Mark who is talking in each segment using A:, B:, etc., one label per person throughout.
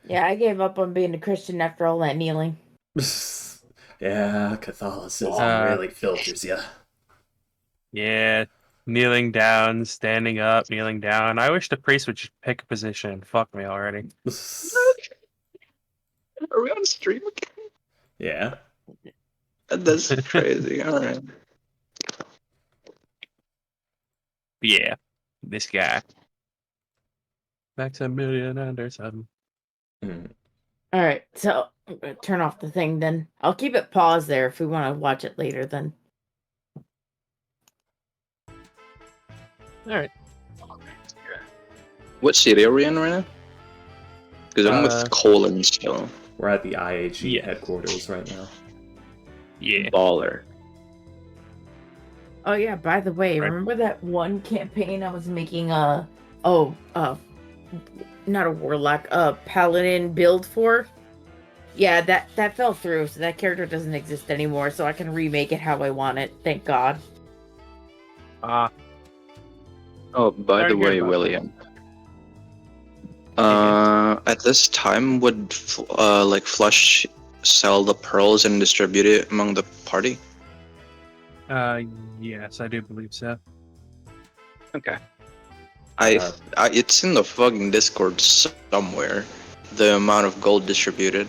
A: Yeah, I gave up on being a Christian after all that kneeling.
B: Yeah, Catholicism
C: Uh,
B: really filters you.
C: yeah, kneeling down, standing up, kneeling down. I wish the priest would just pick a position. Fuck me already.
D: Are we on stream
B: Yeah.
D: again? That's crazy. All right.
C: Yeah, this guy. Max a million under something.
B: Mm.
A: All right, so I'm gonna turn off the thing then. I'll keep it paused there if we want to watch it later then.
C: All right.
D: What city are we in right now? Because I'm
C: Uh,
D: with Colin still.
B: We're at the IAG
C: Yeah.
B: headquarters right now.
C: Yeah.
D: Baller.
A: Oh yeah, by the way,
C: Right.
A: remember that one campaign I was making not a warlock, a paladin build for? Yeah, that fell through, so that character doesn't exist anymore, so I can remake it how I want it. Thank God.
C: Ah,
D: Oh, by
C: sorry
D: the
C: to hear
D: way,
C: about that.
D: William.
C: Yeah.
D: At this time, would like Flush sell the pearls and distribute it among the party?
C: Uh, yes, I do believe so.
D: Okay.
B: Uh,
D: It's in the fucking Discord somewhere. The amount of gold distributed.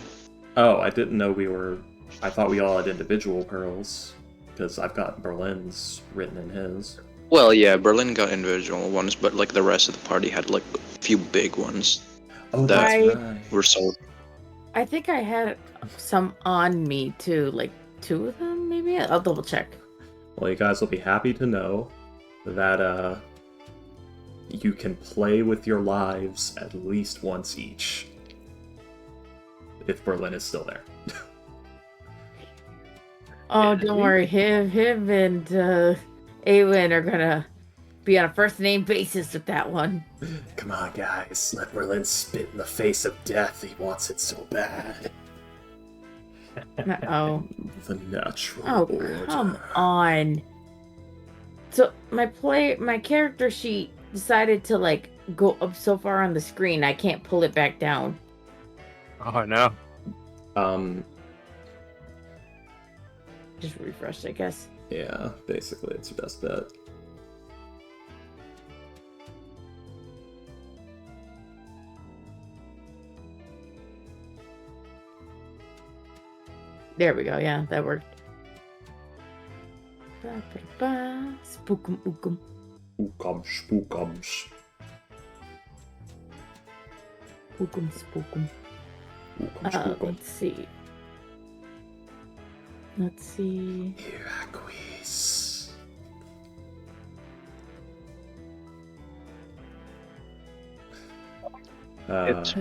B: oh, I didn't know we were. I thought we all had individual pearls because I've got Berlin's written in his.
D: Well, yeah, Berlin got individual ones, but like the rest of the party had like a few big ones
B: Oh,
D: that
B: that's
A: I
B: right.
D: were sold.
A: I think I had some on me too, like 2 of them maybe. I'll double check.
B: Well, you guys will be happy to know that you can play with your lives at least once each. If Berlin is still there.
A: Oh,
C: Yeah.
A: don't worry. Him and Awen are gonna be on a first name basis with that one.
B: Come on, guys. Let Berlin spit in the face of death. He wants it so bad.
A: Oh.
B: The natural
A: Oh,
B: order.
A: come on. So my character sheet decided to like go up so far on the screen I can't pull it back down.
C: Oh no.
B: Um,
A: Just refresh, I guess.
B: yeah, basically it's your best bet.
A: There we go. Yeah, that worked. Spookum ookum.
B: Spookums, spookums.
A: Spookum spookum.
B: Spookum, spookum.
A: Let's see. Let's see.
B: Hierarchies.
D: It's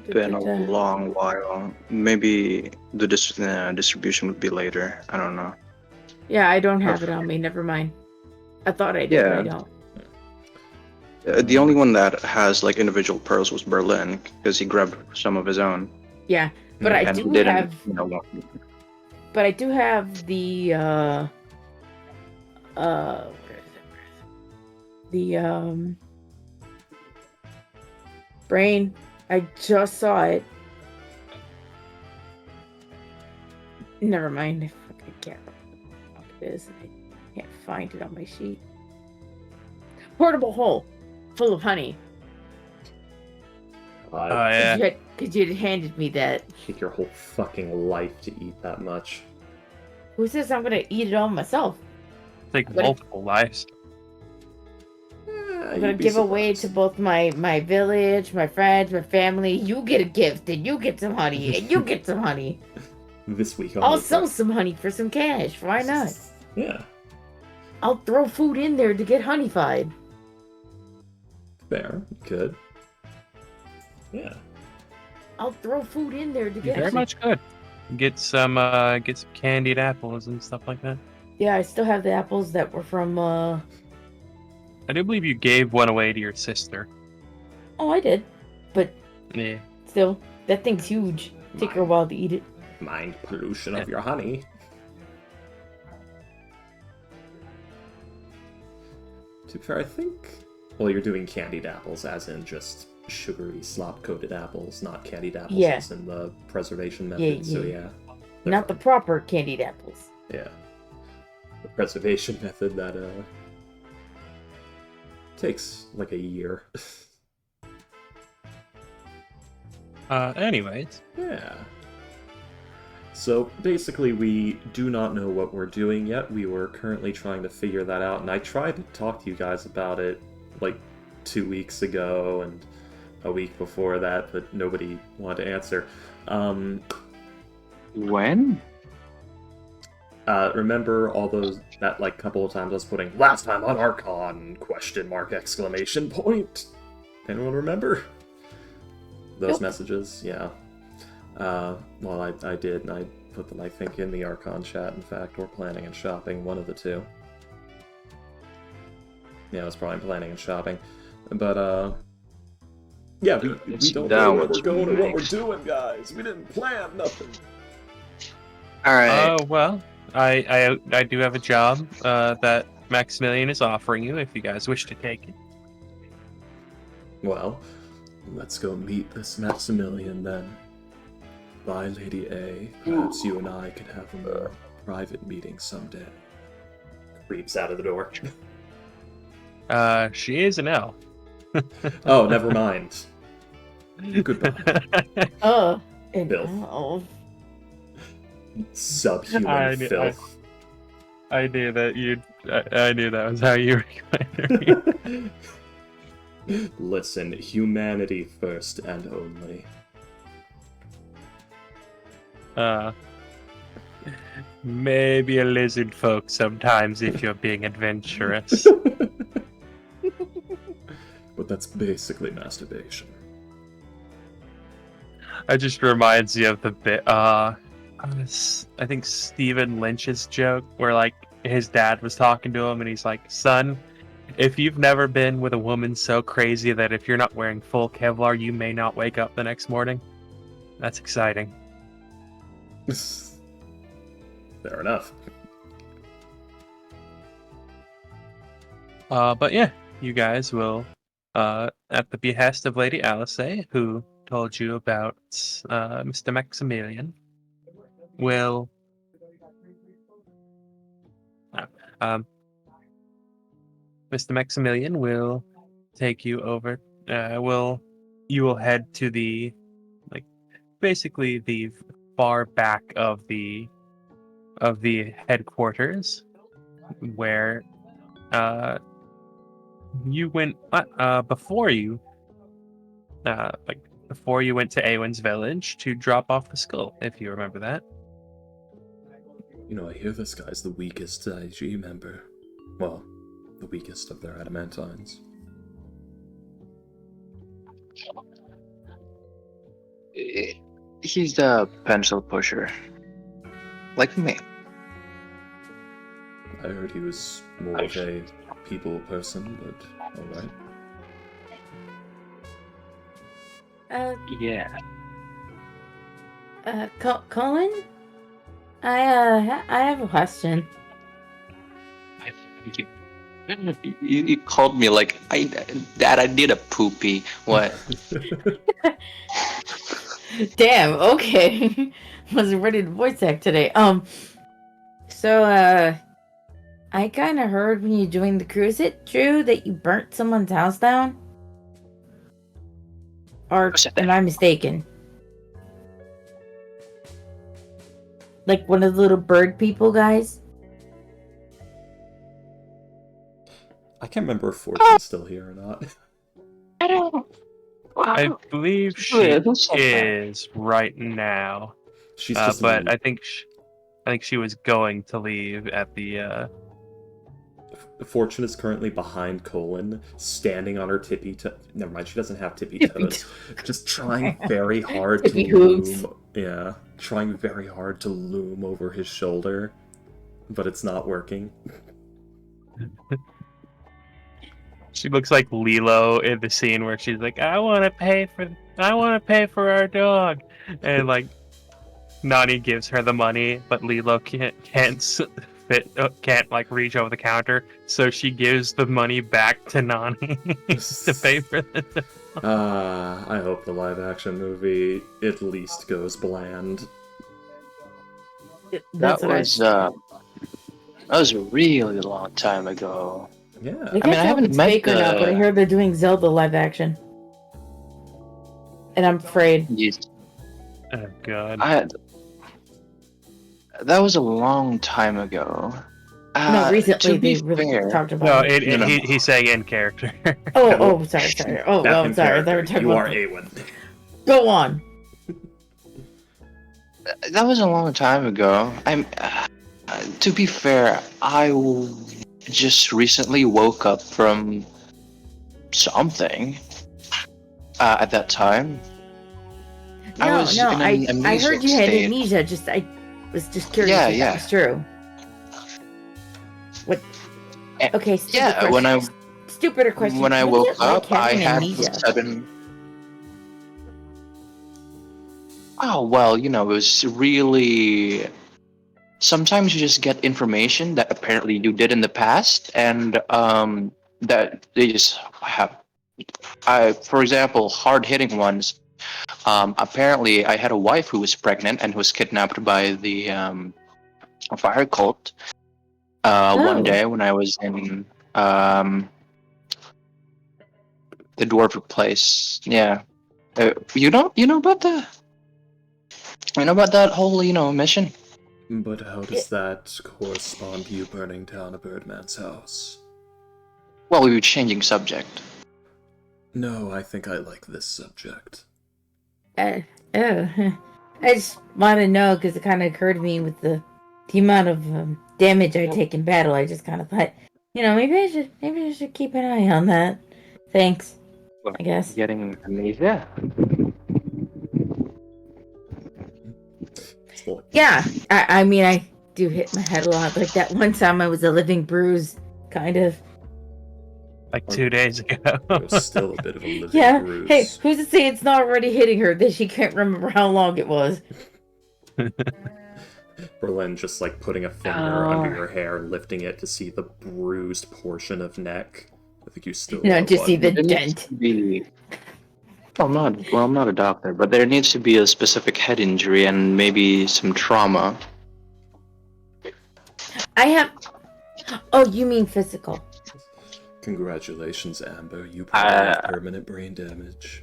D: been a long while. Maybe the distribution would be later. I don't know.
A: Yeah, I don't have it on me. Never mind. I thought I did,
D: Yeah.
A: but I don't.
D: The only one that has like individual pearls was Berlin because he grabbed some of his own.
A: Yeah, but I
D: And
A: do
D: he didn't,
A: have.
D: you know,
A: But I do have the where is it? The brain. I just saw it. Never mind. I fucking can't remember what it is. I can't find it on my sheet. Portable hole full of honey.
C: Oh yeah.
A: Because you had handed me that.
B: Take your whole fucking life to eat that much.
A: Who says I'm gonna eat it all myself?
C: Take
A: But-
C: multiple lives.
A: I'm gonna give away to both my village, my friends, my family. You get a gift, and you get some honey, and you get some honey.
B: This week
A: I'll
B: only
A: sell
B: for-
A: some honey for some cash. Why not?
B: Yeah,
A: I'll throw food in there to get honeyfied.
B: fair. Good. Yeah.
A: I'll throw food in there to
C: You
A: get.
C: very much good. Get some candied apples and stuff like that.
A: Yeah, I still have the apples that were from.
C: I do believe you gave one away to your sister.
A: Oh, I did, but
C: Yeah.
A: still, that thing's huge. Take her a while to eat it.
B: Mind pollution of your honey. To be fair, I think. Well, you're doing candied apples, as in just sugary slop-coated apples, not candied apples
A: Yeah.
B: as in the preservation
A: Yeah,
B: method. So
A: yeah.
B: yeah,
A: Not the proper candied apples.
B: yeah, the preservation method that takes like a year.
C: Anyways.
B: Yeah. So basically, we do not know what we're doing yet. We were currently trying to figure that out, and I tried to talk to you guys about it like 2 weeks ago and a week before that, but nobody wanted to answer.
D: When?
B: Remember all those that like couple of times I was putting last time on Archon ? Exclamation point. Anyone remember those
A: Nope.
B: messages? Yeah. Well, I did, and I put them, I think, in the Archon chat, in fact, or planning and shopping, one of the two. Yeah, I was probably planning and shopping. But, yeah, we don't know where we're going or what we're doing, guys. We didn't plan nothing.
D: Alright.
C: Well, I do have a job that Maximilian is offering you if you guys wish to take it.
B: Well, let's go meet this Maximilian, then. Bye, Lady A. Perhaps you and I could have a more private meeting someday. Creeps out of the door.
C: She is an elf.
B: Oh, never mind. Goodbye.
A: And
B: Filth.
A: oh.
B: Subhuman filth.
C: I knew that I knew that was how you were going to read.
B: Listen, humanity first and only.
C: Maybe a lizard folk sometimes if you're being adventurous.
B: But that's basically masturbation.
C: It just reminds you of the bit, I think Stephen Lynch's joke where, like, his dad was talking to him and he's like, son, if you've never been with a woman so crazy that if you're not wearing full Kevlar, you may not wake up the next morning, that's exciting.
B: Fair enough.
C: But yeah, you guys will, at the behest of Lady Alice, who told you about Mr. Maximilian, will Mr. Maximilian will take you over. You will head to the, like, basically the far back of the headquarters, where you went before you went to Awen's village to drop off the skull, if you remember that.
B: You know, I hear this guy's the weakest IG member. Well, the weakest of their adamantines.
D: He's the pencil pusher. Like me.
B: I heard he was more of a people person, but alright.
D: Yeah.
A: Colin? I have a question.
D: You called me like, Dad, I did a poopy. What?
A: Damn, okay. Wasn't ready to voice act today. So, I kind of heard when you joined the crew, is it true that you burnt someone's house down? Or am I mistaken? Like one of the little bird people guys?
B: I can't remember if Fortune's still here or not.
D: I don't know.
C: I believe she is right now.
B: She's just
C: but I think she was going to leave at the
B: Fortune is currently behind Colin, standing on her tippy toe. Never mind, she doesn't have tippy toes. Just trying very hard to loom. Yeah, trying very hard to loom over his shoulder, but it's not working.
C: She looks like Lilo in the scene where she's like, I want to pay for our dog," and like Nani gives her the money, but Lilo can't like reach over the counter, so she gives the money back to Nani to pay for the
B: I hope the live-action movie at least goes bland.
A: That's what
D: That was a really long time ago.
A: I
B: Yeah.
D: I mean,
A: can't
D: I
A: tell if
D: haven't
A: it's
D: met
A: fake or not, but I
D: the.
A: heard they're doing Zelda live action. And I'm afraid.
D: Yes,
C: Oh god.
D: that was a long time ago.
A: No, recently
D: To
A: they
D: be
A: really
D: fair,
A: talked
C: No,
A: about it.
D: no, no, no.
C: he's saying in character.
A: Sorry. Oh,
B: Back
A: well,
B: in
A: sorry.
B: character,
A: I thought we were talking
B: you
A: about
B: are Awen.
A: Go on.
D: That was a long time ago. To be fair, just recently woke up from something at that time. I
A: No,
D: was
A: no,
D: in an
A: I heard
D: amnesiac
A: you had
D: state.
A: amnesia. I was just curious
D: Yeah,
A: if that
D: yeah.
A: was true. What?
D: Eh,
A: Okay, stupid
D: Yeah,
A: question. Stupider question.
D: when I
A: What is
D: woke
A: it like
D: up, I
A: having
D: had this
A: amnesia?
D: sudden. Oh well, it was really. Sometimes you just get information that apparently you did in the past, and that they just have. For example, hard hitting ones. Apparently, I had a wife who was pregnant and was kidnapped by the fire cult. One
A: Oh,
D: day when I was in um, the dwarf place. Yeah, you know about that whole mission.
B: But how does
A: it,
B: that correspond to you burning down a birdman's house?
D: Well, we were changing subject.
B: No, I think I like this subject.
A: uh, I just want to know because it kind of occurred to me with the amount of damage I take in battle. I just kind of thought, maybe I should keep an eye on that. Thanks. I guess.
D: Getting amnesia.
A: Yeah, I mean, I do hit my head a lot. Like that one time I was a living bruise, kind of.
C: Like 2 days ago.
B: It was still a bit of a living
A: Yeah.
B: bruise.
A: Hey, who's to say it's not already hitting her that she can't remember how long it was?
B: Berlin just like putting a finger under your hair, lifting it to see the bruised portion of neck. I think you still
A: No,
B: want
A: just see
B: one.
A: the
D: There needs
A: dent.
D: to be. I'm not a doctor, but there needs to be a specific head injury and maybe some trauma.
A: I have. Oh, you mean physical?
B: Congratulations, Amber. You probably have
D: Uh,
B: permanent brain damage.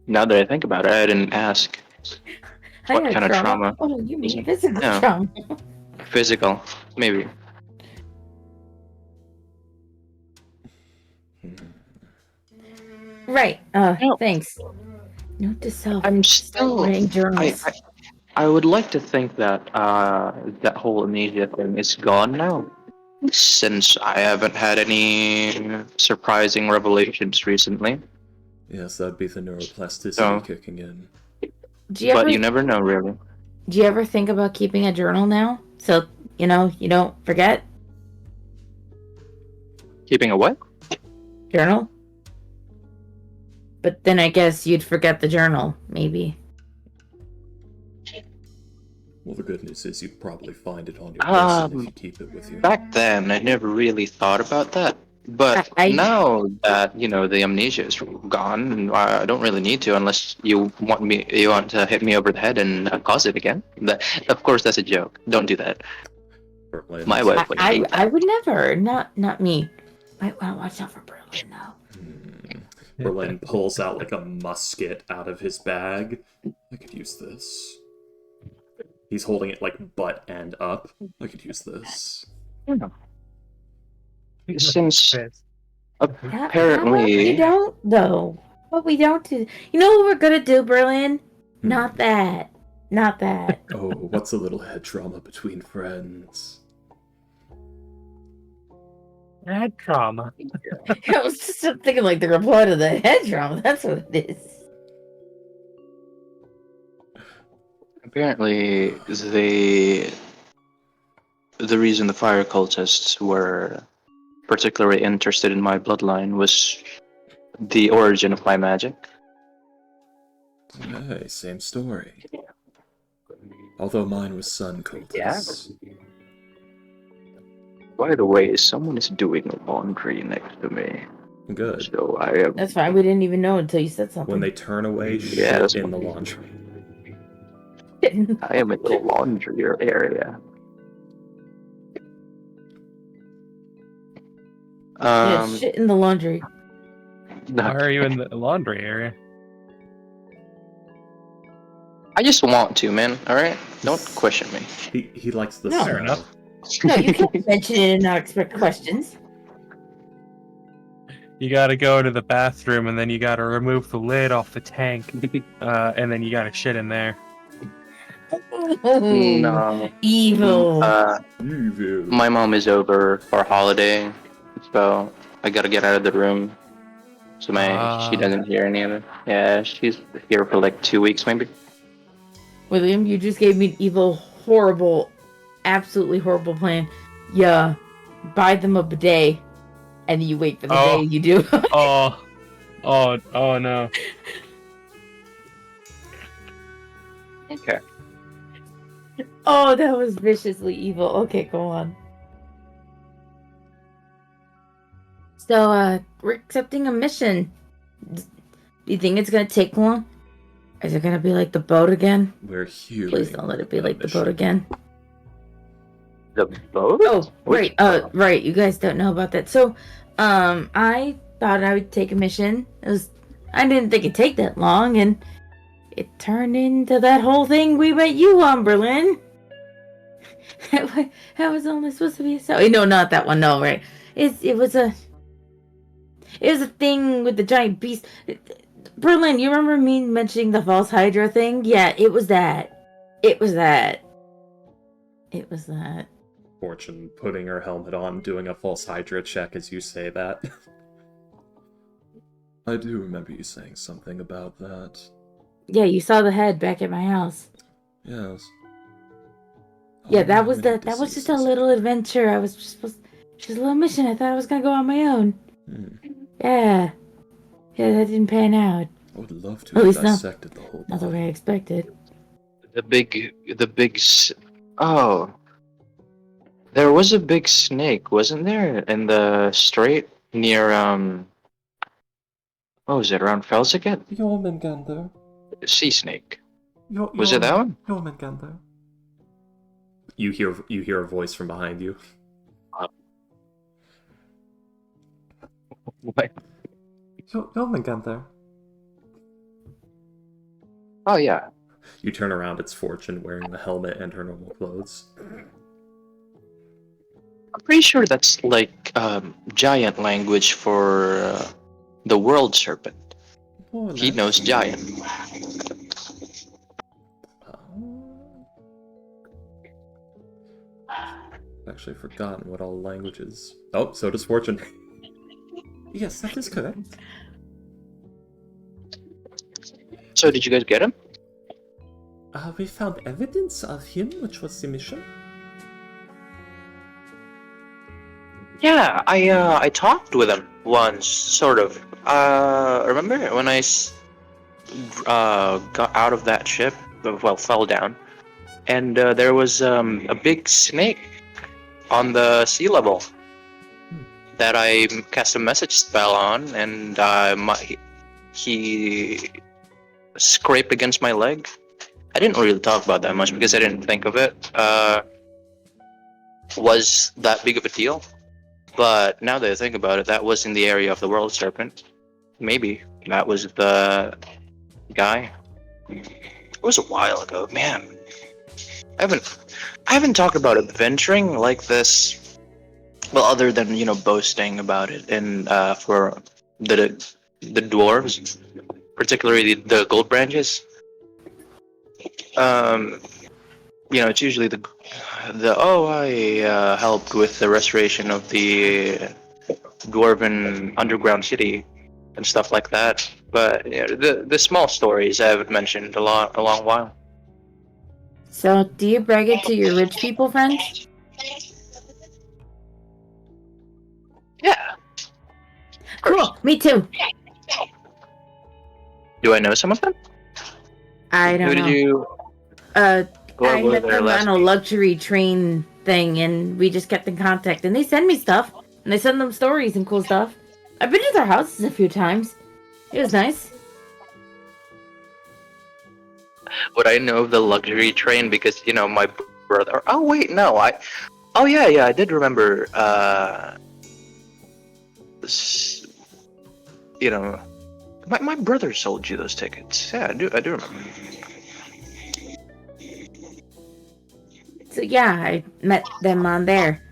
D: Now that I think about it, I didn't ask.
A: I
D: What
A: have
D: kind of trauma?
A: Oh, you mean physical
D: No.
A: trauma?
D: Physical, maybe.
A: Right.
D: No.
A: Thanks. Note to self.
D: I'm
A: Start
D: still.
A: writing
D: I,
A: journals.
D: I would like to think that that whole amnesia thing is gone now, since I haven't had any surprising revelations recently.
B: Yes, that'd be the neuroplasticity
D: So-
B: kicking in.
A: Do you
D: But
A: ever?
D: you never know, really.
A: Do you ever think about keeping a journal now? So you don't forget.
D: Keeping a what?
A: Journal. But then I guess you'd forget the journal, maybe.
B: Well, the good news is you'd probably find it on your person if you keep it with you.
D: Back then, I never really thought about that. But
A: I-
D: now that the amnesia is gone, and I don't really need to unless you want to hit me over the head and cause it again. Of course, that's a joke. Don't do that.
B: Berlin.
D: My wife would hate
A: I
D: that.
A: would never. Not me. Might want to watch out for Berlin though.
B: Berlin pulls out like a musket out of his bag. I could use this. He's holding it like butt end up. I could use this.
D: Since
A: What we
D: apparently,
A: don't though. What we don't do. You know what we're gonna do, Berlin? Not that. Not that.
B: Oh, what's a little head trauma between friends?
C: Head trauma.
A: I was just thinking like the reply to the head trauma. That's what it is.
D: apparently the reason the fire cultists were particularly interested in my bloodline was the origin of my magic.
B: Hey, same story. Although mine was sun cultists.
D: By the way, someone is doing laundry next to me.
B: Good.
D: So I am.
A: That's fine. We didn't even know until you said something.
B: When they turn away,
D: Yeah, that's
B: shit in the
D: fine.
B: laundry.
D: I am in the laundry area.
A: Yeah, shit in the laundry.
C: Why are you in the laundry area?
D: I just want to, man. All right, don't question me.
B: He likes the
A: No.
C: Fair
B: smell.
C: enough.
A: No, you can't mention it and not expect questions.
C: You gotta go to the bathroom and then you gotta remove the lid off the tank, and then you gotta shit in there.
D: No.
A: Evil.
B: Evil.
D: My mom is over for holiday, so I gotta get out of the room so she doesn't hear any of it. Yeah, she's here for like 2 weeks maybe.
A: William, you just gave me an evil, horrible, absolutely horrible plan. Yeah, buy them a bidet, and you wait for the day you do.
C: Oh no.
D: Okay.
A: Oh, that was viciously evil. Okay, go on. So, we're accepting a mission. Do you think it's gonna take long? Is it gonna be like the boat again?
B: We're human.
A: Please don't let it be like the boat again.
D: The boat?
A: Oh, right. Right. You guys don't know about that. So, I thought I would take a mission. I didn't think it'd take that long, and it turned into that whole thing we met you on, Berlin. That was only supposed to be no, not that one. No, right? It was a thing with the giant beast. Berlin, you remember me mentioning the false Hydra thing? Yeah, it was that. It was that.
B: Fortune putting her helmet on, doing a false Hydra check as you say that. I do remember you saying something about that.
A: Yeah, you saw the head back at my house.
B: Yes.
A: Yeah, that was just a little adventure. I was just supposed. Just a little mission. I thought I was gonna go on my own. Yeah, that didn't pan out.
B: I would love to
A: At
B: have
A: least
B: dissected the whole
A: not the
B: body.
A: way I expected.
D: Oh, there was a big snake, wasn't there, in the strait near what was it, around Felsiget?
B: Jormungandr.
D: Sea snake. Was it that one?
B: Jormungandr. You hear a voice from behind you.
D: What?
B: Jormungandr.
D: Oh yeah.
B: You turn around, it's Fortune wearing the helmet and her normal clothes.
D: I'm pretty sure that's like giant language for the world serpent. He knows giant.
B: I've actually forgotten what all languages. Oh, so does Fortune. Yes, that is correct.
D: So did you guys get him?
B: We found evidence of him, which was the mission.
D: Yeah, I talked with him once, sort of. Remember when I got out of that ship? Well, fell down, and there was a big snake on the sea level that I cast a message spell on, and he scraped against my leg. I didn't really talk about that much because I didn't think of it was that big of a deal. But now that I think about it, that was in the area of the World Serpent. Maybe that was the guy. It was a while ago, man. I haven't talked about adventuring like this. Well, other than boasting about it, and for the dwarves, particularly the gold branches. It's usually I helped with the restoration of the dwarven underground city and stuff like that. But the small stories I haven't mentioned a long while.
A: So, do you brag it to your rich people friends?
D: Yeah.
A: Cool. Me too.
D: Do I know some of them?
A: I don't
D: Who
A: know.
D: did you?
A: I met them on a luxury train thing, and we just kept in contact. And they send me stuff, and I send them stories and cool stuff. I've been to their houses a few times. It was nice.
D: Would I know the luxury train? Because, you know, my brother... Oh, wait, no, Oh, yeah, I did remember, you know... My brother sold you those tickets. Yeah, I do remember.
A: So yeah, I met them on there.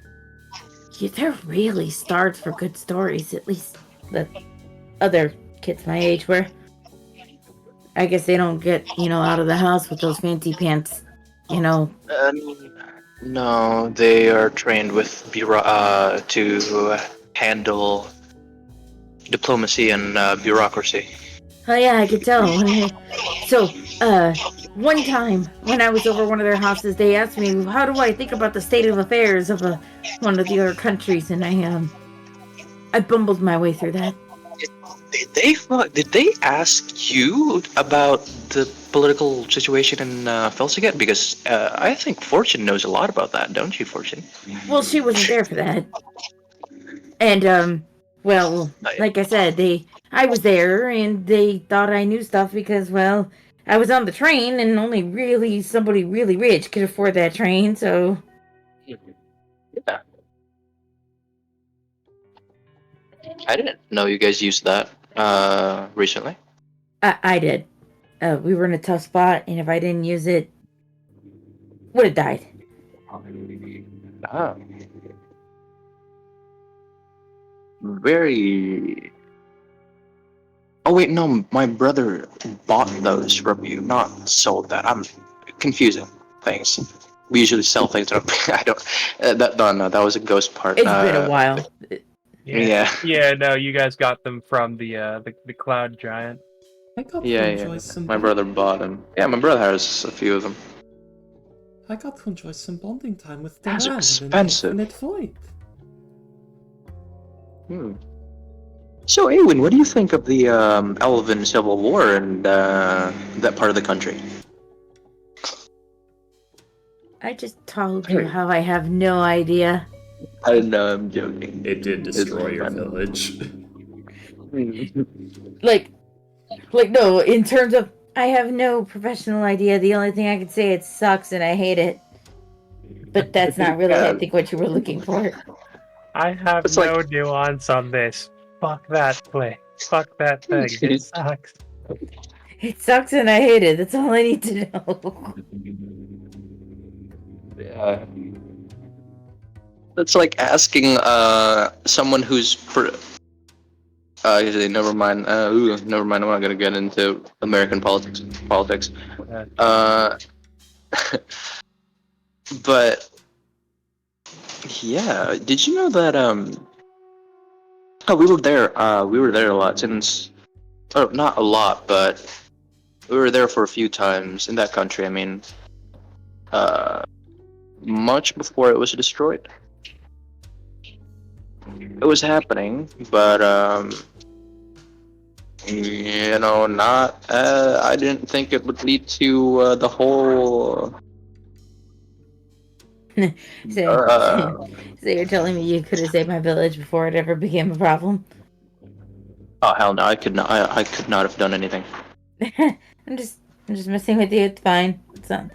A: Yeah, they're really stars for good stories. At least the other kids my age were. I guess they don't get, out of the house with those fancy pants.
D: No, they are trained with to handle diplomacy and bureaucracy.
A: Oh yeah, I could tell. So, one time when I was over one of their houses, they asked me, "How do I think about the state of affairs of one of the other countries?" And I bumbled my way through that.
D: Did they ask you about the political situation in Felsiget? Because I think Fortune knows a lot about that, don't you, Fortune?
A: Well, she wasn't there for that. And well, like I said, I was there, and they thought I knew stuff because, well, I was on the train, and only somebody really rich could afford that train, so...
D: Yeah. I didn't know you guys used that recently.
A: I did. We were in a tough spot, and if I didn't use it, would have died.
D: Ah. Very... Oh wait, no, my brother bought those from you, not sold that. I'm confusing things. We usually sell things. I don't. No, that was a ghost part.
A: It's been a while.
D: Yeah.
C: No, you guys got them from the cloud giant.
B: I got
D: Yeah.
B: from Joyce and
D: My brother bought them. Yeah, my brother has a few of them.
B: I got from Joyce some bonding time with
D: That's
B: Duran
D: expensive.
B: and Infinite Void.
D: So, Awen, what do you think of the Elven Civil War and that part of the country?
A: I just told you how I have no idea.
D: I know, I'm joking.
B: It did destroy your village.
A: Like, no, in terms of, I have no professional idea. The only thing I can say, it sucks and I hate it. But that's not really, I think, what you were looking for.
C: I have no nuance on this. Fuck that play. Fuck that thing. It sucks.
A: It sucks and I hate it. That's all I need to know.
D: Yeah. That's like asking someone who's never mind. Never mind. I'm not gonna get into American politics. But yeah, did you know that we were there. We were there a lot since. Oh, not a lot, but we were there for a few times in that country. I mean, much before it was destroyed. It was happening, but not. I didn't think it would lead to the whole.
A: So you're telling me you could have saved my village before it ever became a problem?
D: Oh hell no! I could not. I could not have done anything.
A: I'm just messing with you. It's fine. It's not.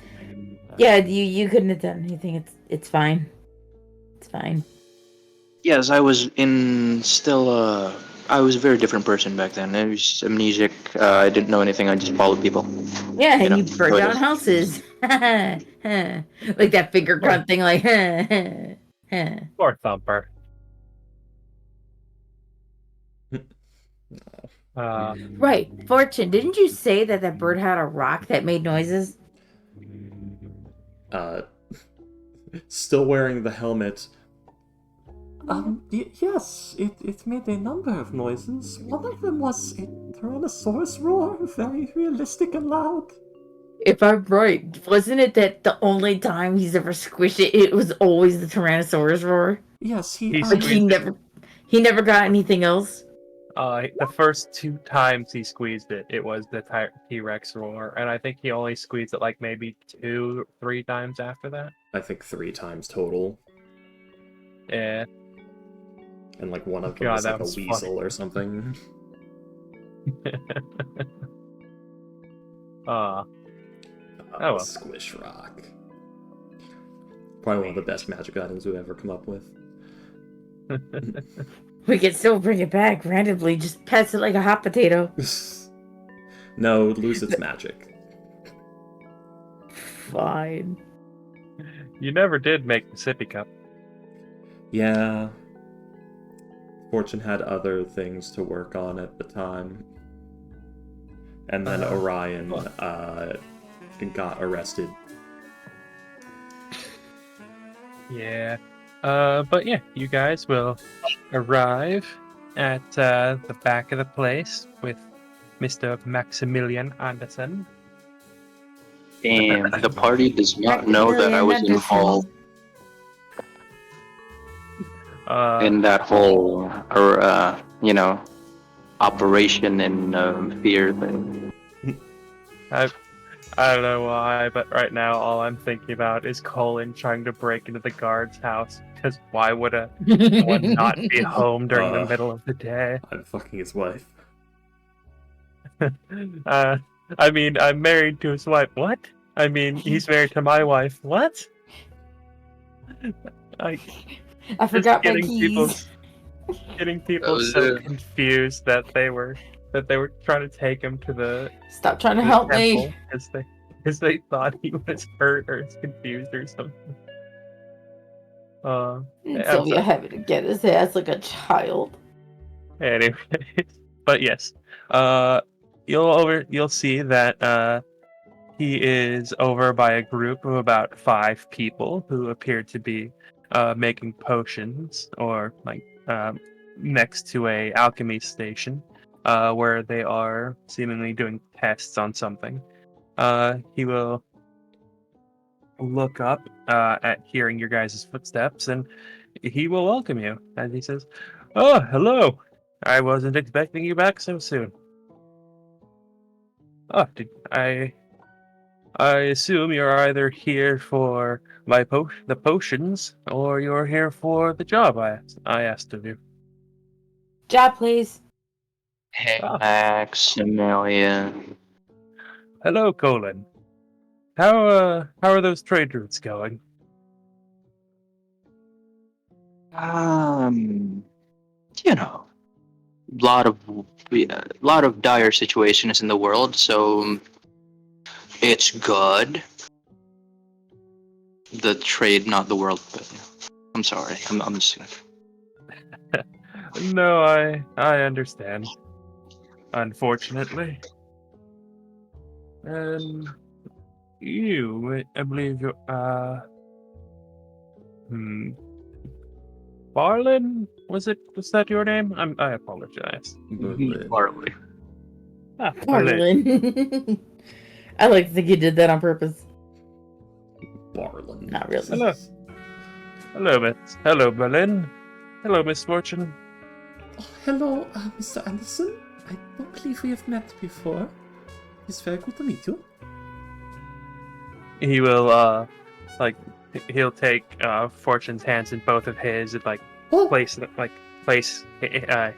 A: Yeah, you couldn't have done anything. It's fine. It's fine.
D: Yes, I was I was a very different person back then. I was amnesic. I didn't know anything. I just followed people.
A: Yeah, and you burned down houses. Like that finger grunt thing, like,
C: Or Thumper.
A: Right, Fortune, didn't you say that bird had a rock that made noises?
B: Still wearing the helmet. Yes, it made a number of noises. One of them was a Tyrannosaurus roar, very realistic and loud.
A: If I'm right, wasn't it that the only time he's ever squished it, it was always the Tyrannosaurus roar?
B: Yes,
A: he never got anything else?
C: The first 2 times he squeezed it, it was the T-Rex roar, and I think he only squeezed it like maybe 2-3 times after that.
B: I think 3 times total.
C: Yeah.
B: And like one of them
C: God,
B: was like
C: that
B: a
C: was
B: weasel
C: funny.
B: or something.
C: Oh,
B: The
C: well.
B: Squish Rock. Probably one of the best magic items we've ever come up with.
A: We can still bring it back randomly. Just pass it like a hot potato.
B: No, it would lose its magic.
A: Fine.
C: You never did make the sippy cup.
B: Yeah. Fortune had other things to work on at the time. And then Orion got arrested.
C: Yeah. But yeah, you guys will arrive at the back of the place with Mr. Maximilian Anderson.
D: And the party does not know that I was
A: Maximilian
D: involved
C: Uh,
D: in that whole, operation and fear thing.
C: I don't know why, but right now all I'm thinking about is Colin trying to break into the guard's house. Because why would one not be home during the middle of the day?
B: I'm fucking his wife.
C: I mean, I'm married to his wife. What? I mean, he's married to my wife. What?
A: I
C: Just
A: forgot my keys.
C: getting people so confused that they were trying to take him to the
A: Stop trying to
C: the
A: help
C: temple
A: me.
C: because they thought he was hurt or confused or something. I'm
A: Sylvia
C: sorry.
A: having to get his ass like a child.
C: Anyways, but yes, you'll see that he is over by a group of about 5 people who appear to be making potions or next to a alchemy station where they are seemingly doing tests on something. He will look up at hearing your guys' footsteps, and he will welcome you as he says, "Oh, hello! I wasn't expecting you back so soon. Oh, I assume you're either here for the potions, or you're here for the job I asked of you."
A: Job, please.
D: Hey,
C: Ah,
D: Maximilian.
C: hello, Colin. How are those trade routes going?
D: You know, lot of lot of dire situations in the world, so it's good. The trade, not the world. But I'm sorry. I'm just gonna.
C: No, I understand. Unfortunately. And you, I believe you're, Barlin? Was that your name? I apologize.
B: Berlin.
D: Partly.
C: Barlin.
A: Barlin. I like to think you did that on purpose.
B: Barlin.
A: Not really.
C: Hello. Hello, Berlin. Hello, Miss Fortune.
B: Oh, hello, Mr. Anderson. I don't believe we have met before. It's very good to meet you.
C: He will, he'll take Fortune's hands in both of his and place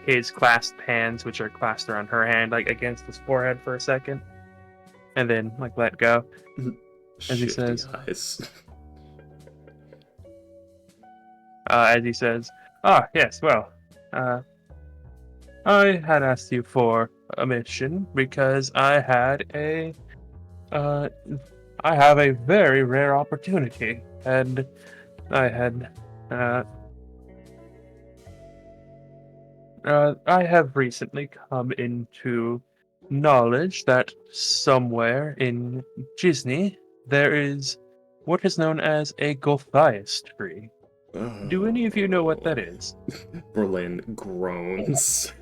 C: his clasped hands, which are clasped around her hand, against his forehead for a second, and then let go. As he says,
B: eyes.
C: as he says, "Ah, yes, well, I had asked you for a mission because I have a very rare opportunity, and I have recently come into knowledge that somewhere in Gisney there is what is known as a Gothias tree. Do any of you know what that is?"
B: Berlin groans.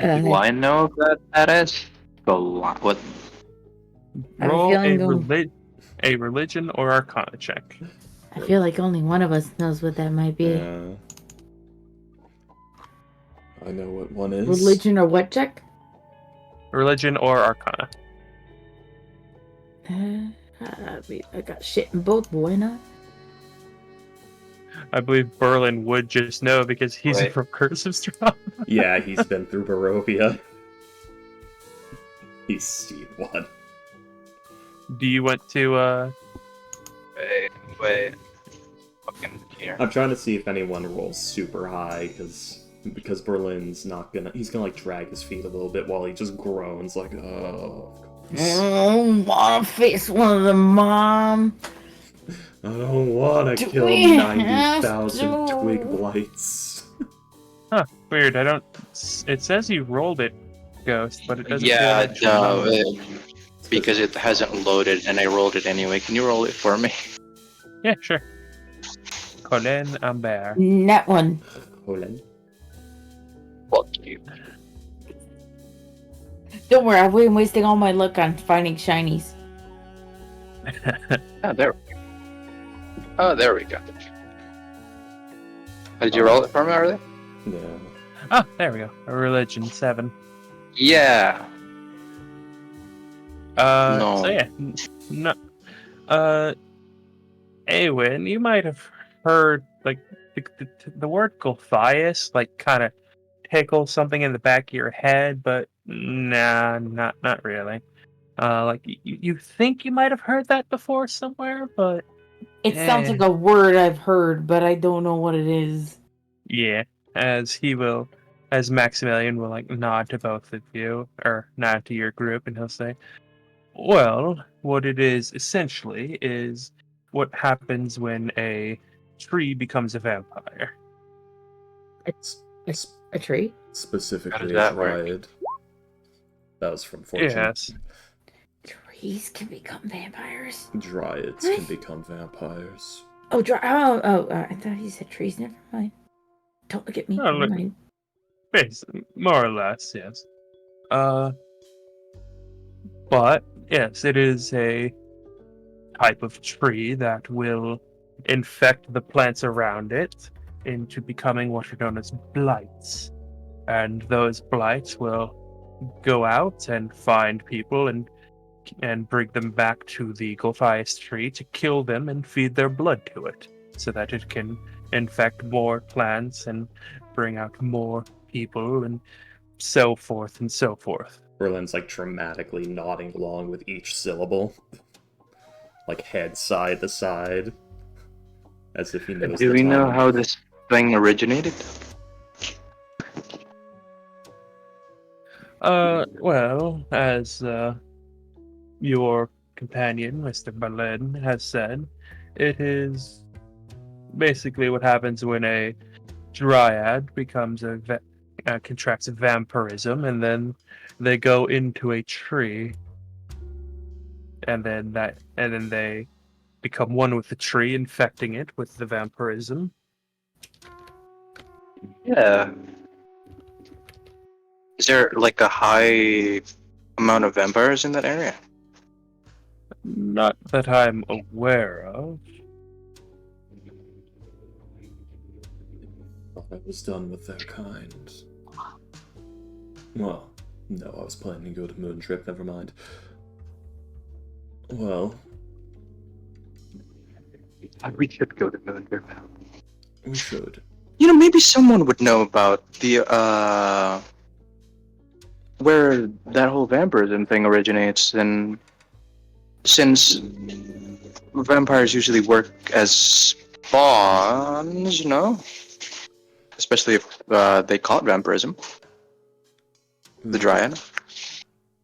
D: Do I know that is? What?
C: Roll
A: feeling
C: a religion or arcana check.
A: I feel like only one of us knows what that might be.
B: Yeah. I know what one is.
A: Religion or what check?
C: Religion or arcana.
A: I got shit in both, why not?
C: I believe Berlin would just know because he's
D: Right.
C: from Cursive Strong.
B: Yeah, he's been through Barovia. He's seen one.
C: Do you want to,
D: Wait. Fucking here.
B: I'm trying to see if anyone rolls super high, because Berlin's not gonna. He's gonna like drag his feet a little bit while he just groans like, oh.
A: I don't wanna face one of them, Mom.
B: I don't want to
A: Do
B: kill
A: we have
B: 90,000
A: to?
B: twig blights.
C: weird, I don't... It says you rolled it, Ghost, but it doesn't
D: Yeah,
C: say how much.
D: because it hasn't loaded, and I rolled it anyway. Can you roll it for me?
C: Yeah, sure. Colin Ambert.
A: Net one.
B: Olen.
D: Fuck you.
A: Don't worry, I've been wasting all my luck on finding shinies.
D: Oh, there. Oh, there we go. Did you roll it for me earlier?
B: Yeah.
C: Oh, there we go. A religion 7.
D: Yeah. No.
C: So yeah, no. Awen, you might have heard like the word Gulthias, like kind of tickle something in the back of your head, but nah, not really. Like you think you might have heard that before somewhere, but
A: It sounds like a word I've heard, but I don't know what it is.
C: yeah. As Maximilian will like nod to both of you, or nod to your group, and he'll say, "Well, what it is essentially is what happens when a tree becomes a vampire."
A: A tree?
D: How
B: Specifically
D: does
B: a
D: that work?
B: dryad. That was from Fortune.
C: Yes.
A: Trees can become vampires?
B: Dryads can become vampires.
A: Oh, I thought he said trees. Never mind. Don't look at me.
C: Oh,
A: Never
C: look.
A: mind.
C: Basically, more or less, yes. But yes, it is a type of tree that will infect the plants around it into becoming what are known as blights. And those blights will go out and find people and bring them back to the Gulthias tree to kill them and feed their blood to it, so that it can infect more plants and bring out more people and so forth and so forth.
B: Berlin's like dramatically nodding along with each syllable. Like head side to side. As if he knows
D: Do
B: the
D: we know
B: timing.
D: how this thing originated?
C: Well, as your companion, Mr. Berlin, has said, it is basically what happens when a dryad becomes contracts vampirism, and then they go into a tree, and then they become one with the tree, infecting it with the vampirism.
D: Yeah. Is there like a high amount of vampires in that area?
C: Not that I'm aware of.
B: Thought I was done with their kind. Well, no, I was planning to go to Moon Trip, never mind. Well,
D: We should go to Moon Trip.
B: we should.
D: You know, maybe someone would know about the where that whole vampirism thing originates, and since vampires usually work as spawns, you know, especially if they caught vampirism, the dryad.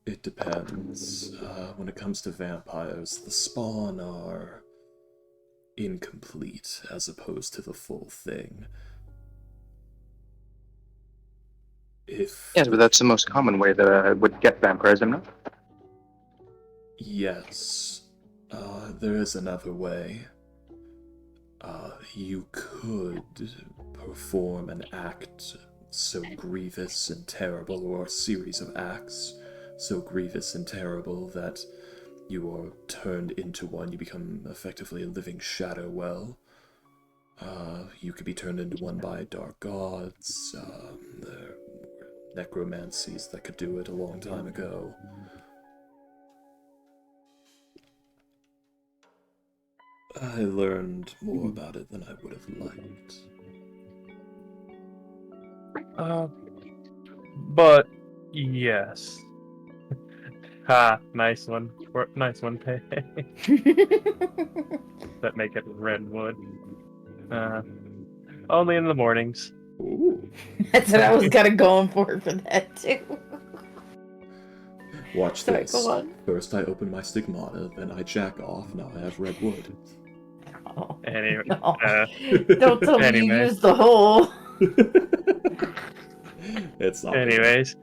B: It depends. When it comes to vampires, the spawn are incomplete as opposed to the full thing. If
D: Yes, but that's the most common way that I would get vampirism, no?
B: yes, there is another way. You could perform an act so grievous and terrible, or a series of acts so grievous and terrible that you are turned into one. You become effectively a living shadow well. You could be turned into one by dark gods. There were necromancies that could do it a long time ago. I learned more about it than I would have liked.
C: But yes. Ha, nice one. Nice one, Pay. That make it redwood. Only in the mornings.
B: Ooh.
A: That's what I was kind of going for that too.
B: Watch
A: Sorry,
B: this.
A: go on.
B: First I open my stigmata, then I jack off, now I have red wood.
A: Oh,
C: Anyway,
A: no. Don't tell me you
C: anyway.
A: used the whole.
B: It's not.
C: Anyways,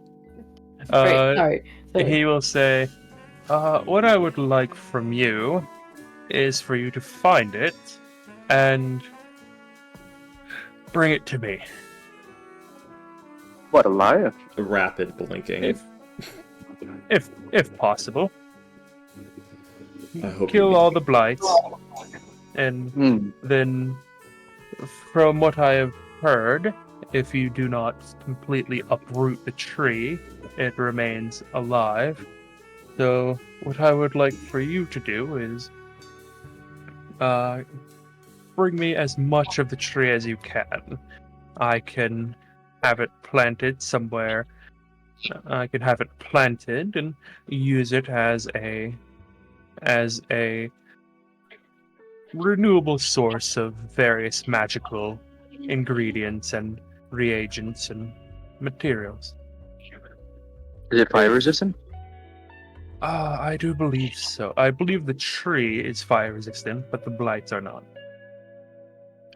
A: Right, sorry.
C: he will say, "What I would like from you is for you to find it and bring it to me.
D: What a liar.
B: Rapid blinking.
C: If possible.
B: I hope
C: Kill
B: you
C: all the blights, and
D: Hmm.
C: then, from what I have heard, if you do not completely uproot the tree, it remains alive. So, what I would like for you to do is bring me as much of the tree as you can. I can have it planted somewhere. I can have it planted and use it as a renewable source of various magical ingredients and reagents and materials.
D: Is it fire resistant?
C: I do believe so. I believe the tree is fire resistant, but the blights are not.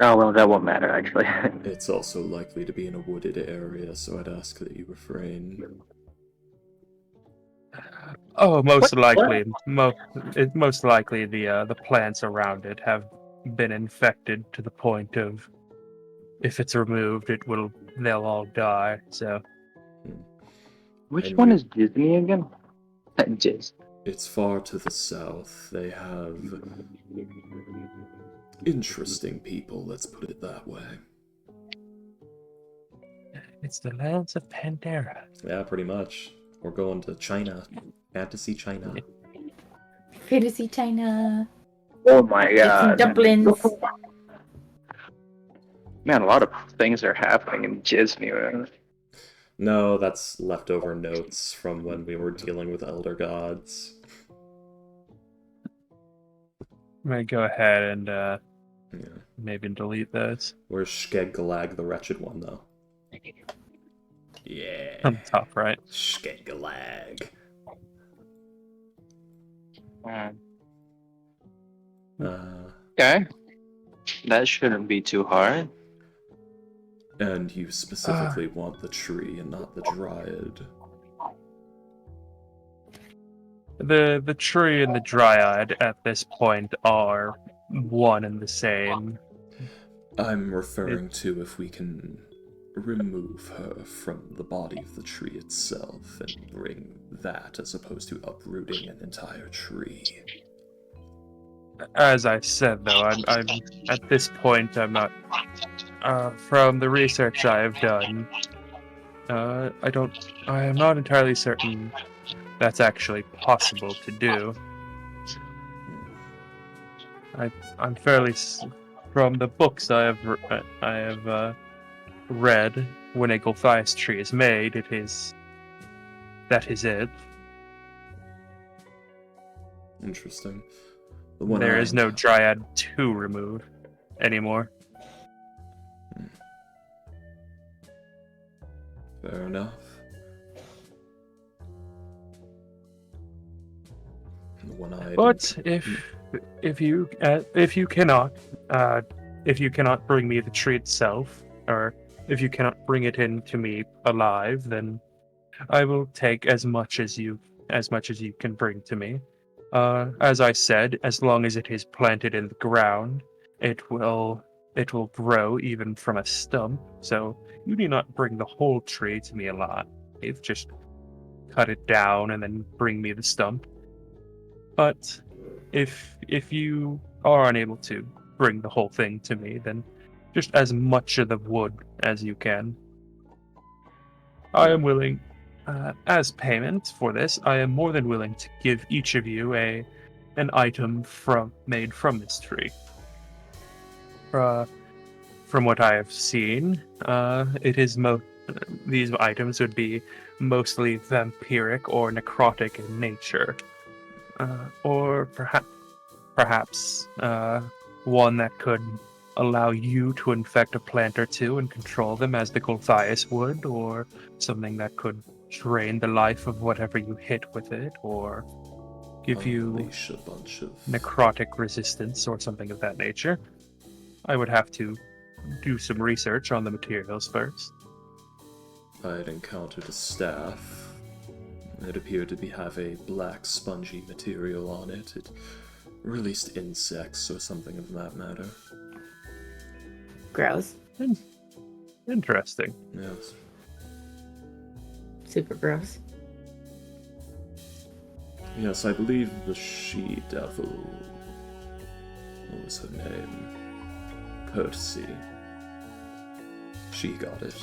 D: Oh, well, that won't matter, actually.
B: It's also likely to be in a wooded area, so I'd ask that you refrain.
C: Oh, most
D: What?
C: likely, most likely the plants around it have been infected to the point of, if it's removed, they'll all die. So
D: Which
B: And
D: one
B: you-
D: is Disney again? Jizz.
B: It's far to the south. They have interesting people, let's put it that way.
C: it's the lands of Pandora.
B: Yeah, pretty much. We're going to China. Fantasy China.
A: Fantasy China.
D: Oh my
A: Get some
D: god.
A: dumplings.
D: Man, a lot of things are happening in Disney, man.
B: No, that's leftover notes from when we were dealing with Elder Gods.
C: I'm gonna go ahead and
B: Yeah.
C: maybe delete those.
B: Where's Skeggalag, the wretched one, though? Yeah.
C: On the top right.
B: Skeggalag.
D: Okay. That shouldn't be too hard.
B: And you specifically want the tree and not the dryad.
C: The tree and the dryad at this point are one and the same.
B: I'm referring to if we can remove her from the body of the tree itself and bring that as opposed to uprooting an entire tree.
C: As I said, though, I'm at this point I'm not. From the research I have done, I am not entirely certain that's actually possible to do. I'm fairly from the books I have read. When a Gulthias tree is made, that is it.
B: Interesting.
C: There is no dryad to remove anymore.
B: Fair enough. The one-eyed.
C: But if you cannot bring me the tree itself, or if you cannot bring it in to me alive, then I will take as much as you can bring to me. As I said, as long as it is planted in the ground, it will grow even from a stump. So you need not bring the whole tree to me alive. Just cut it down and then bring me the stump. But if you are unable to bring the whole thing to me, then just as much of the wood as you can. I am willing, as payment for this, I am more than willing to give each of you a an item made from this tree. From what I have seen, these items would be mostly vampiric or necrotic in nature, or perhaps one that could allow you to infect a plant or two and control them as the Golthias would, or something that could drain the life of whatever you hit with it, or give you
B: Unleash a bunch of...
C: necrotic resistance or something of that nature. I would have to do some research on the materials first.
B: I had encountered a staff. It appeared to have a black spongy material on it. It released insects or something of that matter.
A: Gross.
C: Interesting.
B: Yes.
A: Super gross.
B: Yes, I believe the she-devil... What was her name? Courtesy. She got it.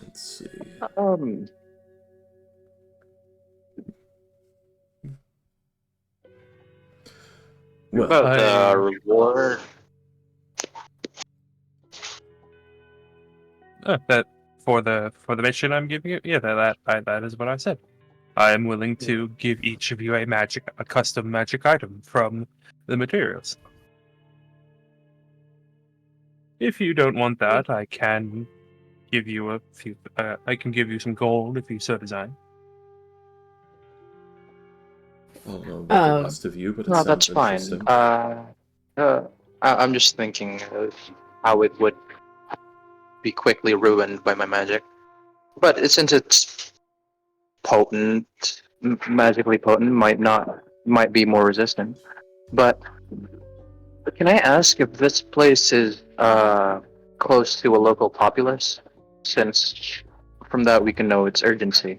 B: Let's see. Well,
D: About the reward.
C: That for the mission I'm giving you, yeah, that is what I said. I am willing to give each of you a custom magic item from the materials. If you don't want that, I can give you a few. I can give you some gold if you so desire.
B: I don't know about the rest of you, but it
D: No,
B: sounds
D: that's fine.
B: interesting.
D: I'm just thinking of how it would be quickly ruined by my magic. But since it's potent, magically potent, might be more resistant. But can I ask if this place is close to a local populace? Since from that we can know its urgency.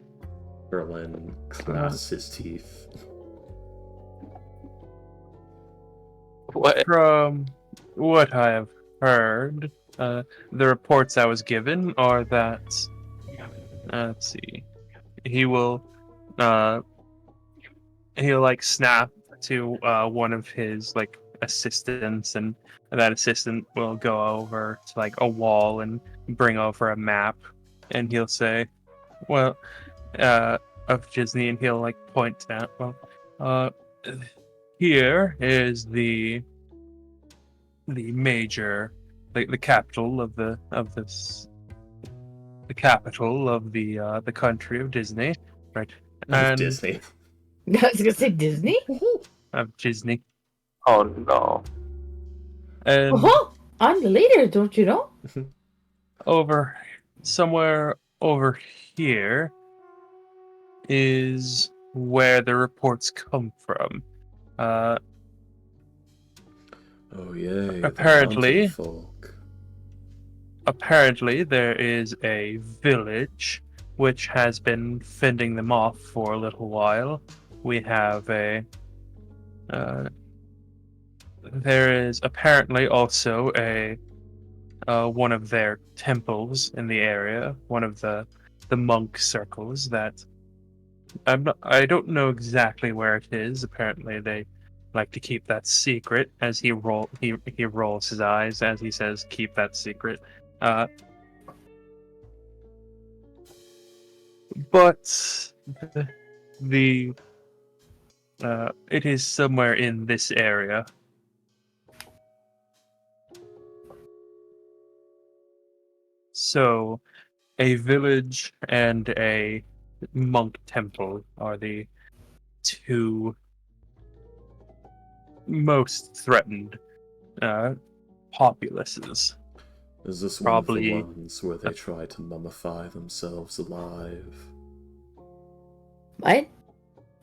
B: Berlin clasps his teeth.
D: What?
C: From what I have heard, the reports I was given are that. Let's see. He'll like snap to one of his like assistants, and that assistant will go over to like a wall and bring over a map, and he'll say, "Well, of Disney," and he'll like point out, "Well, here is the major, the capital of the country of Disney, right? And
B: Disney.
A: I was gonna say Disney.
C: of Disney,
D: Oh no.
C: and
A: Oh, I'm the leader, don't you know?
C: somewhere over here is where the reports come from.
B: Oh yay,
C: Apparently-
B: the mountain folk.
C: Apparently, there is a village which has been fending them off for a little while. We have there is apparently also one of their temples in the area, one of the monk circles that I don't know exactly where it is. Apparently they like to keep that secret, as he rolls his eyes as he says, "Keep that secret." But the it is somewhere in this area. So, a village and a monk temple are the two most threatened populaces.
B: Is this
C: Probably-
B: one of the ones where they try to mummify themselves alive?
A: What?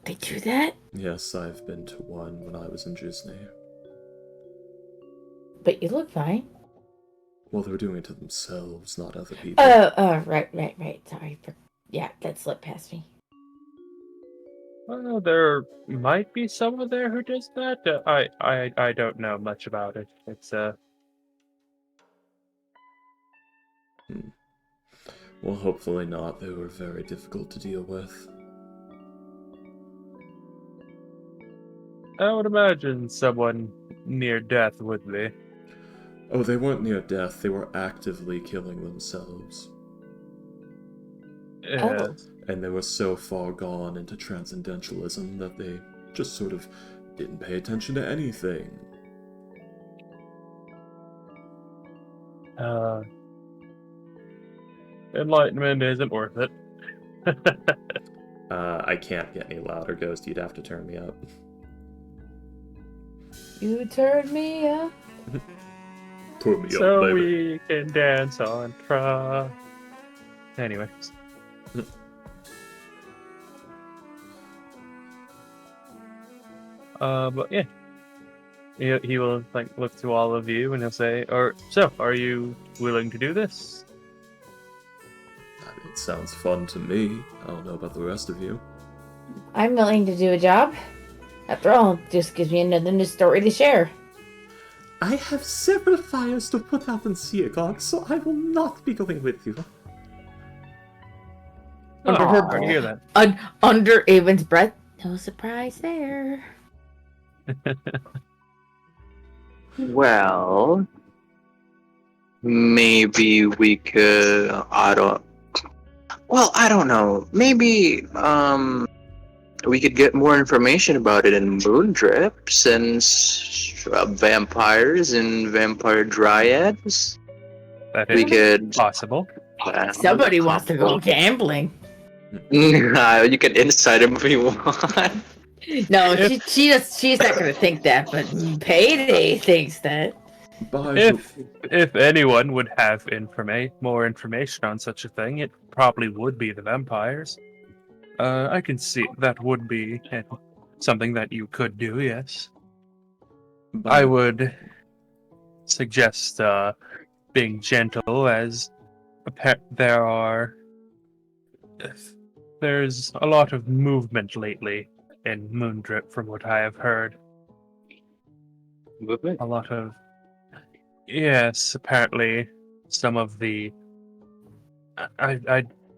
A: They do that?
B: Yes, I've been to one when I was in Disney.
A: But you look fine.
B: Well, they're doing it to themselves, not other people.
A: Right. Sorry. Yeah, that slipped past me.
C: Well, there might be someone there who does that. I don't know much about it. It's
B: Well, hopefully not. They were very difficult to deal with.
C: I would imagine someone near death would be.
B: Oh, they weren't near death. They were actively killing themselves.
A: Oh.
B: And they were so far gone into transcendentalism that they just sort of didn't pay attention to anything.
C: Enlightenment isn't worth it.
B: I can't get any louder, Ghost. You'd have to turn me up.
A: You turned me up.
B: Turn me
C: So
B: up, baby.
C: we can dance on trust. Anyways. But yeah. He will like look to all of you and he'll say, so are you willing to do this?
B: It sounds fun to me. I don't know about the rest of you.
A: I'm willing to do a job. After all, it just gives me another new story to share.
B: I have several fires to put out in Seagog, so I will not be going with you.
A: Under her
C: I hear that.
A: Under Avon's breath. No surprise there.
D: Well, maybe we could. I don't know. Maybe we could get more information about it in Moondrip, since vampires and vampire dryads.
C: That
D: We
C: is
D: could.
C: possible.
A: Somebody wants to go gambling.
D: You can insight him if you want.
A: No, she's not gonna think that, but Payday thinks that.
C: If anyone would have more information on such a thing, it probably would be the vampires. I can see that would be something that you could do, yes. I would suggest being gentle, as there's a lot of movement lately in Moondrip, from what I have heard.
D: Movement?
C: A lot of... Yes, apparently some of the...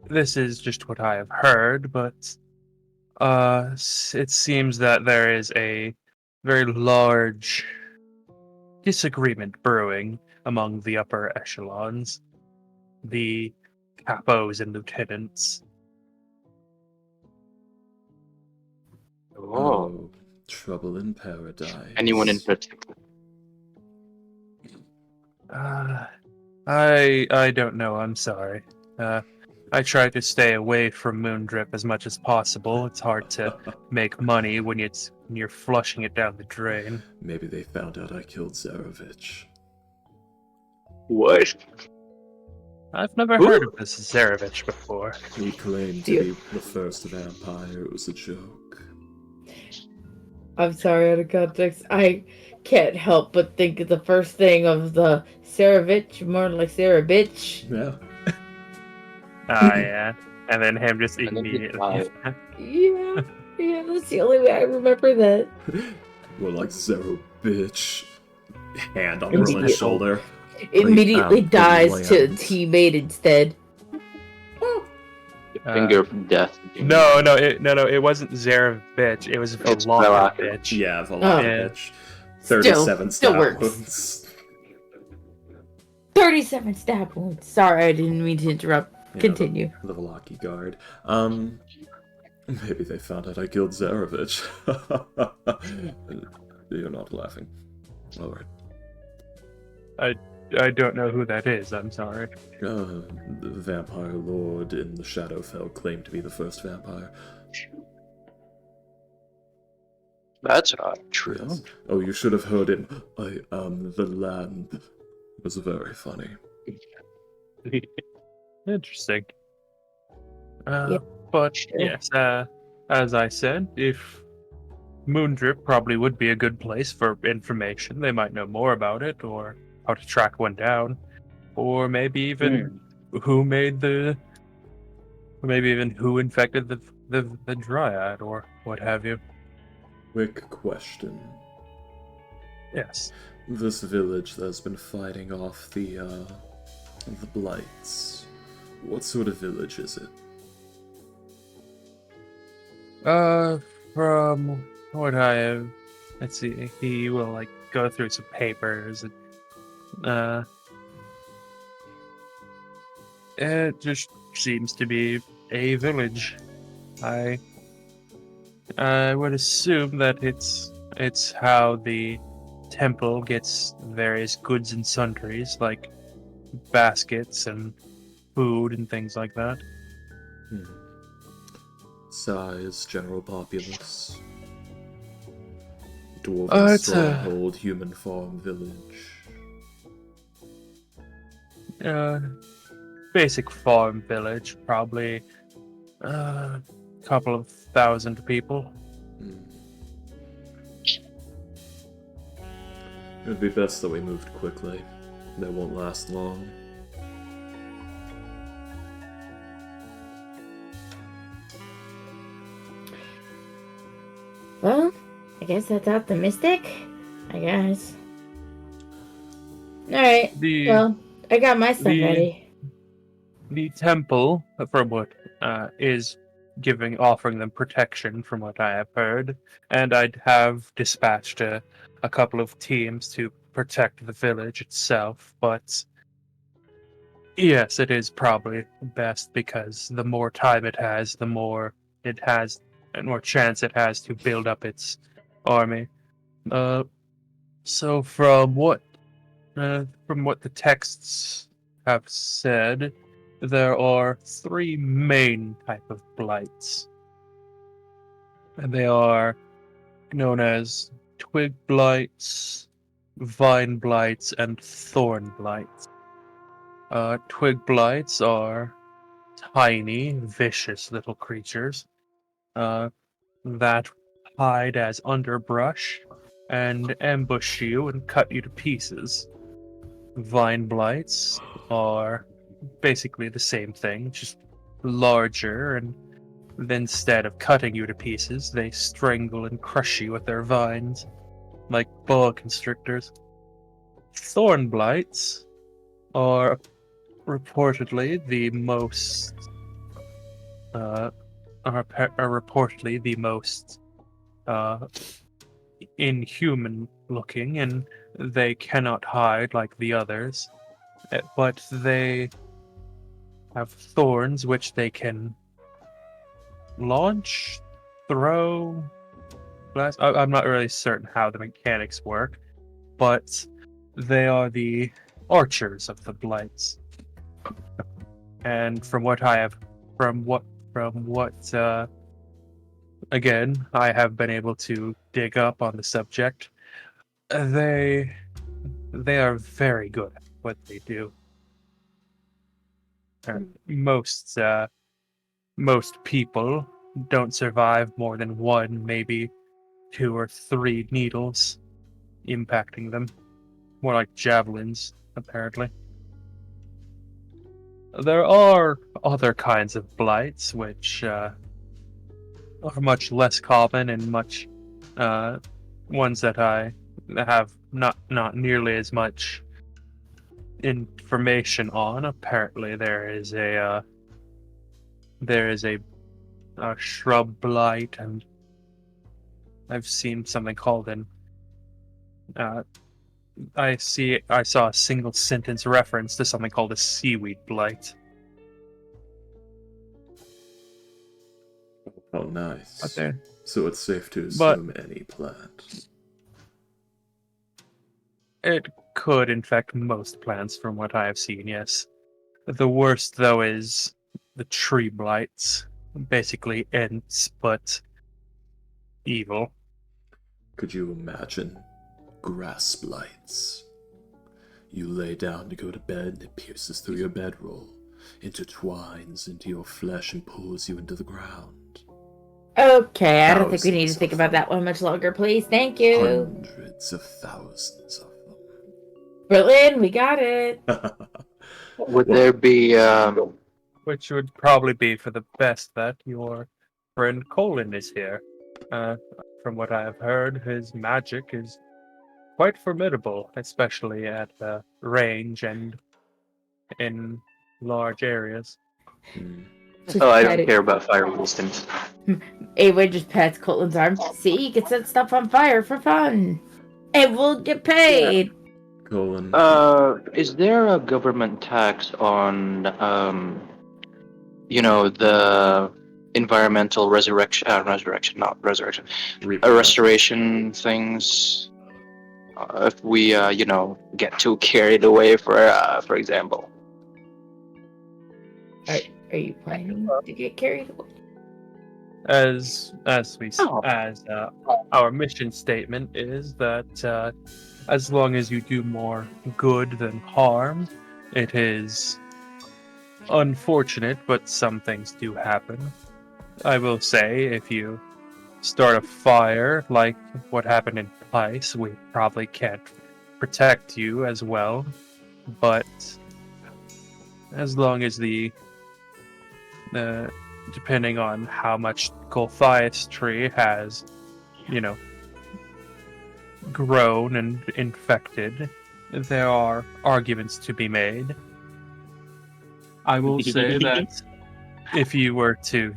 C: This is just what I have heard, but it seems that there is a very large disagreement brewing among the upper echelons, the capos and lieutenants.
D: Oh.
B: Trouble in paradise.
D: Anyone in particular?
C: I don't know, I'm sorry. I try to stay away from Moondrip as much as possible. It's hard to make money when you're flushing it down the drain.
B: Maybe they found out I killed Zarevich.
D: What?
C: I've never heard of this Zarevich before.
B: He claimed to be the first vampire. It was a joke.
A: I'm sorry, out of context. I can't help but think of the first thing of the Sarevich, more like Sarah bitch.
B: Yeah.
C: Yeah. And then him just
D: And then he
C: immediately...
D: died.
A: Yeah, that's the only way I remember that.
B: More like Zero bitch. Hand on
A: Immediately.
B: Merlin's shoulder.
A: Immediately
B: out the
A: dies to
B: lands.
A: teammate instead.
D: Finger of death.
C: No, it wasn't Zarev bitch. It was
D: It's
C: Velana
D: Velana.
C: bitch.
B: Yeah, Velana
C: Yeah.
B: bitch. 37
A: still
B: stab
A: works.
B: wounds.
A: 37 stab wounds. Sorry, I didn't mean to interrupt.
B: Yeah,
A: Continue.
B: The Velaki guard. Maybe they found out I killed Zarevich. You're not laughing. Alright.
C: I don't know who that is, I'm sorry.
B: The vampire lord in the Shadowfell claimed to be the first vampire.
D: That's not true.
B: Yes. Oh, you should have heard him. I am the land. It was very funny.
C: Interesting.
A: Yeah,
C: But
A: sure.
C: yes, as I said, if Moondrip probably would be a good place for information. They might know more about it, or how to track one down, or maybe even who infected the the dryad or what have you.
B: Quick question.
C: Yes.
B: This village that's been fighting off the blights. What sort of village is it?
C: From what I have, let's see, he will like go through some papers and it just seems to be a village. I would assume that it's how the temple gets various goods and sundries like baskets and food and things like that.
B: Size, general populace. Dwarven
C: It's a
B: stronghold, human farm village.
C: basic farm village, probably a couple of thousand people.
B: Hmm. It would be best that we moved quickly. They won't last long.
A: Well, I guess that's optimistic. I guess. Alright, well, I got my stuff ready.
C: The temple, from what is offering them protection, from what I have heard, and I'd have dispatched a couple of teams to protect the village itself. But yes, it is probably best because the more time it has, the more it has, and more chance it has to build up its army. So from what the texts have said, there are three main type of blights, and they are known as twig blights, vine blights, and thorn blights. Twig blights are tiny, vicious little creatures that hide as underbrush and ambush you and cut you to pieces. Vine blights are basically the same thing, just larger, and then instead of cutting you to pieces, they strangle and crush you with their vines, like boa constrictors. Thorn blights are reportedly the most inhuman looking, and they cannot hide like the others, but they have thorns which they can launch, throw, blast. I'm not really certain how the mechanics work, but they are the archers of the blights. And from what again, I have been able to dig up on the subject, they are very good at what they do. Most people don't survive more than one, maybe 2 or 3 needles impacting them. More like javelins, apparently. There are other kinds of blights which are much less common and much ones that I have not nearly as much information on. Apparently, there is a shrub blight, and I've seen something called an I saw a single sentence reference to something called a seaweed blight.
B: Oh, nice.
C: But there,
B: So it's safe to assume any plant.
C: it could infect most plants from what I have seen, yes. The worst, though, is the tree blights. Basically ants, but evil.
B: Could you imagine grass blights? You lay down to go to bed and it pierces through your bedroll, intertwines into your flesh and pulls you into the ground.
A: Okay, I don't think we need to
B: Thousands
A: think
B: of
A: about
B: them.
A: that one much longer, please. Thank you.
B: Hundreds of thousands of
A: Berlin, we got it.
B: them.
D: Would there be
C: Which would probably be for the best that your friend Colin is here. From what I have heard, his magic is quite formidable, especially at range and in large areas.
B: Hmm.
A: Just
D: Oh, I
A: pat
D: don't
A: it.
D: care about fire resistance.
A: Ava just pats Colton's arm. See, you can set stuff on fire for fun. And we'll get paid.
B: Colin,
D: Is there a government tax on the environmental resurrection, not resurrection,
B: repercussions.
D: restoration things? If we, get too carried away, for example.
A: Are you planning to get carried away?
C: As
D: Oh.
C: our mission statement is that as long as you do more good than harm, it is unfortunate, but some things do happen. I will say, if you start a fire like what happened in Pice, we probably can't protect you as well. But as long as depending on how much Golthias tree has, grown and infected, there are arguments to be made. I will say that if you were to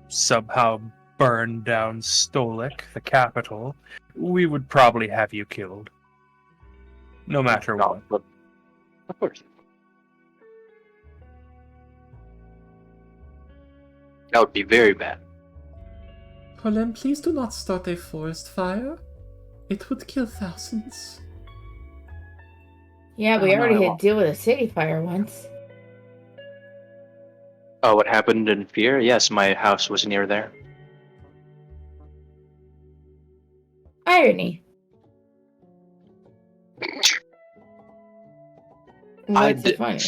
C: somehow burn down Stolik, the capital, we would probably have you killed. No matter what.
D: But of course. That would be very bad.
B: Colin, please do not start a forest fire. It would kill thousands.
A: Yeah, we
D: Oh, no,
A: already
D: I
A: had
D: won't.
A: to deal with a city fire once.
D: Oh, what happened in Fear? Yes, my house was near there.
A: Irony. What's so funny?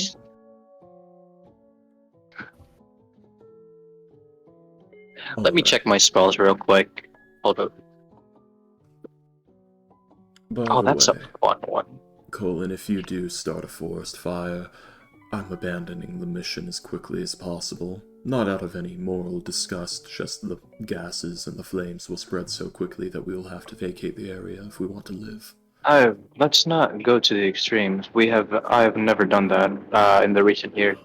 D: Let me check my spells real quick. Hold up.
B: By
D: Oh,
B: the
D: that's a
B: way,
D: fun one.
B: Colin, if you do start a forest fire, I'm abandoning the mission as quickly as possible. Not out of any moral disgust, just the gases and the flames will spread so quickly that we will have to vacate the area if we want to live.
D: Let's not go to the extremes. I have never done that in the recent year.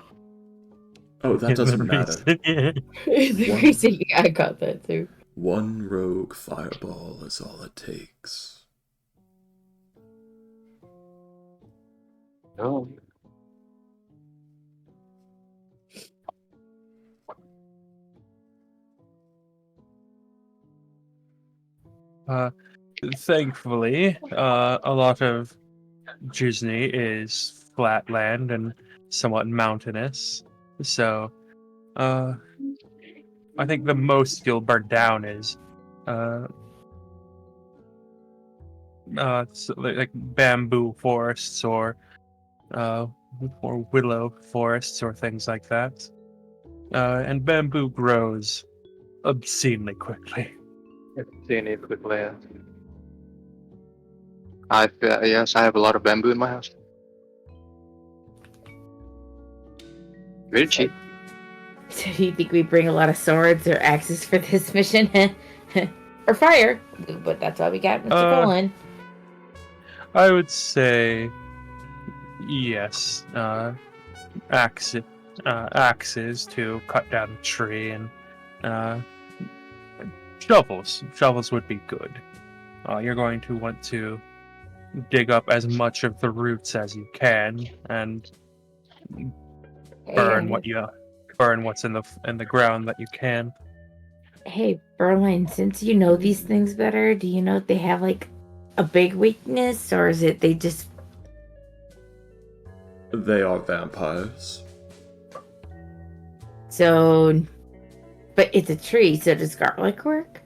B: Oh, that doesn't matter.
A: The
B: One-
A: reason I got that too.
B: One rogue fireball is all it takes.
D: Oh.
C: Thankfully, a lot of Disney is flat land and somewhat mountainous. So, I think the most you'll burn down is, like bamboo forests or willow forests or things like that. And bamboo grows obscenely quickly.
D: Yes, I have a lot of bamboo in my house. Very cheap.
A: So do you think we bring a lot of swords or axes for this mission? Or fire? But that's why we got Mr. Colin.
C: I would say yes. Axes to cut down the tree, and shovels. Shovels would be good. You're going to want to dig up as much of the roots as you can, and burn what's in the ground that you can.
A: Hey, Berlin, since you know these things better, do you know if they have like a big weakness, or is it they just...
B: They are vampires.
A: So, but it's a tree, so does garlic work?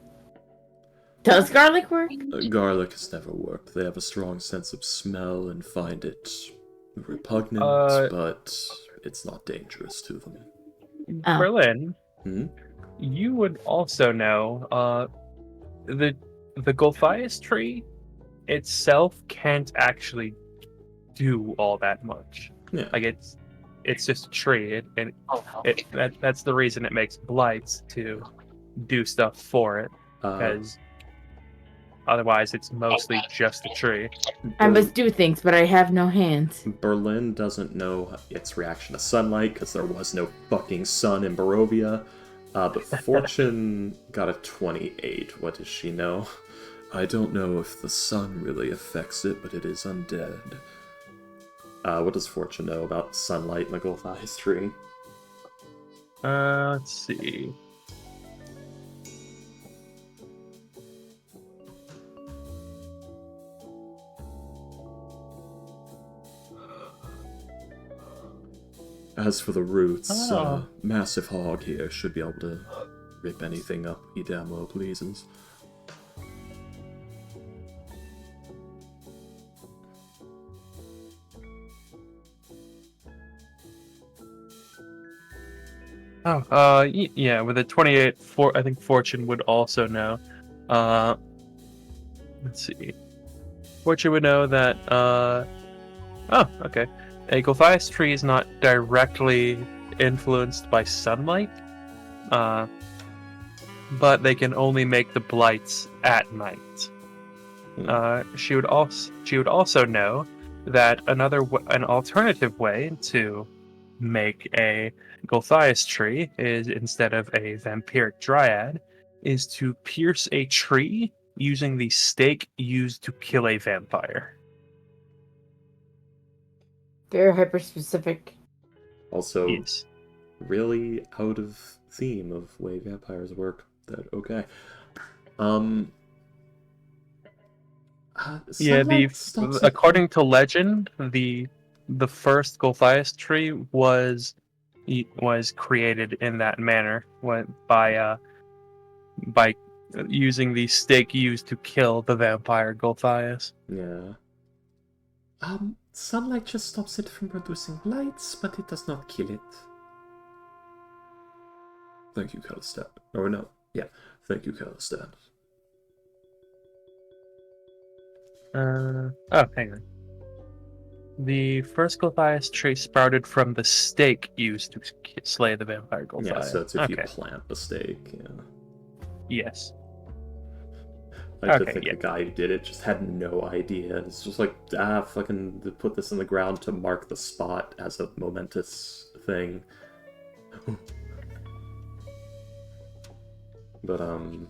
A: Does garlic work?
B: Garlic has never worked. They have a strong sense of smell and find it repugnant, but it's not dangerous to them.
A: Oh.
C: Berlin,
B: Hmm?
C: you would also know the Golthias tree itself can't actually do all that much.
B: Yeah.
C: Like it's just a tree, that's the reason it makes blights too. do stuff for it,
B: Uh,
C: because otherwise it's mostly just a tree.
A: I
B: Ber-
A: must do things, but I have no hands.
B: Berlin doesn't know its reaction to sunlight because there was no fucking sun in Barovia. But Fortune got a 28. What does she know? I don't know if the sun really affects it, but it is undead. What does Fortune know about sunlight in the Golthai's tree?
C: Let's see.
B: As for the roots,
C: Oh.
B: Massive Hog here should be able to rip anything up he damn well pleases.
C: Yeah, with a 28, I think Fortune would also know. Let's see. Fortune would know that, oh, okay. A Golthias tree is not directly influenced by sunlight, but they can only make the blights at night. She would also know that an alternative way to make a Golthias tree is, instead of a vampiric dryad, is to pierce a tree using the stake used to kill a vampire.
A: Very hyper specific.
B: Also,
C: Yes.
B: really out of theme of way vampires work. That okay.
C: Yeah,
B: sunlight stops it
C: according to legend, the first Golthias tree was created in that manner by using the stake used to kill the vampire Golthias.
B: Yeah. Sunlight just stops it from producing lights, but it does not kill it. Thank you, Calistan. Or no, yeah. Thank you, Calistan.
C: Hang on. The first Golthias tree sprouted from the stake used to slay the vampire Golthias.
B: Yeah, so it's if you
C: Okay.
B: plant the stake, yeah.
C: Yes.
B: I like to
C: Okay,
B: think
C: yeah.
B: the guy who did it just had no idea. It's just like, fucking put this in the ground to mark the spot as a momentous thing. But, Alright,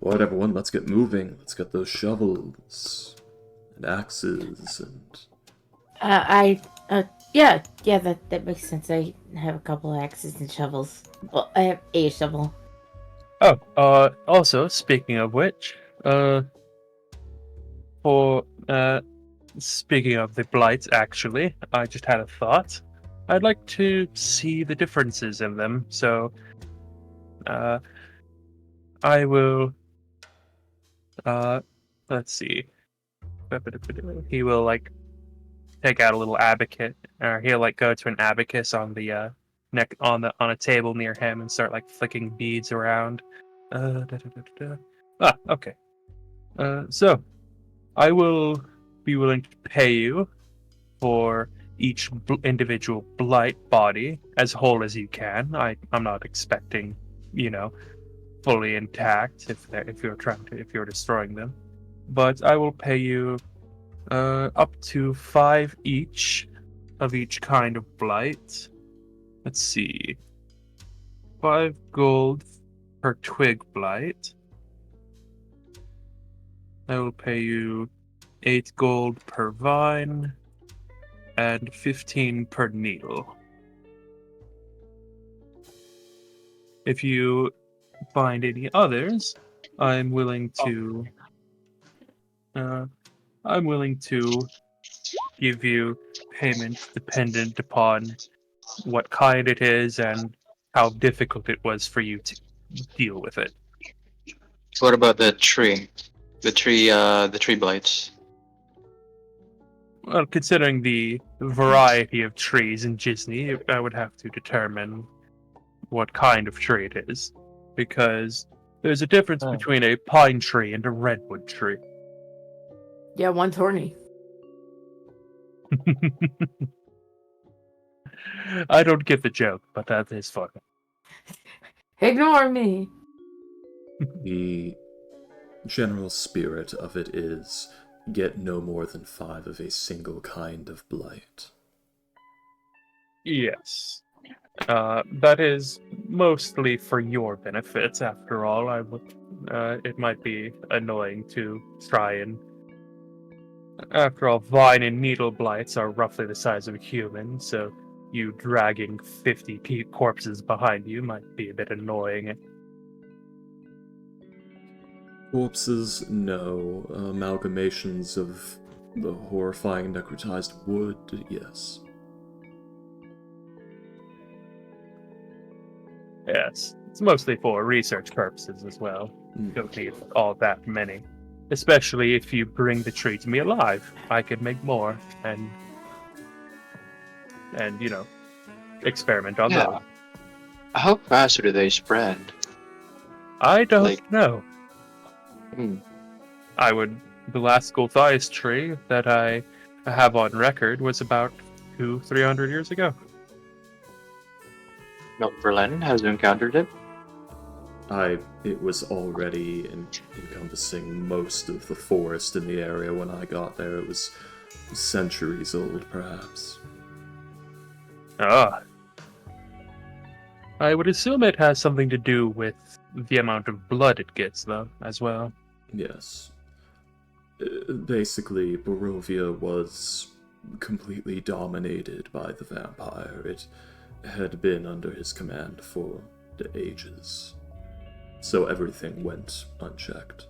B: everyone, let's get moving. Let's get those shovels and axes and...
A: Yeah, that makes sense. I have a couple of axes and shovels. Well, I have a shovel.
C: Also, speaking of which, speaking of the blights, actually, I just had a thought. I'd like to see the differences in them, so, I will, let's see. He will, like, take out a little abacus, or he'll, like, go to an abacus on the, on a table near him and start, like, flicking beads around. Okay. So, I will be willing to pay you for each individual blight body as whole as you can. I'm not expecting, fully intact if you're destroying them, but I will pay you up to 5 each of each kind of blight. Let's see, 5 gold per twig blight. I will pay you 8 gold per vine and 15 per needle. If you find any others, I'm willing to give you payment dependent upon what kind it is and how difficult it was for you to deal with it.
D: What about the tree? The tree blights.
C: Well, considering the variety of trees in Disney, I would have to determine what kind of tree it is, because there's a difference between a pine tree and a redwood tree.
A: Yeah, one's horny.
C: I don't get the joke, but that is funny.
A: Ignore me.
B: The general spirit of it is get no more than 5 of a single kind of blight.
C: Yes. That is mostly for your benefits. After all, it might be annoying to try and. After all, vine and needle blights are roughly the size of a human, so you dragging 50 corpses behind you might be a bit annoying.
B: Corpses, no. Amalgamations of the horrifying necrotized wood, yes.
C: Yes, it's mostly for research purposes as well.
B: Mm.
C: Don't need all that many. Especially if you bring the tree to me alive. I could make more and experiment on
D: Yeah.
C: those.
D: How fast do they spread?
C: I don't
D: Like-
C: know.
D: Hmm.
C: The last Gulthias tree that I have on record was about 300 years ago.
D: No, Berlin has encountered it.
B: It was already encompassing most of the forest in the area when I got there. It was centuries old, perhaps.
C: Ah. I would assume it has something to do with the amount of blood it gets, though, as well.
B: Yes. Basically, Barovia was completely dominated by the vampire. It had been under his command for the ages. So everything went unchecked.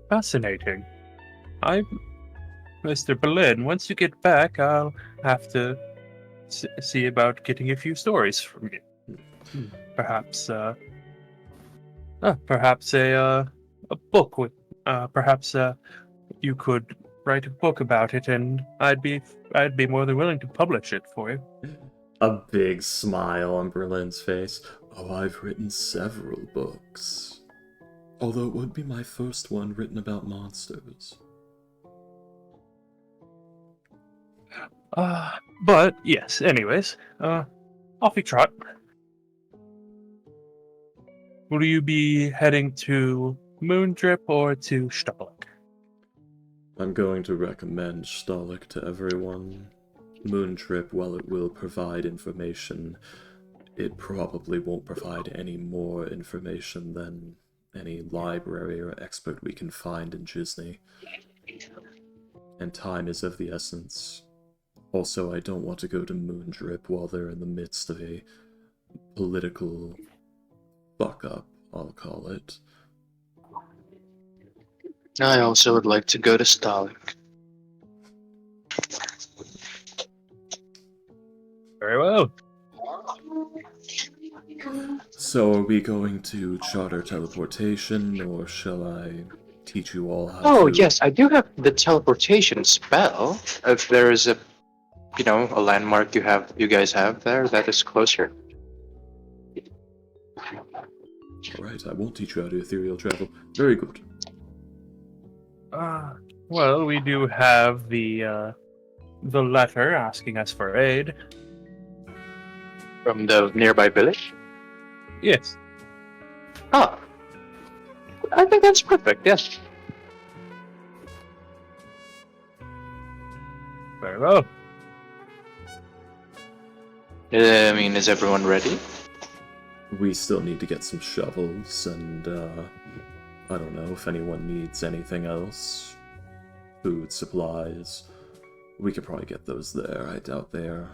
C: Fascinating. Mr. Berlin, once you get back, I'll have to see about getting a few stories from you. Perhaps a book with, perhaps you could write a book about it, and I'd be more than willing to publish it for you.
B: A big smile on Berlin's face. Oh, I've written several books. Although it would be my first one written about monsters.
C: But yes, anyways, off you trot. Will you be heading to Moondrip or to Stubblick?
B: I'm going to recommend Stalik to everyone. Moontrip, while it will provide information, it probably won't provide any more information than any library or expert we can find in Gisney. And time is of the essence. Also, I don't want to go to Moondrip while they're in the midst of a political fuck-up, I'll call it.
D: I also would like to go to Stalik.
C: Very well.
B: So are we going to charter teleportation, or shall I teach you all how
D: Oh
B: to...
D: yes, I do have the teleportation spell. If there is a landmark you guys have there that is closer.
B: Alright, I won't teach you how to ethereal travel. Very good.
C: Well, we do have the letter asking us for aid.
D: From the nearby village?
C: Yes.
D: Ah. I think that's perfect, yes.
C: Very well.
D: I mean, is everyone ready?
B: We still need to get some shovels, and, I don't know if anyone needs anything else. Food, supplies. We could probably get those there. I doubt they're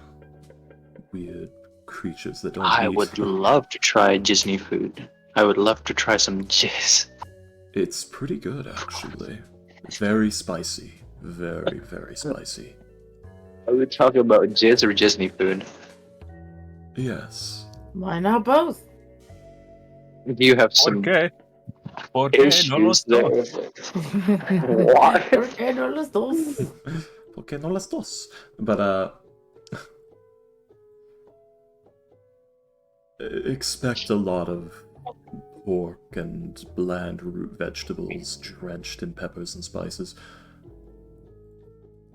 B: weird creatures that don't
D: I
B: eat.
D: would love to try Disney food. I would love to try some jizz.
B: It's pretty good, actually. Very spicy. Very, very spicy.
D: Are we talking about jizz or Disney food?
B: Yes.
A: Why not both?
D: Do you have some
C: Okay. Okay, no los
D: issues there?
C: dos.
D: What?
A: ¿Por qué no los dos?
B: Okay, no las dos. But, expect a lot of pork and bland root vegetables drenched in peppers and spices.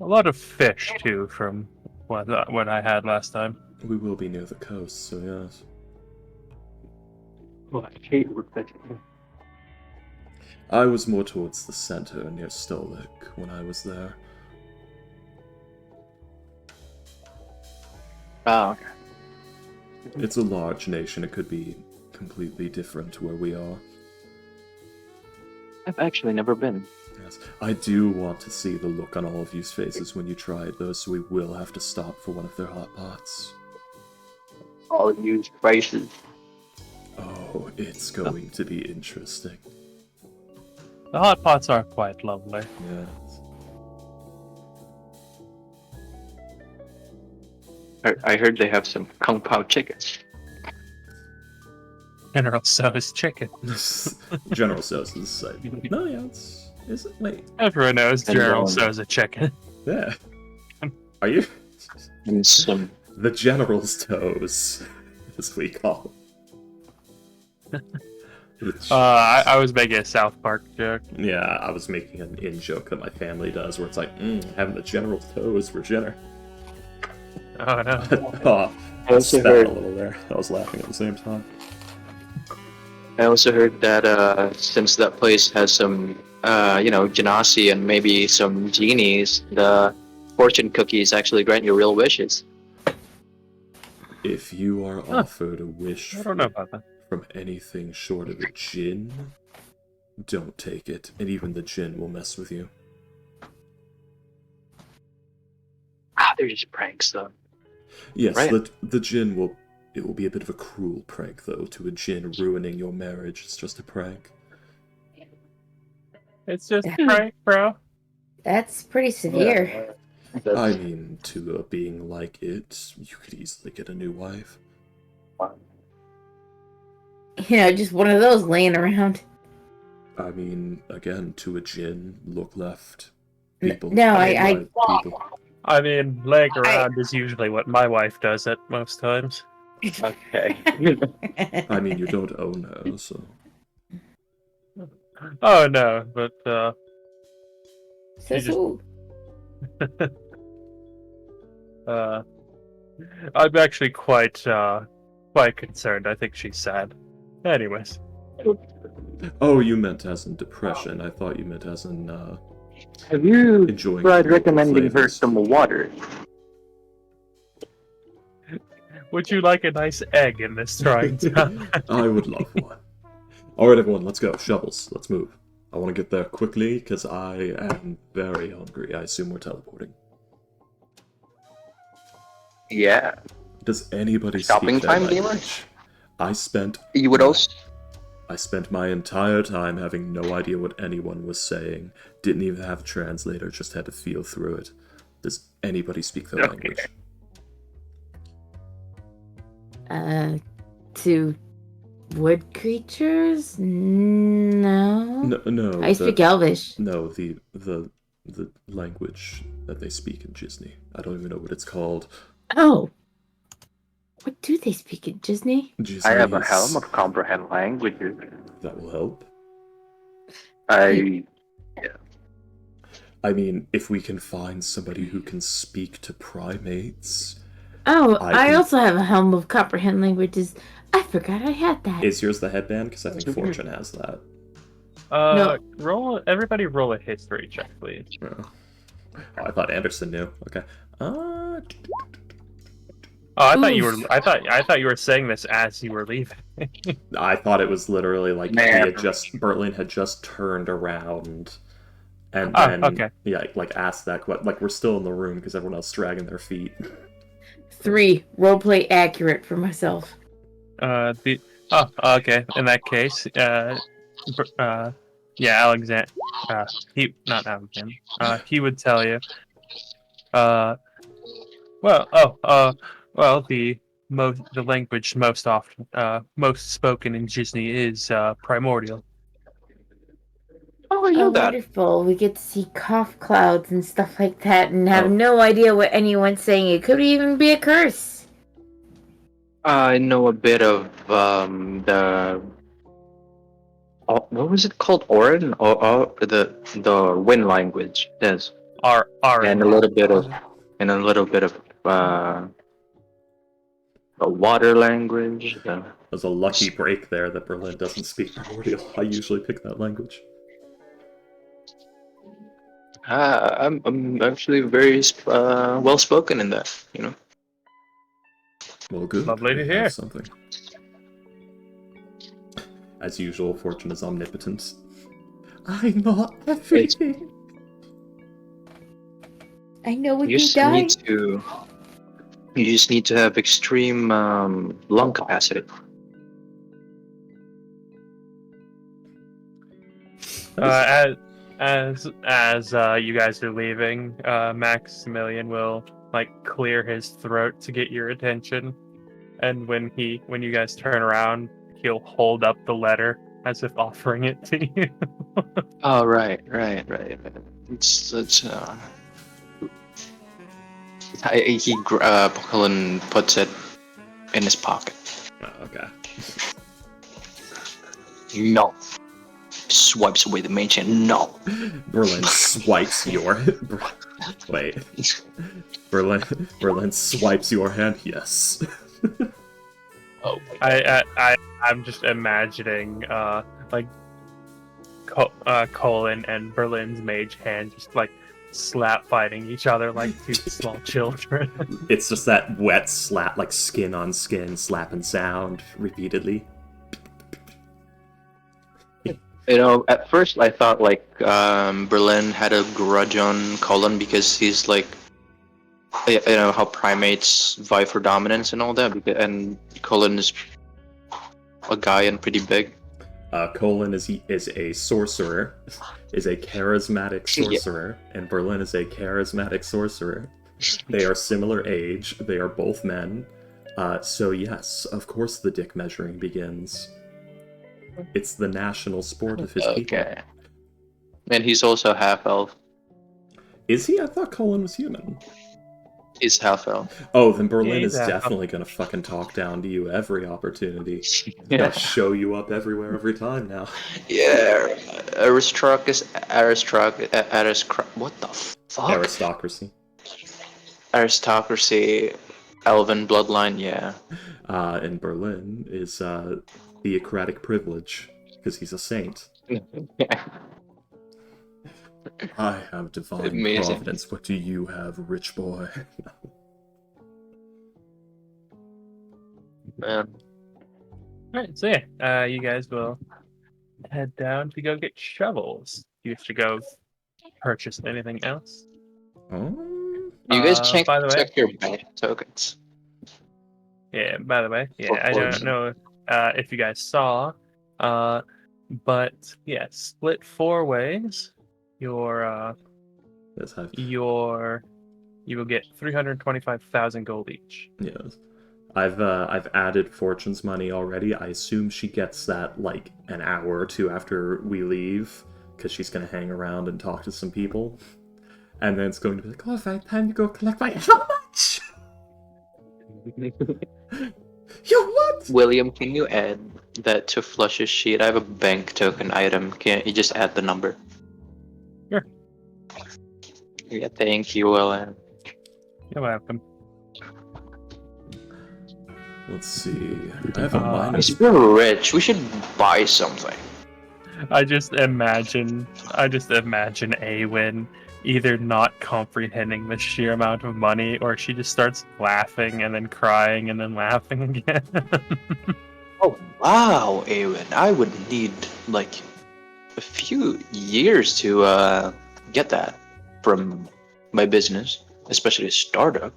C: A lot of fish too, from what I had last time.
B: We will be near the coast, so yes.
D: I hate repetitive.
B: I was more towards the center near Stolik when I was there.
D: Oh, okay.
B: It's a large nation, it could be completely different where we are.
D: I've actually never been.
B: Yes. I do want to see the look on all of you's faces when you try it, though, so we will have to stop for one of their hot pots.
D: All use prices.
B: Oh, it's going to be interesting.
C: The hot pots are quite lovely.
B: Yes.
D: I heard they have some kung pao chickens.
C: General Tso's chicken.
B: General Tso's is like, no, yeah, is it? Wait,
C: Everyone knows
D: And,
C: General Tso's a chicken.
B: yeah. Are you?
D: And some.
B: The General's toes, as we call it.
C: I was making a South Park joke.
B: Yeah, I was making an in-joke that my family does, where it's like, having the General's toes for dinner.
C: Oh no.
B: Oh,
D: I also
B: spat
D: heard.
B: a little there. I was laughing at the same time.
D: I also heard that since that place has some, genasi and maybe some genies, the fortune cookies actually grant you real wishes.
B: If you are offered a wish
C: I don't know about that.
B: from anything short of a djinn, don't take it, and even the djinn will mess with you.
D: They're just pranks, though.
B: Yes,
D: Right.
B: the djinn will. It will be a bit of a cruel prank, though, to a djinn ruining your marriage. It's just a prank.
C: It's just a prank, bro.
A: That's pretty severe.
B: I mean, to a being like it, you could easily get a new wife.
A: You know, just one of those laying around.
B: I mean, again, to a djinn, look left. People.
A: No,
B: right,
A: I
B: people.
C: I mean, laying around is usually what my wife does at most times.
D: Okay.
B: I mean, you don't own her, so.
C: Oh no, but
A: Says
C: you just-
A: who?
C: I'm actually quite concerned. I think she's sad. Anyways,
B: Oh, you meant as in depression. I thought you meant as in
D: Have you
B: enjoying.
D: tried
B: the local
D: recommending her
B: flavors.
D: some water?
C: would you like a nice egg in this trying time?
B: I would love one. Alright, everyone, let's go. Shovels, let's move. I want to get there quickly because I am very hungry. I assume we're teleporting.
D: Yeah.
B: Does anybody
D: Shopping
B: speak their
D: time,
B: language? I spent
D: You would also.
B: my entire time having no idea what anyone was saying. Didn't even have a translator, just had to feel through it. Does anybody speak their
C: Okay.
B: language?
A: To wood creatures? No.
B: No,
A: I speak Elvish.
B: No, the language that they speak in Disney. I don't even know what it's called.
A: Oh. What do they speak in Disney?
D: I have a
B: Disney's-
D: helm of comprehend languages.
B: That will help.
D: I
B: mean, if we can find somebody who can speak to primates.
A: Oh,
B: I
A: I
B: can-
A: also have a helm of comprehend languages. I forgot I had that.
B: Is yours the headband? Because I think Fortune has that.
C: Everybody roll a history check, please.
B: Oh, I thought Anderson knew. Okay.
C: Oh, I thought you were.
A: Oof.
C: I thought you were saying this as you were leaving.
B: I thought it was literally like
D: Man.
B: Berlin had just turned around, and
C: Oh,
B: then
C: okay.
B: like asked that like we're still in the room because everyone else is dragging their feet.
A: 3. Roleplay accurate for myself.
C: Okay. In that case, Alexander. Not Alexander. He would tell you. The language most spoken in Disney is primordial.
D: Oh, I
A: Oh,
D: know that.
A: wonderful. We get to see cough clouds and stuff like that and have
B: Oh.
A: no idea what anyone's saying. It could even be a curse.
D: I know a bit of the. What was it called? Orin or the wind language? Yes,
C: R
D: and a little bit of A water language.
B: There's a lucky break there that Berlin doesn't speak primordial. I usually pick that language.
D: I'm actually very well spoken in that. You know.
B: Well, good.
C: Lovely to
B: We
C: hear.
B: have something. As usual, Fortune is omnipotent. I know everything.
A: I know when
D: You
A: you
D: just
A: die.
D: need to. You just need to have extreme lung capacity.
C: As you guys are leaving, Maximilian will like clear his throat to get your attention, and when you guys turn around, he'll hold up the letter as if offering it to you.
D: Oh, right. It's Cullen puts it in his pocket.
B: Oh, okay.
D: No. Swipes away the main chain. No.
B: Berlin swipes your. Wait. Berlin swipes your hand. Yes.
D: Oh.
C: I'm just imagining like Colin and Berlin's mage hand just like slap fighting each other like two small children.
B: It's just that wet slap, like skin on skin, slapping sound repeatedly.
D: You know, at first I thought like Berlin had a grudge on Colin because he's like, you know how primates vie for dominance and all that, and Colin is a guy and pretty big.
B: Colin is a sorcerer, is a charismatic sorcerer, and Berlin is a charismatic sorcerer. They are similar age. They are both men. So yes, of course the dick measuring begins. It's the national sport of his people.
D: Okay. And he's also half elf.
B: Is he? I thought Colin was human.
D: He's half elf.
B: Oh, then Berlin
C: He's
B: is
C: half-elf.
B: definitely gonna fucking talk down to you every opportunity.
D: Yeah.
B: They'll show you up everywhere every time now.
D: Yeah. What the fuck?
B: Aristocracy.
D: Aristocracy, elven bloodline. Yeah.
B: And Berlin is theocratic privilege because he's a saint. I have divine
D: Amazing.
B: providence. What do you have, rich boy?
D: Man.
C: Alright, so yeah, you guys will head down to go get shovels. You have to go purchase anything else.
B: Oh,
D: You guys
C: By the way-
D: check your bank tokens.
C: Yeah, by the way, yeah,
D: For
C: I don't
D: fortune.
C: know if you guys saw, but yeah, split 4 ways. Your
B: yes,
C: you will get 325,000 gold each.
B: yes. I've added Fortune's money already. I assume she gets that like an hour or two after we leave, because she's gonna hang around and talk to some people, and then it's going to be like, oh, right, time to go collect my how much? You what?
D: William, can you add that to Flush's sheet? I have a bank token item. Can't you just add the number?
C: Sure.
D: Yeah, thank you, William.
C: You're welcome.
B: Let's see. I have a
C: Uh,
B: minus.
D: We're rich. We should buy something.
C: I just imagine Awen either not comprehending the sheer amount of money, or she just starts laughing and then crying and then laughing again.
D: Oh wow, Awen! I would need like a few years to get that from my business, especially a startup.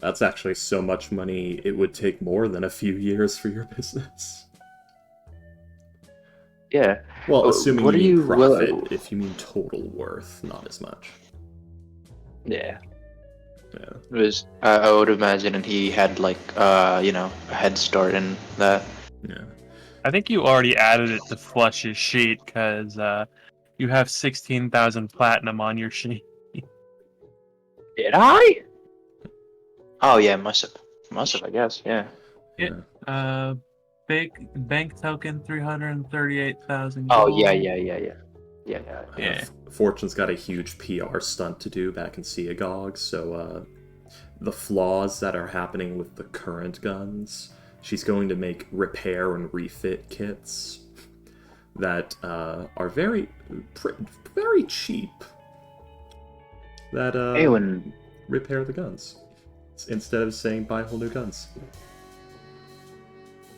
B: That's actually so much money, it would take more than a few years for your business.
D: Yeah.
B: Well, assuming
D: what
B: you mean
D: are you-
B: profit, if you mean total worth, not as much.
D: Yeah.
B: Yeah.
D: It was. I would imagine, and he had like you know, a head start in that.
B: Yeah.
C: I think you already added it to Flush's sheet because you have 16,000 platinum on your sheet.
D: Did I? Oh yeah, must have. I guess. Yeah.
B: Yeah.
C: Big bank token 338,000.
D: Oh yeah.
C: Yeah.
B: Fortune's got a huge PR stunt to do back in Seagog, so the flaws that are happening with the current guns. She's going to make repair and refit kits that are very cheap. That
D: Eowyn,
B: repair the guns instead of saying buy whole new guns.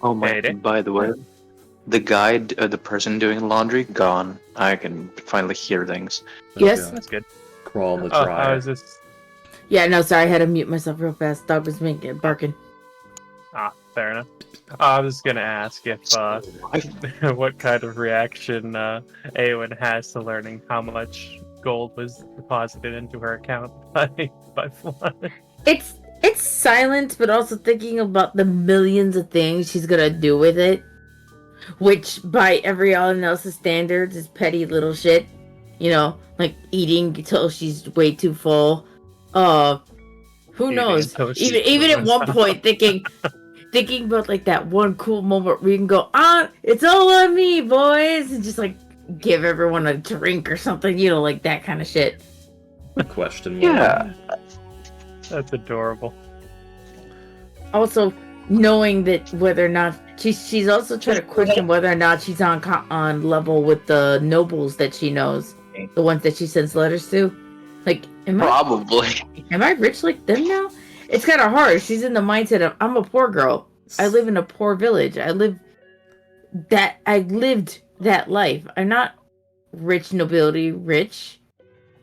D: oh my!
C: Payday.
D: By the way, the guide, the person doing laundry, gone. I can finally hear things.
A: Yes?
B: God.
C: That's good.
B: Crawl in the
C: Oh,
B: dryer.
C: I was just
A: Yeah, no, sorry, I had to mute myself real fast. Dog was making barking.
C: fair enough. I was gonna ask if what kind of reaction Eowyn has to learning how much gold was deposited into her account by Flood.
A: It's silent, but also thinking about the millions of things she's gonna do with it, which by everyone else's standards is petty little shit. You know, like eating until she's way too full. Who
C: Eating
A: knows?
C: until she's
A: Even at
C: ruined.
A: one point thinking about like that one cool moment where you can go, it's all on me, boys, and just like give everyone a drink or something, you know, like that kind of shit.
B: Question mark.
D: Yeah.
C: That's adorable.
A: Also, knowing that whether or not she's also trying to question whether or not she's on level with the nobles that she knows, the ones that she sends letters to. Like,
D: Probably.
A: am I rich like them now? It's kind of hard. She's in the mindset of I'm a poor girl. I live in a poor village. I lived that life. I'm not rich nobility rich.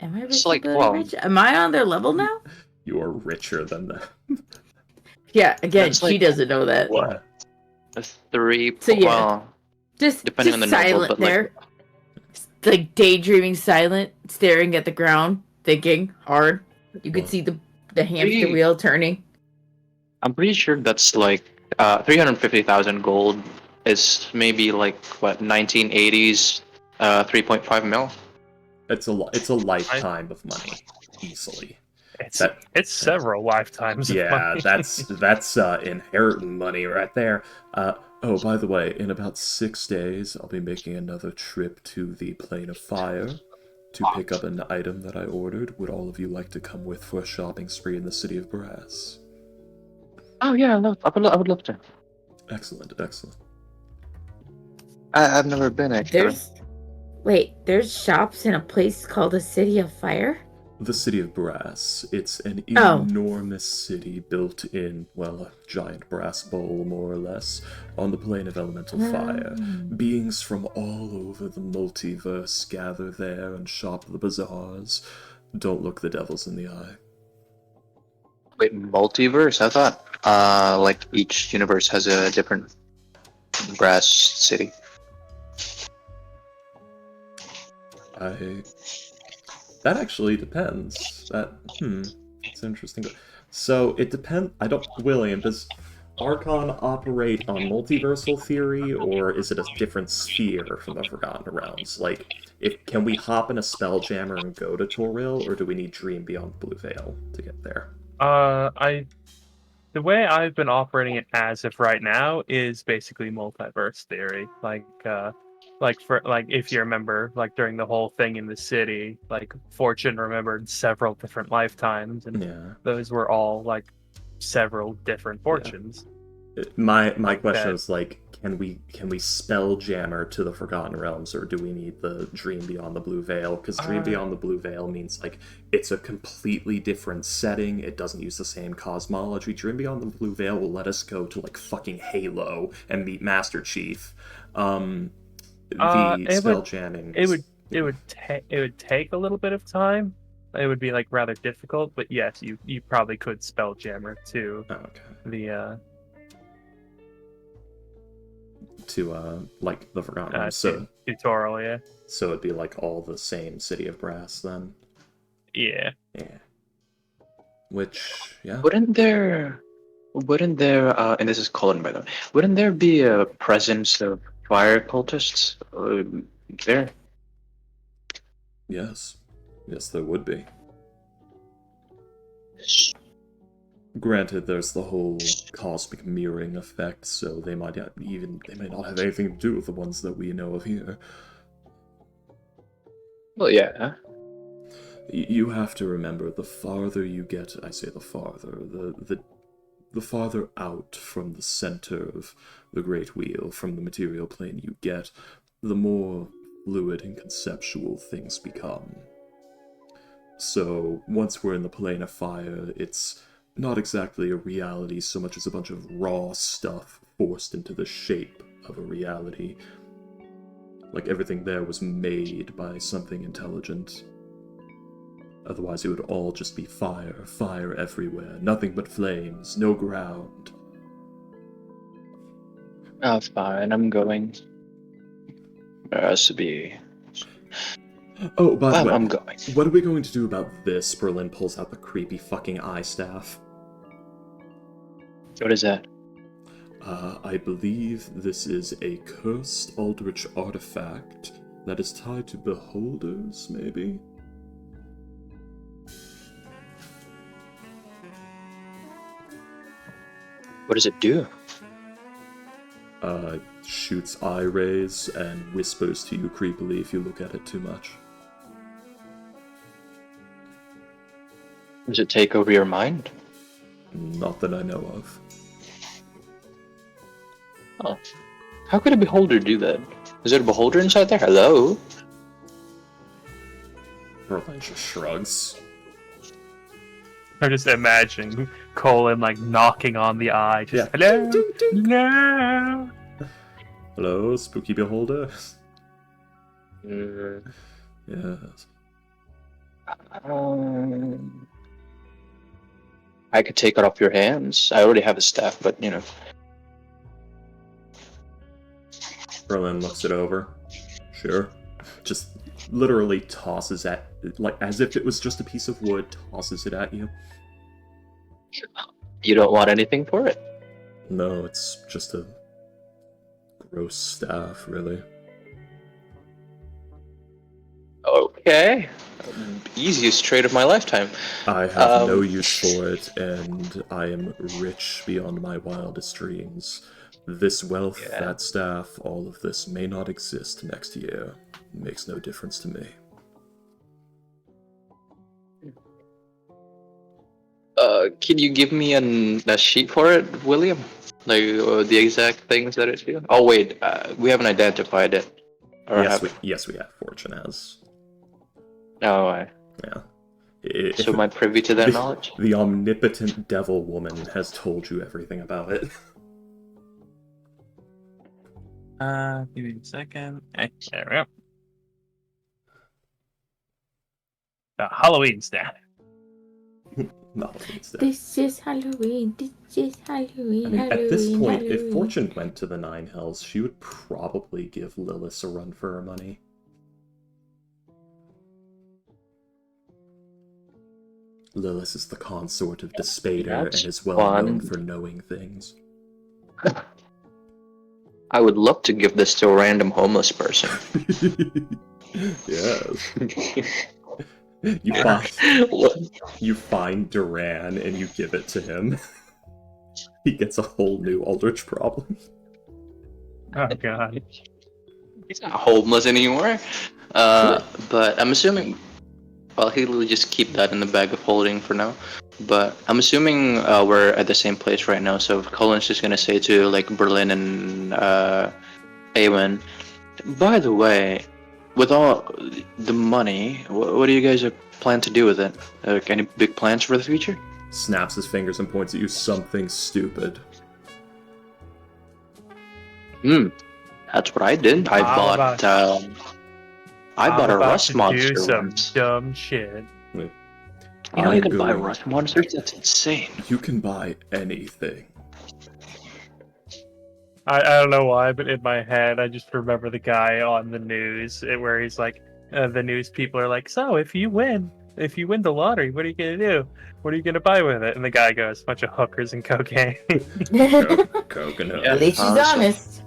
A: Am I rich
D: It's like,
A: nobility
D: well-
A: rich? Am I on their level now?
B: You are richer than them.
A: Yeah, again,
D: That's
A: she
D: like-
A: doesn't know that.
D: What? A 3.
A: So, yeah.
D: Well,
A: Just
D: Depending on the novel,
A: silent
D: but, like-
A: there. Like daydreaming silent, staring at the ground, thinking hard. You could see the hamster
D: Really?
A: wheel turning.
D: I'm pretty sure that's like 350,000 gold is maybe like what 1980s 3.5 mil.
B: It's a lifetime of money, easily.
C: It's several lifetimes. Of
B: Yeah,
C: money.
B: that's inheriting money right there. Oh, by the way, in about 6 days, I'll be making another trip to the Plane of Fire to pick up an item that I ordered. Would all of you like to come with for a shopping spree in the City of Brass?
D: Oh yeah, I would love to.
B: Excellent.
D: I've never been actually.
A: There's shops in a place called the City of Fire?
B: The City of Brass. It's an
A: Oh.
B: enormous city built in, well, a giant brass bowl, more or less, on the plane of elemental fire. Beings from all over the multiverse gather there and shop the bazaars. Don't look the devils in the eye.
D: Wait, multiverse? I thought like each universe has a different brass city.
B: That actually depends. It's interesting. So it depends. William, does Archon operate on multiversal theory, or is it a different sphere from the Forgotten Realms? Like, can we hop in a Spelljammer and go to Toril, or do we need Dream Beyond the Blue Veil to get there?
C: The way I've been operating it as of right now is basically multiverse theory. Like if you remember, like during the whole thing in the city, like Fortune remembered several different lifetimes, and
B: Yeah.
C: those were all like several different fortunes.
B: My
C: Like
B: question
C: that.
B: is like, can we Spelljammer to the Forgotten Realms, or do we need the Dream Beyond the Blue Veil? Because Dream Beyond the Blue Veil means like it's a completely different setting. It doesn't use the same cosmology. Dream Beyond the Blue Veil will let us go to like fucking Halo and meet Master Chief. Spelljamming.
C: It would take a little bit of time. It would be like rather difficult, but yes, you probably could Spelljammer to
B: Okay.
C: the
B: To like the Forgotten Realms. So
C: tutorial. Yeah,
B: so it'd be like all the same City of Brass then.
C: yeah.
B: Yeah. Which, yeah.
D: Wouldn't there, and this is Colin by the way, wouldn't there be a presence of fire cultists there?
B: Yes, there would be. Granted, there's the whole cosmic mirroring effect, so they might not have anything to do with the ones that we know of here.
D: Well, yeah.
B: You have to remember, the farther you get, I say the farther, the farther out from the center of the Great Wheel, from the material plane you get, the more fluid and conceptual things become. So, once we're in the plane of fire, it's not exactly a reality so much as a bunch of raw stuff forced into the shape of a reality. Like everything there was made by something intelligent. Otherwise it would all just be fire, fire everywhere, nothing but flames, no ground.
D: Oh, fine, I'm going. There has to be...
B: Oh, by the way,
D: I'm going.
B: what are we going to do about this? Berlin pulls out the creepy fucking eye staff.
D: What is that?
B: I believe this is a cursed eldritch artifact that is tied to beholders, maybe?
D: What does it do?
B: Shoots eye rays and whispers to you creepily if you look at it too much.
D: Does it take over your mind?
B: Not that I know of.
D: Oh. How could a beholder do that? Is there a beholder inside there? Hello?
B: Berlin just shrugs.
C: I'm just imagining Colin like knocking on the eye. Just,
B: Yeah.
C: hello? No.
B: Hello, spooky beholder?
D: Mm,
B: Yes.
D: I could take it off your hands. I already have a staff, but you know.
B: Berlin looks it over. Sure. Just literally tosses at, like, as if it was just a piece of wood, tosses it at you.
D: You don't want anything for it?
B: No, it's just a gross staff, really.
D: Okay. Easiest trade of my lifetime.
B: I have no use for it, and I am rich beyond my wildest dreams. This wealth,
D: Yeah.
B: that staff, all of this may not exist next year. Makes no difference to me.
D: Can you give me a sheet for it, William? Like the exact things that it do? Oh wait, we haven't identified it. Or
B: Yes, we have Fortune as.
D: Oh,
B: Yeah.
D: so am I privy to that knowledge?
B: The omnipotent devil woman has told you everything about it.
C: Give me a second. Hey, there we go. Halloween staff.
B: No, it's that.
A: This is Halloween. This is Halloween.
B: I mean,
A: Halloween,
B: at this point, if
A: Halloween.
B: Fortune went to the Nine Hells, she would probably give Lilith a run for her money. Lilith is the consort of Despater
D: That's
B: and is well known
D: fun.
B: for knowing things.
D: I would love to give this to a random homeless person.
B: Yes. You find Duran and you give it to him. He gets a whole new Eldritch problem.
C: Oh god.
D: He's not homeless anymore. But I'm assuming. Well, he'll just keep that in the bag of holding for now. But I'm assuming we're at the same place right now. So Colin's just gonna say to like Berlin and Eamon, by the way, with all the money, what do you guys plan to do with it? Like, any big plans for the future?
B: Snaps his fingers and points at you. Something stupid.
D: That's what I did. I bought a rust monster
C: Do some
D: once.
C: dumb shit.
D: You know, you can buy
B: Good.
D: rust monsters. That's insane.
B: You can buy anything.
C: I don't know why, but in my head, I just remember the guy on the news where he's like, the news people are like, so if you win the lottery, what are you gonna do? What are you gonna buy with it? And the guy goes, bunch of hookers and cocaine.
B: Coconut.
D: Yeah.
A: At least she's
D: Honestly.
A: honest.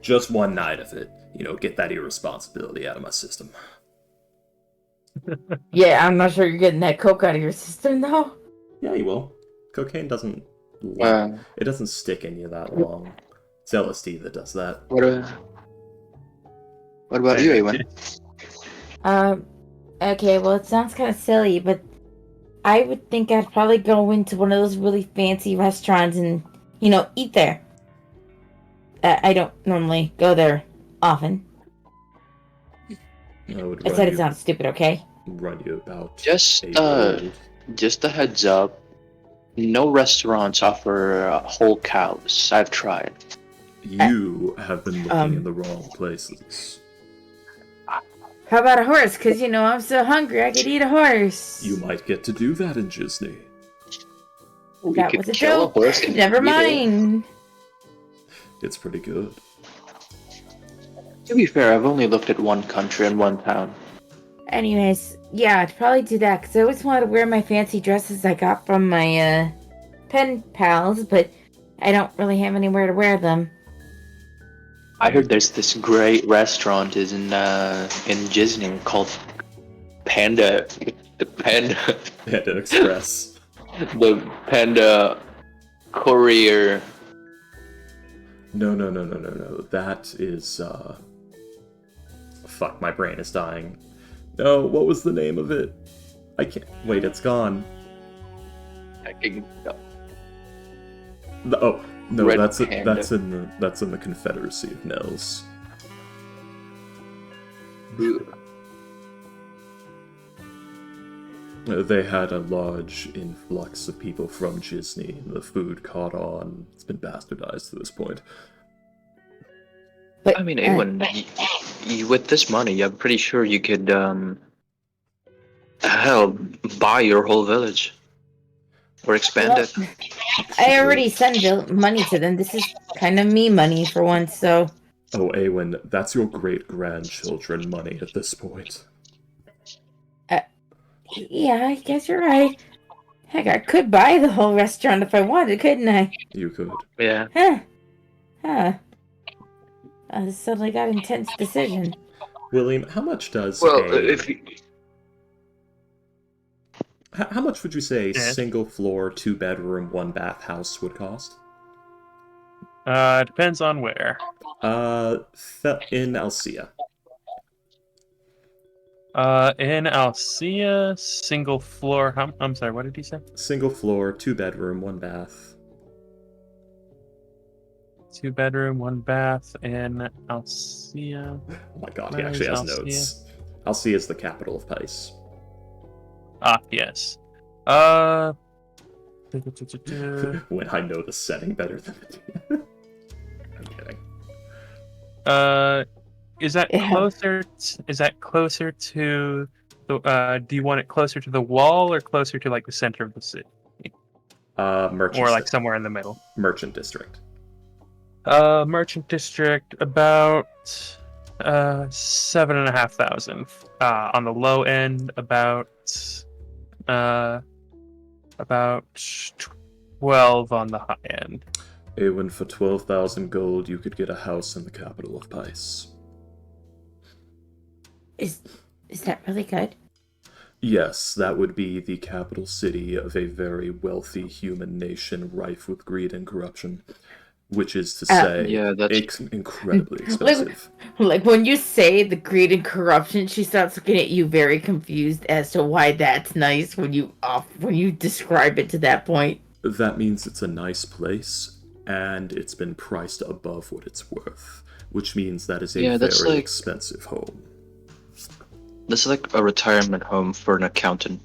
B: Just one night of it. You know, get that irresponsibility out of my system.
A: Yeah, I'm not sure you're getting that coke out of your system though.
B: Yeah, you will. Cocaine doesn't...
D: Wow.
B: It doesn't stick in you that long. It's LSD that does that.
D: What about you, Ewan?
A: Okay, well, it sounds kind of silly, but I would think I'd probably go into one of those really fancy restaurants and, eat there. I don't normally go there often.
B: I would
A: I said it sounds stupid, okay?
B: run you about
D: Just,
B: 8 gold.
D: just a heads up. No restaurants offer whole cows. I've tried.
B: You have been looking in the wrong places.
A: How about a horse? Because, I'm so hungry I could eat a horse.
B: You might get to do that in Disney.
D: We
A: That
D: could
A: was a
D: kill
A: joke.
D: horse and
A: Never
D: eat it.
A: mind.
B: It's pretty good.
D: To be fair, I've only looked at one country and one town.
A: Anyways, yeah, I'd probably do that because I always wanted to wear my fancy dresses I got from my pen pals, but I don't really have anywhere to wear them.
D: I heard there's this great restaurant in Disney called Panda. The Panda.
B: Panda Express.
D: The Panda Courier.
B: No. That is, Fuck, my brain is dying. No, what was the name of it? I can't... Wait, it's gone. Oh, no,
D: Red
B: that's
D: Panda.
B: that's in the Confederacy of Nels. They had a large influx of people from Disney, and the food caught on. It's been bastardized to this point.
A: But,
D: I mean, Ewan, with this money, I'm pretty sure you could, hell, buy your whole village. Or expand it.
A: I already send money to them. This is kind of me money for once, so...
B: Oh, Awen, that's your great-grandchildren money at this point.
A: Yeah, I guess you're right. Heck, I could buy the whole restaurant if I wanted, couldn't I?
B: You could.
D: Yeah.
A: Huh. This suddenly got an intense decision.
B: William, how much does how much would you say a single-floor, 2-bedroom, 1-bath house would cost?
C: Depends on where.
B: In Alcia.
C: In Alcia, single floor. I'm sorry, what did he say?
B: Single floor, 2-bedroom, 1-bath.
C: 2-bedroom, 1-bath in Alcia.
B: Oh my god, he actually has notes. Alcia is the capital of Pice.
C: Ah, yes.
B: When I know the setting better than it. I'm kidding.
C: Is that closer? Is that closer to the? Do you want it closer to the wall or closer to like the center of the city?
B: Merchant.
C: Or like somewhere in the middle.
B: Merchant district.
C: Merchant district about 7,500. On the low end, about 12 on the high end.
B: Ewan, for 12,000 gold, you could get a house in the capital of Pice.
A: Is that really good?
B: Yes, that would be the capital city of a very wealthy human nation rife with greed and corruption. Which is to say, it's incredibly expensive.
A: Like when you say the greed and corruption, she starts looking at you very confused as to why that's nice when you describe it to that point.
B: That means it's a nice place, and it's been priced above what it's worth, which means that is a very expensive home.
D: That's like a retirement home for an accountant.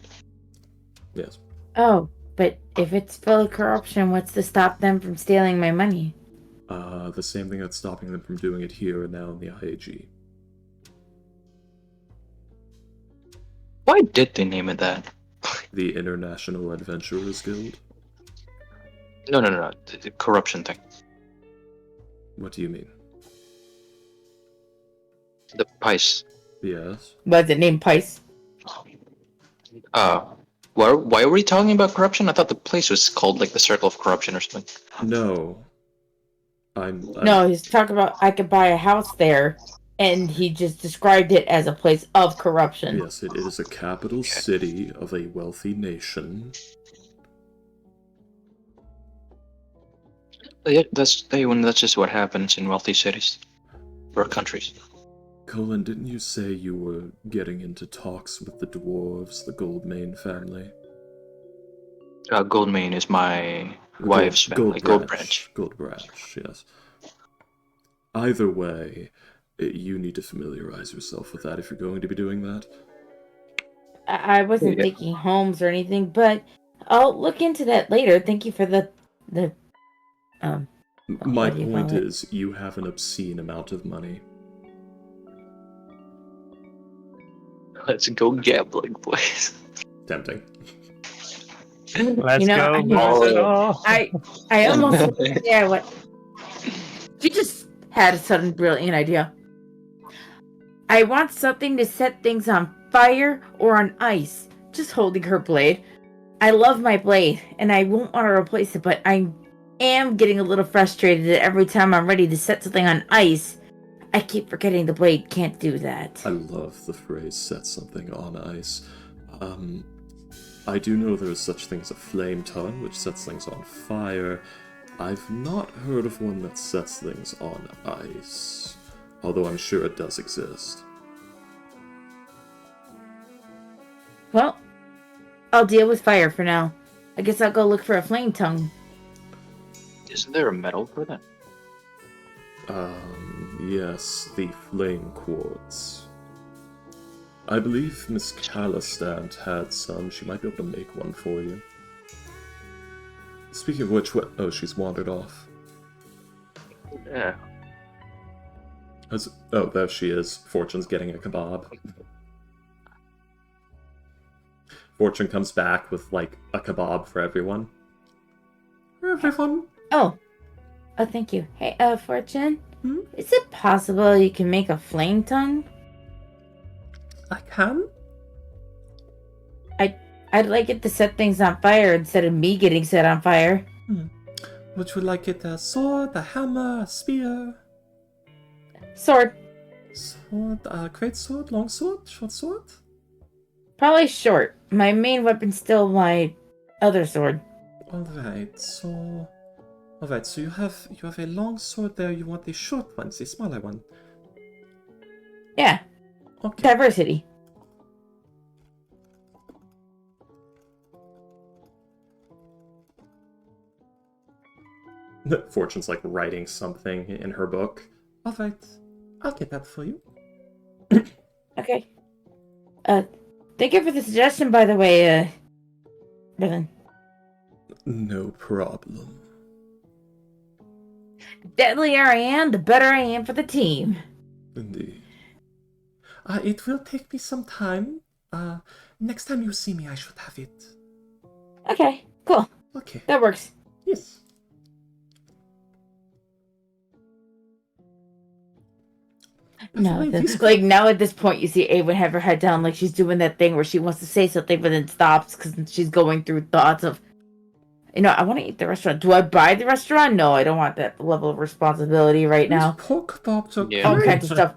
B: Yes.
A: Oh, but if it's full of corruption, what's to stop them from stealing my money?
B: The same thing that's stopping them from doing it here and now in the IAG.
D: Why did they name it that?
B: The International Adventurers Guild?
D: No. The corruption thing.
B: What do you mean?
D: The Pice.
B: Yes.
A: What's it named Pice?
D: Why were we talking about corruption? I thought the place was called like the Circle of Corruption or something.
B: No.
A: No, he's talking about I could buy a house there, and he just described it as a place of corruption.
B: Yes, it is a capital city of a wealthy nation.
D: Yeah, that's just what happens in wealthy cities or countries.
B: Colin, didn't you say you were getting into talks with the dwarves, the Goldmane family?
D: Goldmane is my
B: The
D: wife's family. Gold Branch.
B: Gold Branch, yes. Either way, you need to familiarize yourself with that if you're going to be doing that.
A: I wasn't
D: Yeah.
A: thinking homes or anything, but I'll look into that later. Thank you for the
B: My
A: what do you
B: point
A: call it?
B: is, you have an obscene amount of money.
D: Let's go gambling, boys.
B: Tempting.
C: Let's
A: You know,
C: go
A: I-
C: lose it all.
A: I almost yeah. What? She just had a sudden brilliant idea. I want something to set things on fire or on ice. Just holding her blade. I love my blade, and I won't want to replace it, but I am getting a little frustrated that every time I'm ready to set something on ice, I keep forgetting the blade can't do that.
B: I love the phrase set something on ice. I do know there is such thing as a flame tongue, which sets things on fire. I've not heard of one that sets things on ice, although I'm sure it does exist.
A: Well, I'll deal with fire for now. I guess I'll go look for a flame tongue.
D: Isn't there a medal for that?
B: Yes, the flame quartz. I believe Miss Calistant had some. She might be able to make one for you. Speaking of which, oh, she's wandered off.
D: Yeah.
B: Oh, there she is. Fortune's getting a kebab. Fortune comes back with, like, a kebab for everyone. For everyone.
A: Oh, thank you. Hey, Fortune,
B: Hmm?
A: is it possible you can make a flame tongue?
B: I can?
A: I'd like it to set things on fire instead of me getting set on fire.
B: Would you like it a sword, a hammer, a spear?
A: Sword.
B: Sword, great sword, long sword, short sword?
A: Probably short. My main weapon's still my other sword.
B: Alright, so you have a long sword there, you want the short one, the smaller one.
A: Yeah,
B: Okay.
A: diversity.
B: Fortune's like writing something in her book. Alright, I'll get that for you.
A: Okay. Thank you for the suggestion, by the way, Riven.
B: No problem.
A: Deadlier I am, the better I am for the team.
B: Indeed. It will take me some time. Next time you see me, I should have it.
A: Okay, cool.
B: Okay.
A: That works.
B: Yes.
A: No,
B: Fine,
A: that's,
B: yes.
A: like now at this point, you see Ava have her head down, like she's doing that thing where she wants to say something but then stops because she's going through thoughts of, I want to eat the restaurant. Do I buy the restaurant? No, I don't want that level of responsibility right now.
B: Pork kebabs are
D: Yeah.
A: All
B: great.
A: kinds of stuff.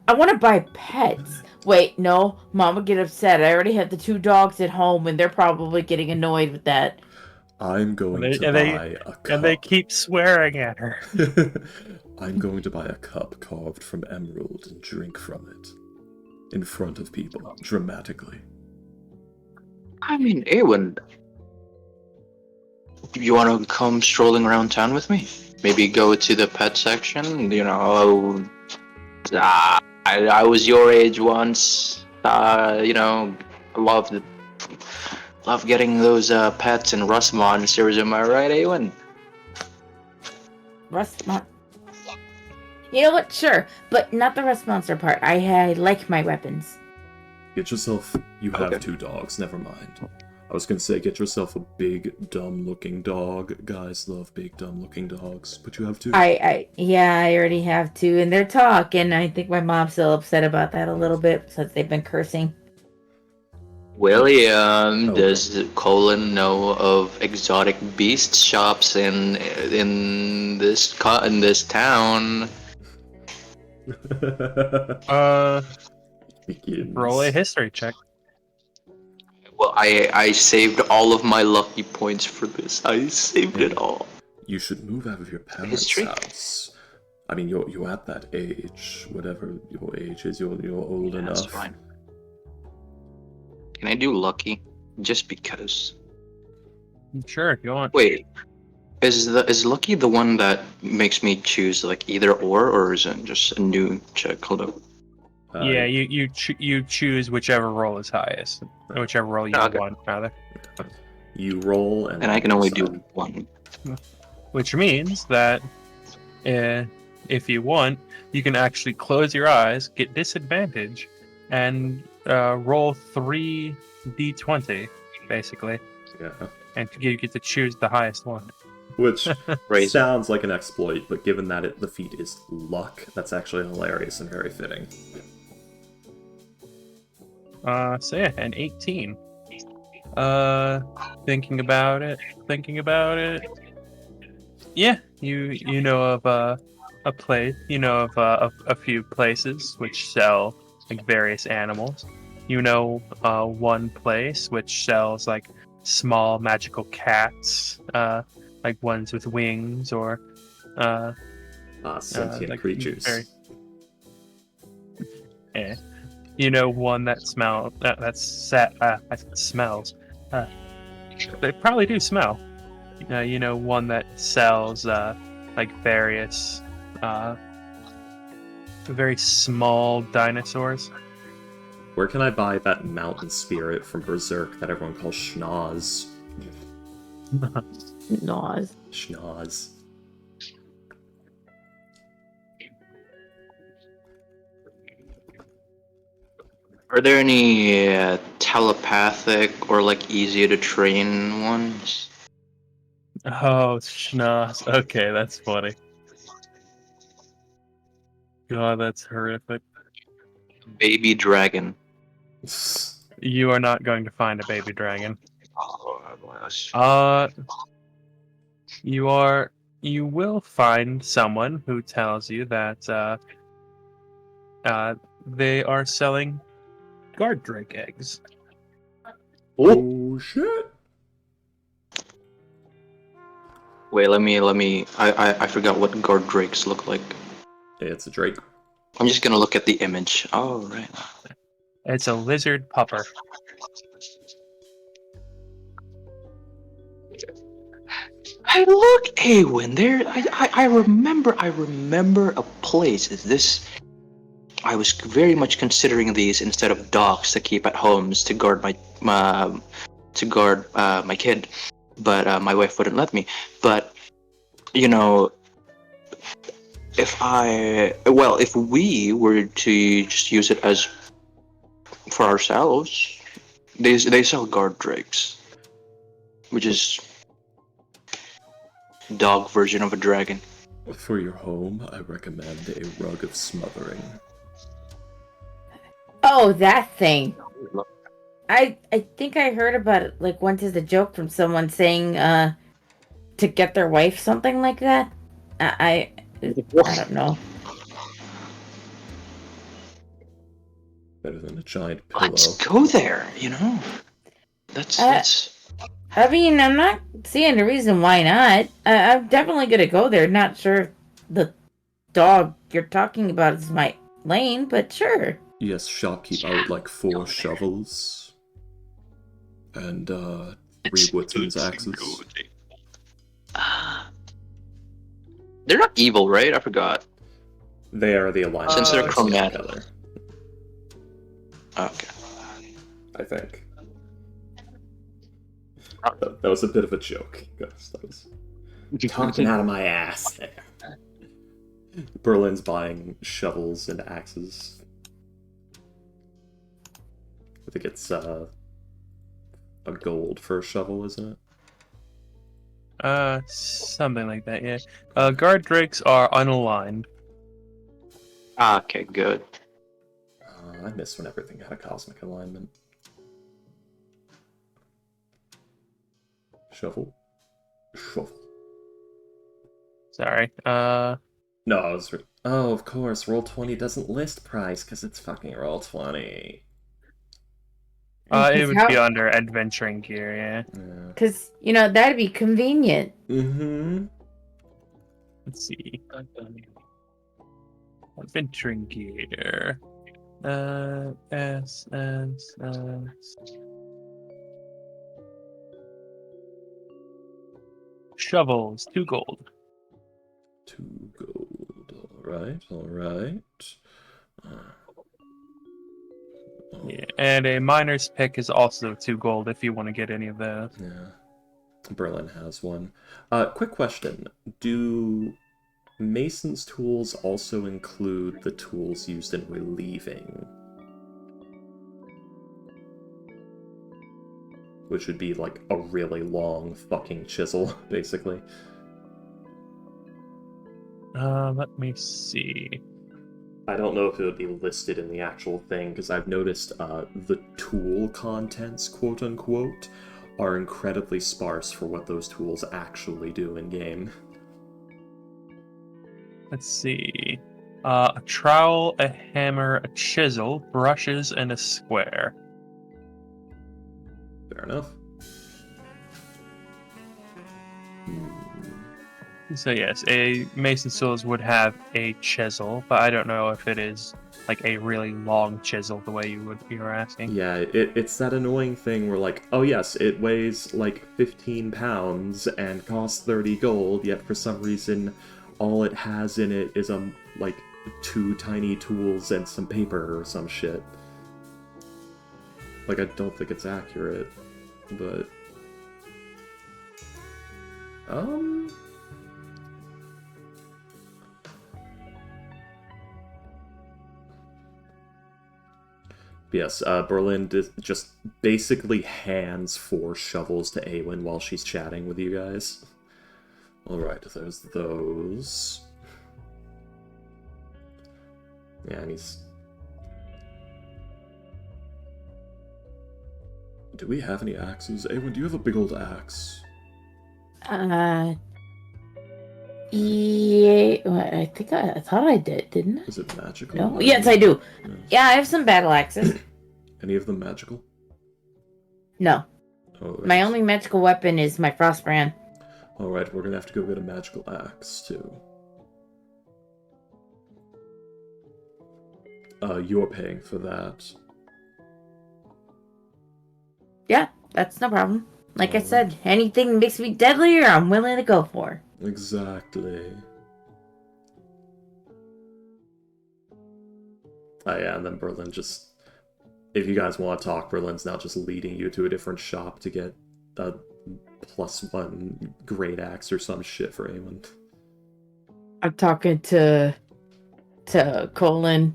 A: I want to buy pets. Wait, no, Mom would get upset. I already have the 2 dogs at home, and they're probably getting annoyed with that.
B: I'm going
C: And
B: to
C: they-
B: buy a cup.
C: And they keep swearing at her.
B: I'm going to buy a cup carved from emerald and drink from it. In front of people, dramatically.
D: I mean, Eowyn, you want to come strolling around town with me? Maybe go to the pet section. I was your age once. Loved getting those pets and rust monsters. Am I right, Eowyn?
A: Rust mon- You know what? Sure, but not the rust monster part. I like my weapons.
B: Get yourself... You have
D: Okay.
B: 2 dogs, never mind. I was gonna say, get yourself a big, dumb-looking dog. Guys love big, dumb-looking dogs, but you have 2.
A: I already have 2, and they're talking. I think my mom's still upset about that a little bit since they've been cursing.
D: William,
B: Okay.
D: does Colin know of exotic beast shops in this town?
B: Begins.
C: Roll a history check.
D: Well, I saved all of my lucky points for this. I saved it all.
B: You should move out of your parents'
D: History?
B: house. I mean, you're at that age. Whatever your age is, you're old
D: Yeah,
B: enough.
D: that's fine. Can I do lucky? Just because.
C: Sure, if you want.
D: Wait, is lucky the one that makes me choose like either or is it just a new check? Hold up.
C: Yeah, you choose whichever roll is highest, whichever roll you
D: Okay.
C: want, rather.
B: You roll, and
D: I can only do
B: decide.
D: one.
C: Which means that if you want, you can actually close your eyes, get disadvantage, and roll 3d20, basically,
B: Yeah.
C: and you get to choose the highest one.
B: Which
D: Crazy.
B: sounds like an exploit, but given that the feat is luck, that's actually hilarious and very fitting.
C: So yeah, an 18. Thinking about it. Yeah, you know of a place. You know of a few places which sell like various animals. You know one place which sells like small magical cats, like ones with wings or
B: Sentient
C: like
B: creatures.
C: Yeah. You know one that smells. I said smells. They probably do smell. You know one that sells like various very small dinosaurs.
B: Where can I buy that mountain spirit from Berserk that everyone calls Schnoz?
A: Naws.
B: Schnoz.
D: Are there any telepathic or like easy to train ones?
C: Oh, schnoz. Okay, that's funny. God, that's horrific.
D: Baby dragon.
C: You are not going to find a baby dragon.
D: Oh,
C: You will find someone who tells you that they are selling guard drake eggs.
B: Oh shit!
D: Wait, let me. I forgot what guard drakes look like.
B: It's a drake.
D: I'm just gonna look at the image. Oh right.
C: It's a lizard pupper.
D: Hey, look, Awen, there. I remember a place. Is this? I was very much considering these instead of dogs to keep at homes to guard my kid, but my wife wouldn't let me. But you know, if we were to just use it as for ourselves, they sell guard drakes, which is dog version of a dragon.
B: For your home, I recommend a rug of smothering.
A: Oh, that thing. I think I heard about it like once as a joke from someone saying to get their wife something like that. I don't know.
B: Better than a giant pillow.
D: Let's go there. That's.
A: I mean, I'm not seeing a reason why not. I'm definitely gonna go there. Not sure if the dog you're talking about is my lane, but sure.
B: Yes, shopkeep, I would like 4 shovels. And 3 woodsman's axes.
D: They're not evil, right? I forgot.
B: They are the alignment.
D: Since they're
B: of the
D: chromatic.
B: color,
D: Okay.
B: I think. That was a bit of a joke, guys. That was talking out of my ass there. Berlin's buying shovels and axes. I think it's a gold for a shovel, isn't it?
C: Something like that, yeah. Guard drakes are unaligned.
D: Okay, good.
B: I miss when everything had a cosmic alignment. Shovel.
C: Sorry.
B: No, I was... Oh, of course, Roll20 doesn't list price, because it's fucking Roll20.
C: It would be under adventuring gear, yeah.
A: Because, that'd be convenient.
B: Mm-hmm.
C: Let's see. Adventuring gear. S. Shovels, 2 gold.
B: 2 gold. Alright.
C: Yeah, and a miner's pick is also 2 gold if you want to get any of those.
B: Yeah. Berlin has one. Quick question. Do Mason's tools also include the tools used in relieving? Which would be like a really long fucking chisel, basically.
C: Let me see.
B: I don't know if it would be listed in the actual thing, because I've noticed the tool contents, quote-unquote, are incredibly sparse for what those tools actually do in-game.
C: Let's see. A trowel, a hammer, a chisel, brushes, and a square.
B: Fair enough.
C: So yes, a mason's tools would have a chisel, but I don't know if it is like a really long chisel the way you were asking.
B: Yeah, it's that annoying thing where like, oh yes, it weighs like 15 pounds and costs 30 gold, yet for some reason all it has in it is like 2 tiny tools and some paper or some shit. Like, I don't think it's accurate, but yes, Berlin just basically hands 4 shovels to Awen while she's chatting with you guys. Alright, there's those. Yeah, and he's... Do we have any axes? Awen, do you have a big old axe?
A: Yeah, well, I thought I did, didn't I?
B: Is it magical?
A: No? Yes, I do.
B: Yes.
A: Yeah, I have some battle axes.
B: Any of them magical?
A: No.
B: Oh,
A: My only magical weapon is my frostbrand.
B: Alright, we're gonna have to go get a magical axe, too. You're paying for that.
A: Yeah, that's no problem. Like I said, anything that makes me deadlier, I'm willing to go for.
B: Exactly. Oh yeah, and then Berlin just... If you guys want to talk, Berlin's now just leading you to a different shop to get a +1 great axe or some shit for Aemon.
A: I'm talking to Colin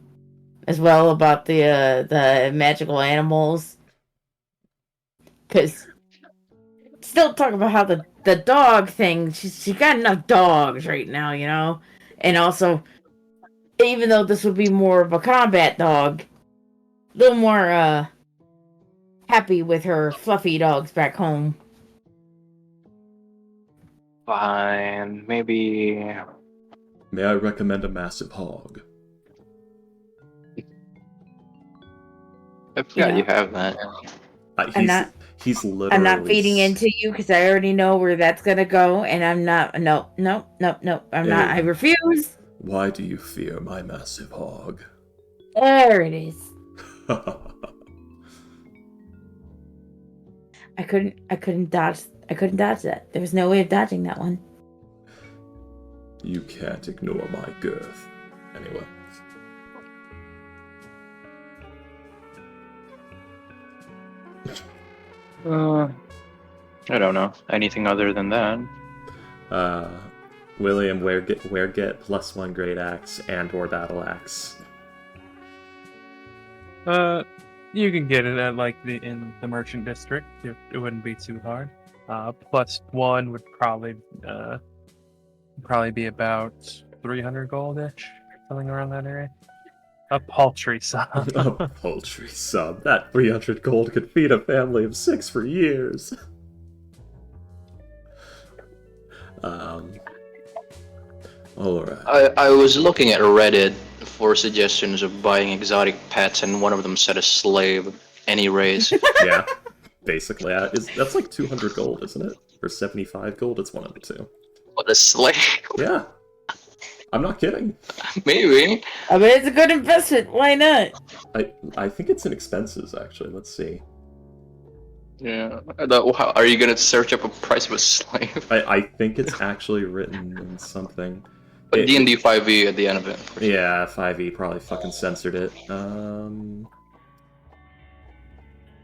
A: as well about the magical animals. Because still talking about how the dog thing, she got enough dogs right now, you know? And also, even though this would be more of a combat dog, a little more happy with her fluffy dogs back home.
D: Fine, maybe.
B: May I recommend a massive hog?
D: I forgot
A: Yeah.
D: you have that.
B: He's literally...
A: I'm not feeding into you because I already know where that's gonna go, and I'm not. No. I'm not. I refuse.
B: Why do you fear my massive hog?
A: There it is. I couldn't dodge that. There was no way of dodging that one.
B: You can't ignore my girth. Anyway.
D: I don't know. Anything other than that?
B: William, where get +1 great axe and or battle axe?
C: You can get it at like in the merchant district. It wouldn't be too hard. +1 would probably be about 300 goldish, something around that area. A paltry sum.
B: A paltry sum. That 300 gold could feed a family of 6 for years. Alright.
D: I was looking at Reddit for suggestions of buying exotic pets, and one of them said a slave. Any raise?
B: Yeah, basically. That's like 200 gold, isn't it? Or 75 gold? It's one of the two.
D: What, a slave?
B: Yeah. I'm not kidding.
D: Maybe.
A: I mean, it's a good investment. Why not?
B: I think it's in expenses, actually. Let's see.
D: Yeah. How, are you gonna search up a price of a slave?
B: I think it's actually written in something.
D: But D&D 5e at the end of it.
B: Yeah, 5e probably fucking censored it.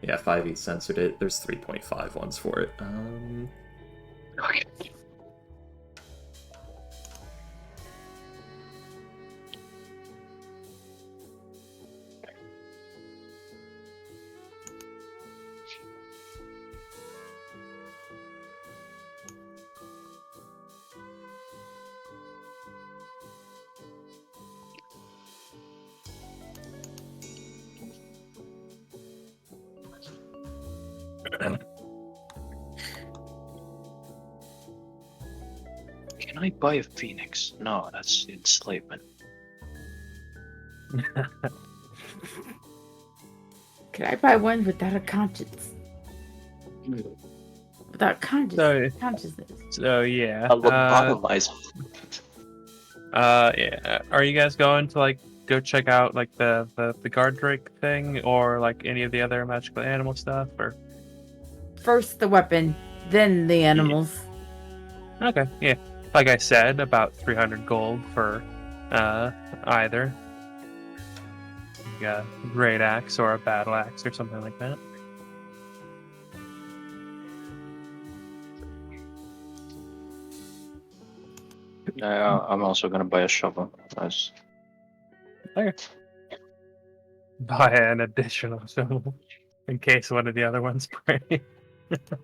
B: Yeah, 5e censored it. There's 3.5 ones for it.
D: Okay. Can I buy a phoenix? No, that's enslavement.
A: Could I buy one without a conscience? Without consciousness.
C: So yeah.
D: A lobotomize.
C: Yeah. Are you guys going to like go check out like the guard drake thing or like any of the other magical animal stuff or?
A: First the weapon, then the animals.
C: Okay, yeah. Like I said, about 300 gold for either. A great axe or a battle axe or something like that.
D: I'm also gonna buy a shovel. Nice.
C: Okay. Buy an additional shovel in case one of the other ones break.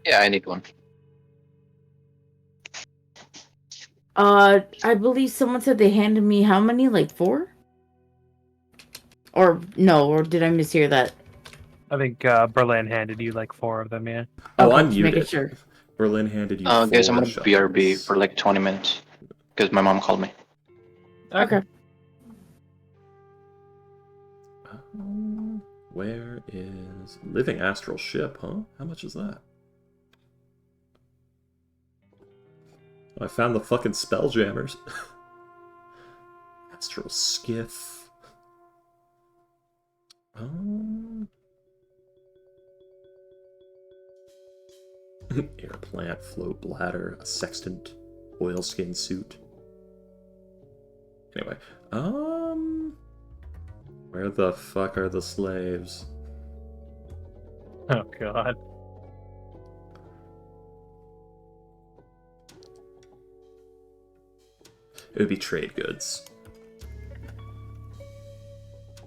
D: Yeah, I need one.
A: I believe someone said they handed me how many? Like 4? Or no, or did I mishear that?
C: I think Berlin handed you like 4 of them, yeah.
B: Oh,
A: Okay,
B: I'm
A: just making
B: muted.
A: sure.
B: Berlin handed you
D: Guys, I'm
B: 4
D: gonna BRB
B: shovels.
D: for like 20 minutes because my mom called me.
A: Okay.
B: Where is Living Astral Ship, huh? How much is that? Oh, I found the fucking Spelljammers. Astral Skiff. Air plant, float bladder, a sextant, oilskin suit. Anyway, where the fuck are the slaves?
C: Oh god.
B: It would be trade goods.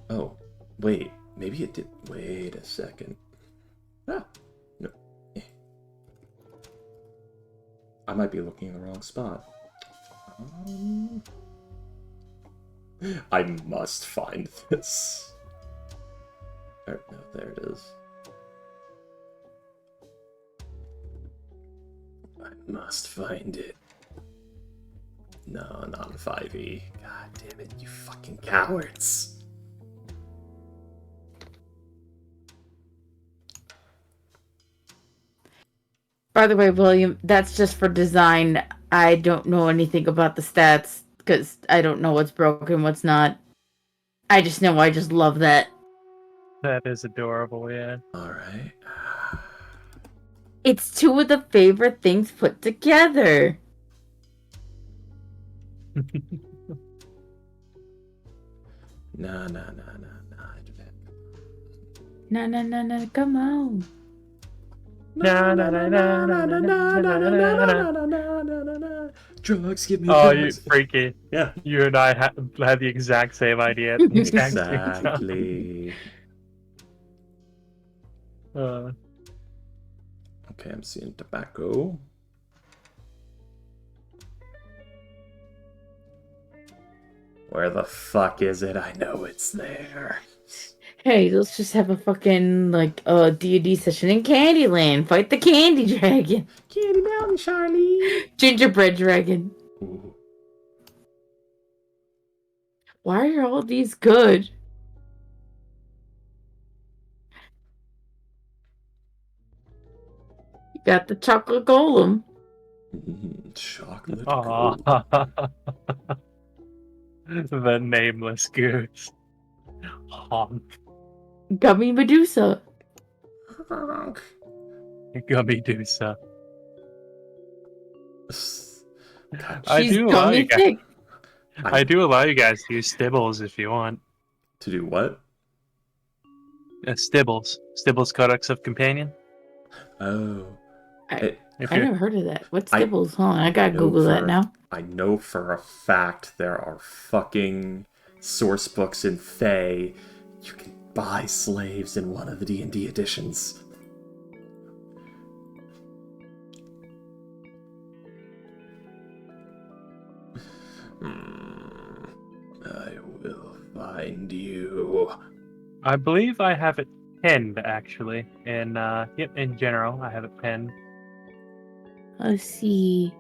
B: Oh, wait. Maybe it did. Wait a second. Ah, no. I might be looking in the wrong spot. I must find this. No, there it is. I must find it. No, not in 5e. God damn it, you fucking cowards.
A: By the way, William, that's just for design. I don't know anything about the stats because I don't know what's broken, what's not. I just know I just love that.
C: That is adorable, yeah.
B: Alright.
A: It's 2 of the favorite things put together.
B: Nah.
A: No, come on.
B: Drugs give me
C: Oh, you
B: drugs.
C: freaky.
B: Yeah.
C: You and I had the exact same idea at the exact same time.
B: Exactly. Okay, I'm seeing tobacco. Where the fuck is it? I know it's there.
A: Hey, let's just have a fucking, like, D&D session in Candyland. Fight the Candy Dragon.
B: Candy Mountain, Charlie.
A: Gingerbread Dragon.
B: Ooh.
A: Why are all these good? You got the chocolate golem.
B: Chocolate
C: Aw.
B: gold.
C: The nameless goose. Honk.
A: Gummy Medusa.
C: Gummy Doosa.
B: God,
C: I
A: She's
C: do allow you
A: gummy
C: guys.
A: thick.
C: I do allow you guys to use Stibbles if you want.
B: to do what?
C: Stibbles. Stibbles Codex of Companion.
B: Oh,
A: I,
C: If
A: I
C: you're
A: never heard of that. What's
B: I-
A: Stibbles? Hold on, I gotta
B: know
A: Google that
B: for-
A: now.
B: I know for a fact there are fucking source books in Fae. You can buy slaves in one of the D&D editions. I will find you.
C: I believe I have it pinned actually. In general, I have it pinned.
A: Let's see.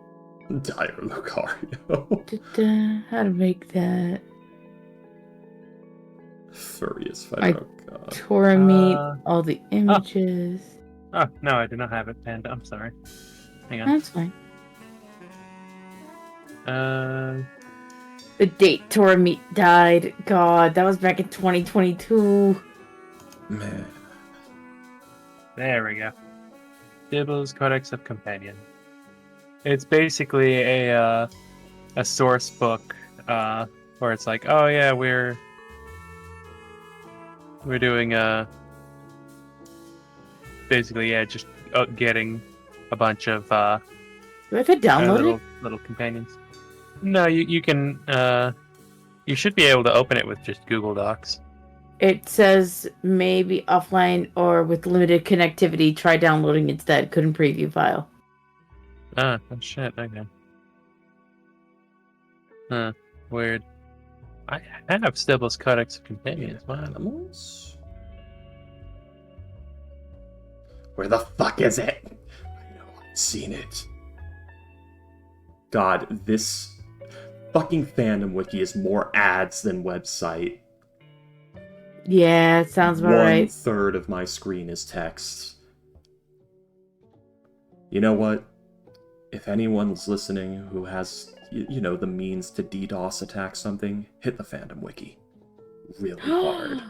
B: Dire Lucario.
A: How to make that.
B: Furious
A: I-
B: fighter. Oh god.
A: Torment all the images.
C: Oh no, I do not have it pinned. I'm sorry. Hang on.
A: That's fine. The date Torment died. God, that was back in 2022.
B: Man.
C: There we go. Stibbles Codex of Companion. It's basically a source book where it's like, oh yeah, we're doing basically just getting a bunch of
A: Do I have to download it?
C: little companions. No, you can you should be able to open it with just Google Docs.
A: It says maybe offline or with limited connectivity. Try downloading instead. Couldn't preview file.
C: Oh shit, okay. Huh, weird. I have Stibbles Codex of Companions. Wow.
B: Animals? Where the fuck is it? I know I've seen it. God, this fucking fandom wiki is more ads than website.
A: Yeah, it sounds about right.
B: 1/3 of my screen is text. You know what? If anyone's listening who has, you know, the means to DDoS attack something, hit the fandom wiki. Really hard.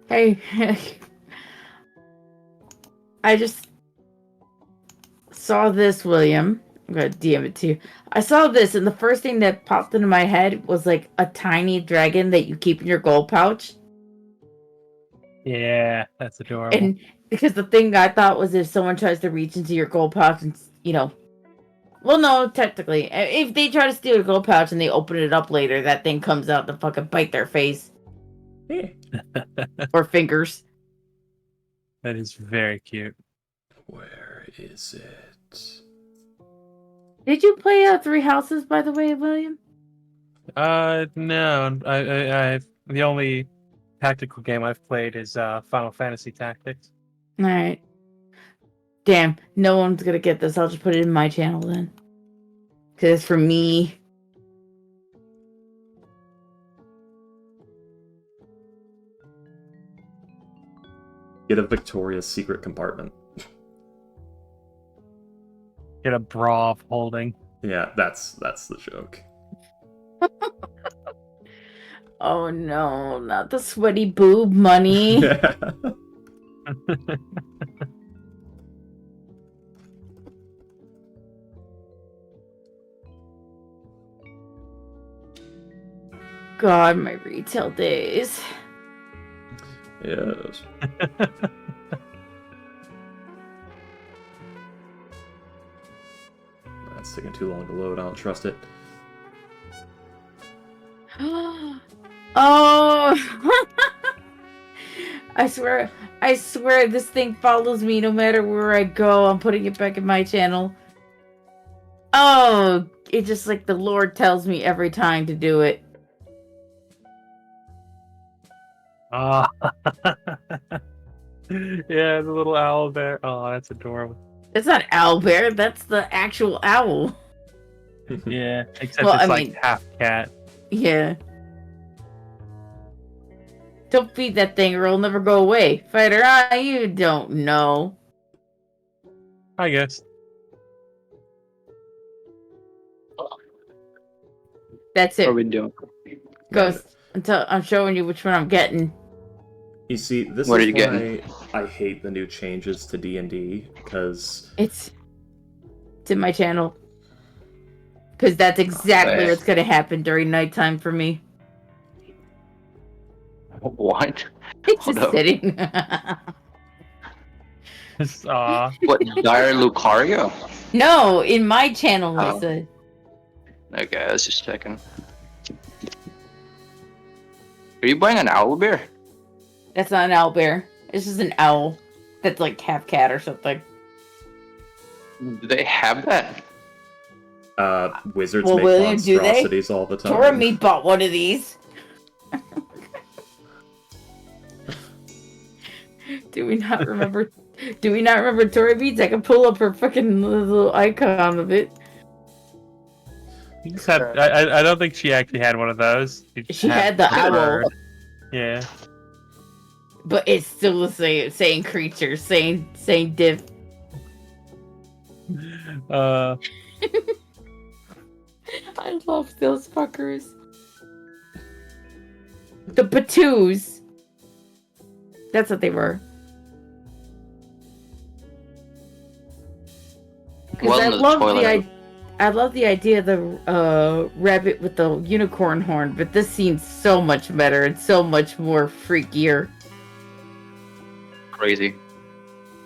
A: Hey, I just saw this, William. I'm gonna DM it to you. I saw this, and the first thing that popped into my head was like a tiny dragon that you keep in your gold pouch.
C: Yeah, that's adorable.
A: And because the thing I thought was if someone tries to reach into your gold pouch and, you know, well, no, technically, if they try to steal your gold pouch and they open it up later, that thing comes out to fucking bite their face
B: Eh.
A: or fingers.
C: That is very cute.
B: Where is it?
A: Did you play Three Houses, by the way, William?
C: No, I the only tactical game I've played is Final Fantasy Tactics.
A: All right. Damn, no one's gonna get this. I'll just put it in my channel then. Because it's for me.
B: Get a Victoria's Secret compartment.
C: Get a bra of holding.
B: Yeah, that's the joke.
A: Oh no, not the sweaty boob money. God, my retail days.
B: Yes. That's taking too long to load. I don't trust it.
A: Oh, I swear this thing follows me no matter where I go. I'm putting it back in my channel. Oh, it just like the Lord tells me every time to do it.
C: Ah, yeah, the little owl bear. Oh, that's adorable.
A: It's not owlbear, that's the actual owl.
C: Yeah, except
A: Well,
C: it's
A: I
C: like
A: mean-
C: half cat.
A: Yeah. Don't feed that thing or it'll never go away. Fighter, you don't know.
C: I guess.
A: That's
D: What are
A: it.
D: we doing?
A: Ghost, until I'm showing you which one I'm getting.
B: You see, this
D: What are
B: is
D: you
B: why
D: getting?
B: I hate the new changes to D&D, because
A: It's in my channel. Because that's exactly
D: Okay.
A: what's going to happen during nighttime for me.
D: What?
A: It's
D: Hold
A: just
D: up.
A: sitting.
D: What? Dire Lucario?
A: No, in my channel, I
D: Oh.
A: said.
D: Okay, I was just checking. Are you buying an owlbear?
A: That's not an owl bear. It's just an owl that's like half cat or something.
D: Do they have that?
B: Wizards
A: Well,
B: make
A: William, do they?
B: monstrosities all the
A: Tora
B: time.
A: me bought one of these. Do we not remember? Do we not remember Tori Beads? I can pull up her fucking little icon of it.
C: I don't think she actually had one of those.
A: She had the owl.
C: bird. Yeah.
A: But it's still the same creature, same diff.
C: Uh,
A: I love those fuckers. The Batoos. That's what they were.
D: Well,
A: I
D: in the
A: love
D: toilet.
A: I love the idea of the rabbit with the unicorn horn, but this seems so much better and so much more freakier.
D: Crazy.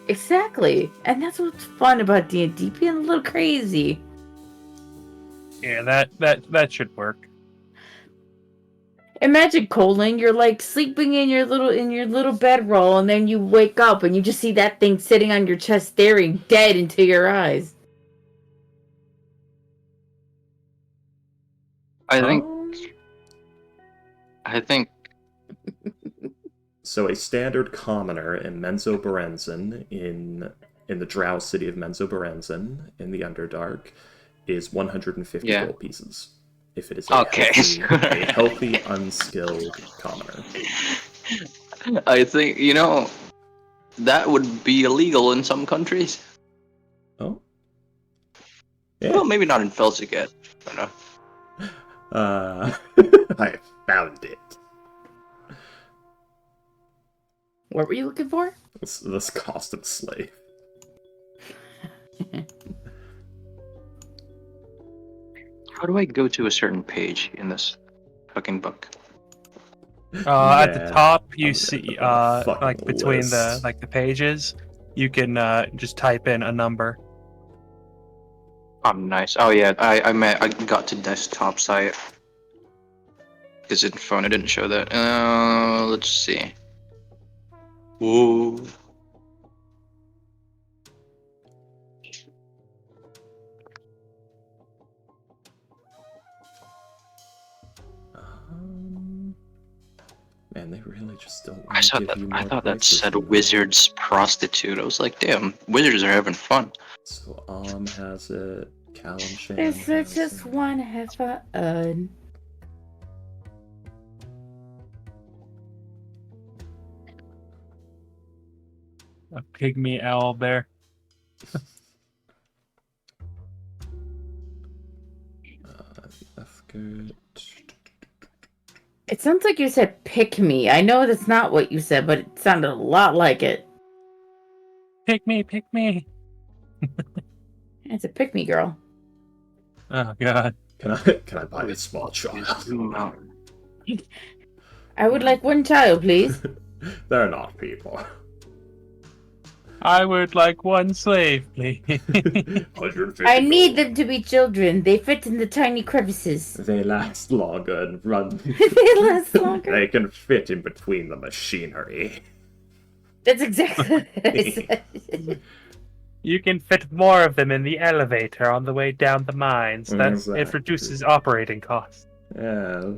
A: Exactly, and that's what's fun about D&D, being a little crazy.
C: yeah, that should work.
A: Imagine, Colin, you're like sleeping in your little bedroll, and then you wake up and you just see that thing sitting on your chest, staring dead into your eyes.
D: I think
B: So a standard commoner in Menzo Berenzin, in the drow city of Menzo Berenzin, in the Underdark, is 150
D: Yeah.
B: gold pieces. If it is a healthy, unskilled commoner.
D: I think that would be illegal in some countries.
B: Oh? Yeah.
D: Well, maybe not in Felsiget. I don't know.
B: I found it.
A: What were you looking for?
B: This cost of slave.
D: How do I go to a certain page in this fucking book?
C: At the top, you
B: I'm
C: see,
B: gonna fucking
C: like between the
B: list.
C: the pages, you can just type in a number.
D: Oh, nice. Oh yeah, I got to desktop site. Because in phone, I didn't show that. Let's see. Ooh.
B: Man, they really just don't
D: I
B: want
D: saw
B: to give
D: that.
B: you more
D: I thought that
B: places
D: said
B: to-
D: wizard's prostitute. I was like, damn, wizards are having fun.
B: So has it. Callum
A: This is just one half a
C: A pygmy owl bear.
B: That's good.
A: It sounds like you said pick me. I know that's not what you said, but it sounded a lot like it.
C: Pick me, pick me.
A: It's a pick me girl.
C: Oh god.
B: Can I buy a small child?
A: I would like one child, please.
B: They're not people.
C: I would like one slave, please.
B: 150
A: I need
B: gold.
A: them to be children. They fit in the tiny crevices.
B: They last longer and run.
A: They last longer.
B: They can fit in between the machinery.
A: That's exactly what I said.
C: You can fit more of them in the elevator on the way down the mines. It
B: Exactly.
C: reduces operating costs.
B: Yeah.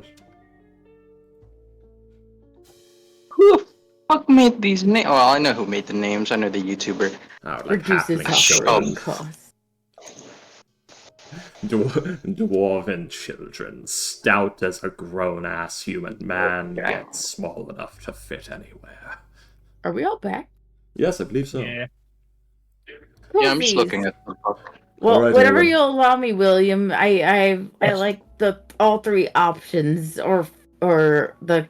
D: Who the fuck made these names? Well, I know who made the names. I know the YouTuber.
B: Oh, like
A: Reduces
B: halfling
A: operating
B: children.
A: costs.
B: Dwarven children, stout as a grown-ass human man,
D: Okay.
B: yet small enough to fit anywhere.
A: Are we all back?
B: Yes, I believe so.
C: Yeah.
D: Yeah, I'm just
A: Coolsies.
D: looking at the book.
A: Well,
B: Alright,
A: whatever
B: everyone.
A: you'll allow me, William. I like all three options, or or the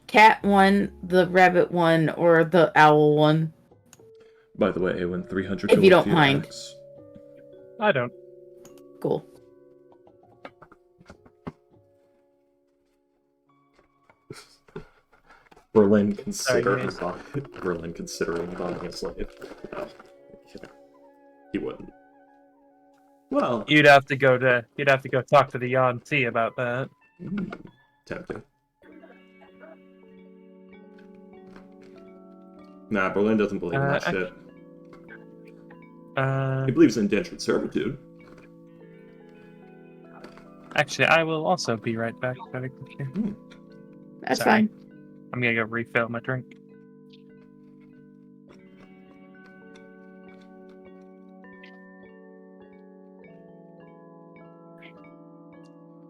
A: cat one, the rabbit one, or the owl one?
B: By the way, when 300
A: If
B: go
A: you
B: up
A: don't
B: to your
A: mind.
B: max,
C: I don't.
A: Cool.
B: Berlin
C: Sorry,
B: considering
C: guys.
B: buying a slave. No, kidding. He wouldn't. Well,
C: You'd have to go talk to the Yuan-Ti about that.
B: tempting. Nah, Berlin doesn't believe in that shit. He believes in indentured servitude.
C: Actually, I will also be right back. Very quickly.
A: That's
C: Sorry.
A: fine.
C: I'm gonna go refill my drink.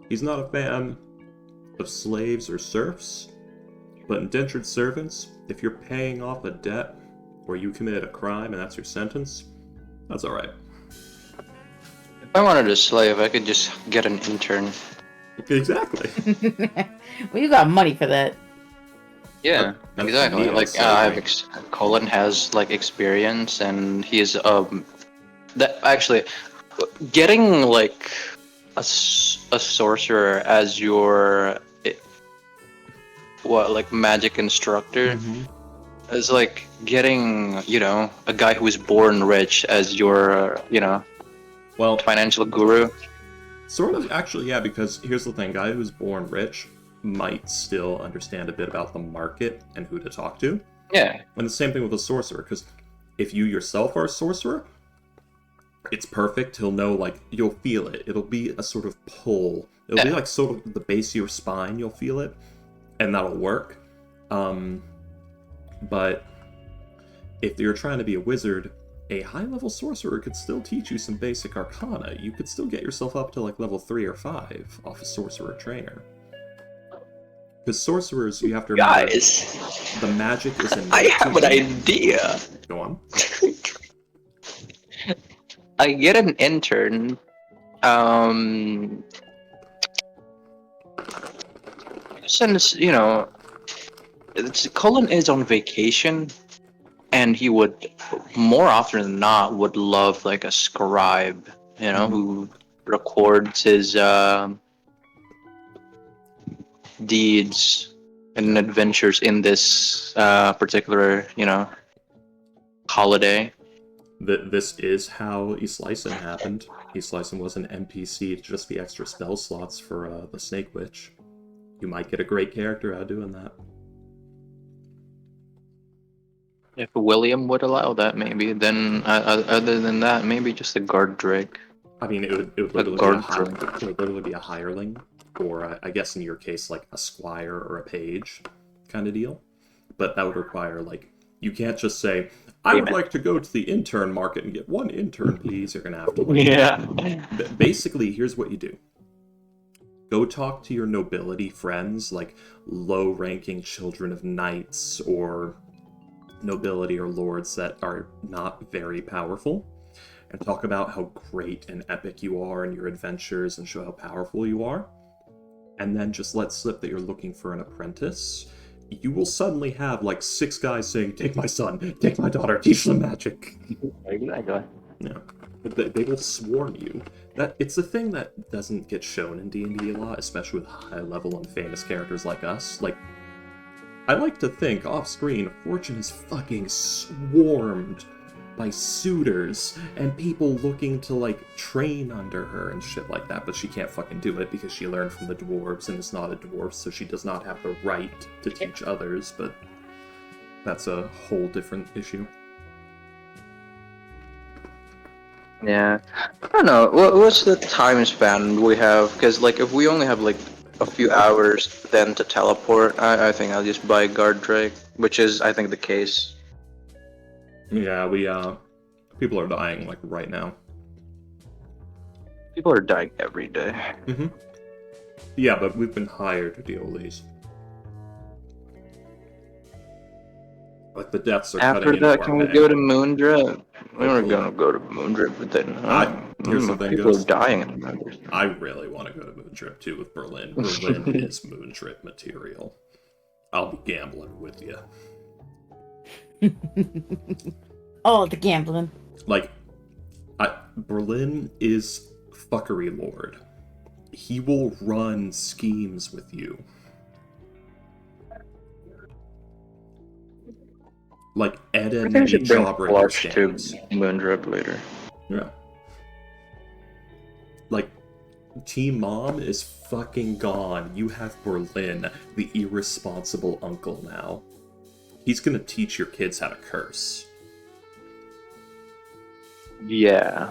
B: He's not a fan of slaves or serfs, but indentured servants, if you're paying off a debt or you committed a crime and that's your sentence, that's alright.
D: If I wanted a slave, I could just get an intern.
B: Exactly.
A: Well, you got money for that.
D: Yeah,
B: That's
D: exactly.
B: me,
D: Like
B: slavery.
D: Colin has like experience, and he's that actually getting like a sorcerer as your like magic instructor is like getting a guy who was born rich as your
B: Well,
D: financial guru.
B: sort of, actually, yeah, because here's the thing, guy who's born rich might still understand a bit about the market and who to talk to.
D: Yeah.
B: And the same thing with a sorcerer, because if you yourself are a sorcerer, it's perfect. He'll know, like, you'll feel it. It'll be a sort of pull. It'll be like sort of the base of your spine, you'll feel it, and that'll work. But if you're trying to be a wizard, a high-level sorcerer could still teach you some basic arcana. You could still get yourself up to, like, level 3 or 5 off a sorcerer trainer. Because sorcerers, you have to remember,
D: Guys,
B: the magic is innate.
D: I have an idea.
B: Go on.
D: I get an intern. Since Colin is on vacation, and he would more often than not would love like a scribe, who records his deeds and adventures in this particular holiday.
B: This is how Islyson happened. Islyson was an NPC to just be extra spell slots for the Snake Witch. You might get a great character out of doing that.
D: If William would allow that, maybe. Then, other than that, maybe just a guard drake.
B: I mean, it would literally be a hireling, or I guess in your case, like a squire or a page kind of deal. But that would require, like, you can't just say, I would like to go to the intern market and get one intern, please. You're going to have to, like...
D: Yeah.
B: Basically, here's what you do. Go talk to your nobility friends, like low-ranking children of knights, or nobility or lords that are not very powerful, and talk about how great and epic you are in your adventures and show how powerful you are. And then just let slip that you're looking for an apprentice. You will suddenly have like 6 guys saying, take my son, take my daughter, teach them magic.
D: Exactly.
B: Yeah. They will swarm you. It's a thing that doesn't get shown in D&D a lot, especially with high-level and famous characters like us. Like, I like to think, off-screen, Fortune is fucking swarmed by suitors and people looking to, like, train under her and shit like that, but she can't fucking do it because she learned from the dwarves and is not a dwarf, so she does not have the right to teach others, but that's a whole different issue.
D: Yeah, I don't know. What's the time span we have? Because like, if we only have like a few hours then to teleport, I think I'll just buy guard drake, which is I think the case.
B: Yeah, people are dying like right now.
D: People are dying every day.
B: Mm-hmm. Yeah, but we've been hired to deal with these. Like, the deaths are
D: After
B: cutting into
D: that,
B: our
D: can we
B: pay.
D: go to Moondrip? We were
B: Hopefully.
D: gonna go to Moondrip, but then
B: Here's the thing,
D: people are
B: Ghost.
D: dying in Moondrip.
B: I really want to go to Moontrip too with Berlin. Berlin is Moontrip material. I'll be gambling with you.
A: Oh, the gambling.
B: Like, Berlin is fuckery lord. He will run schemes with you. Like, Ed
D: I
B: and
D: think I
B: the
D: should bring
B: Jawbreaker
D: Flush to
B: stands.
D: Moondrip later.
B: Yeah. Like, Team Mom is fucking gone. You have Berlin, the irresponsible uncle now. He's gonna teach your kids how to curse.
D: Yeah.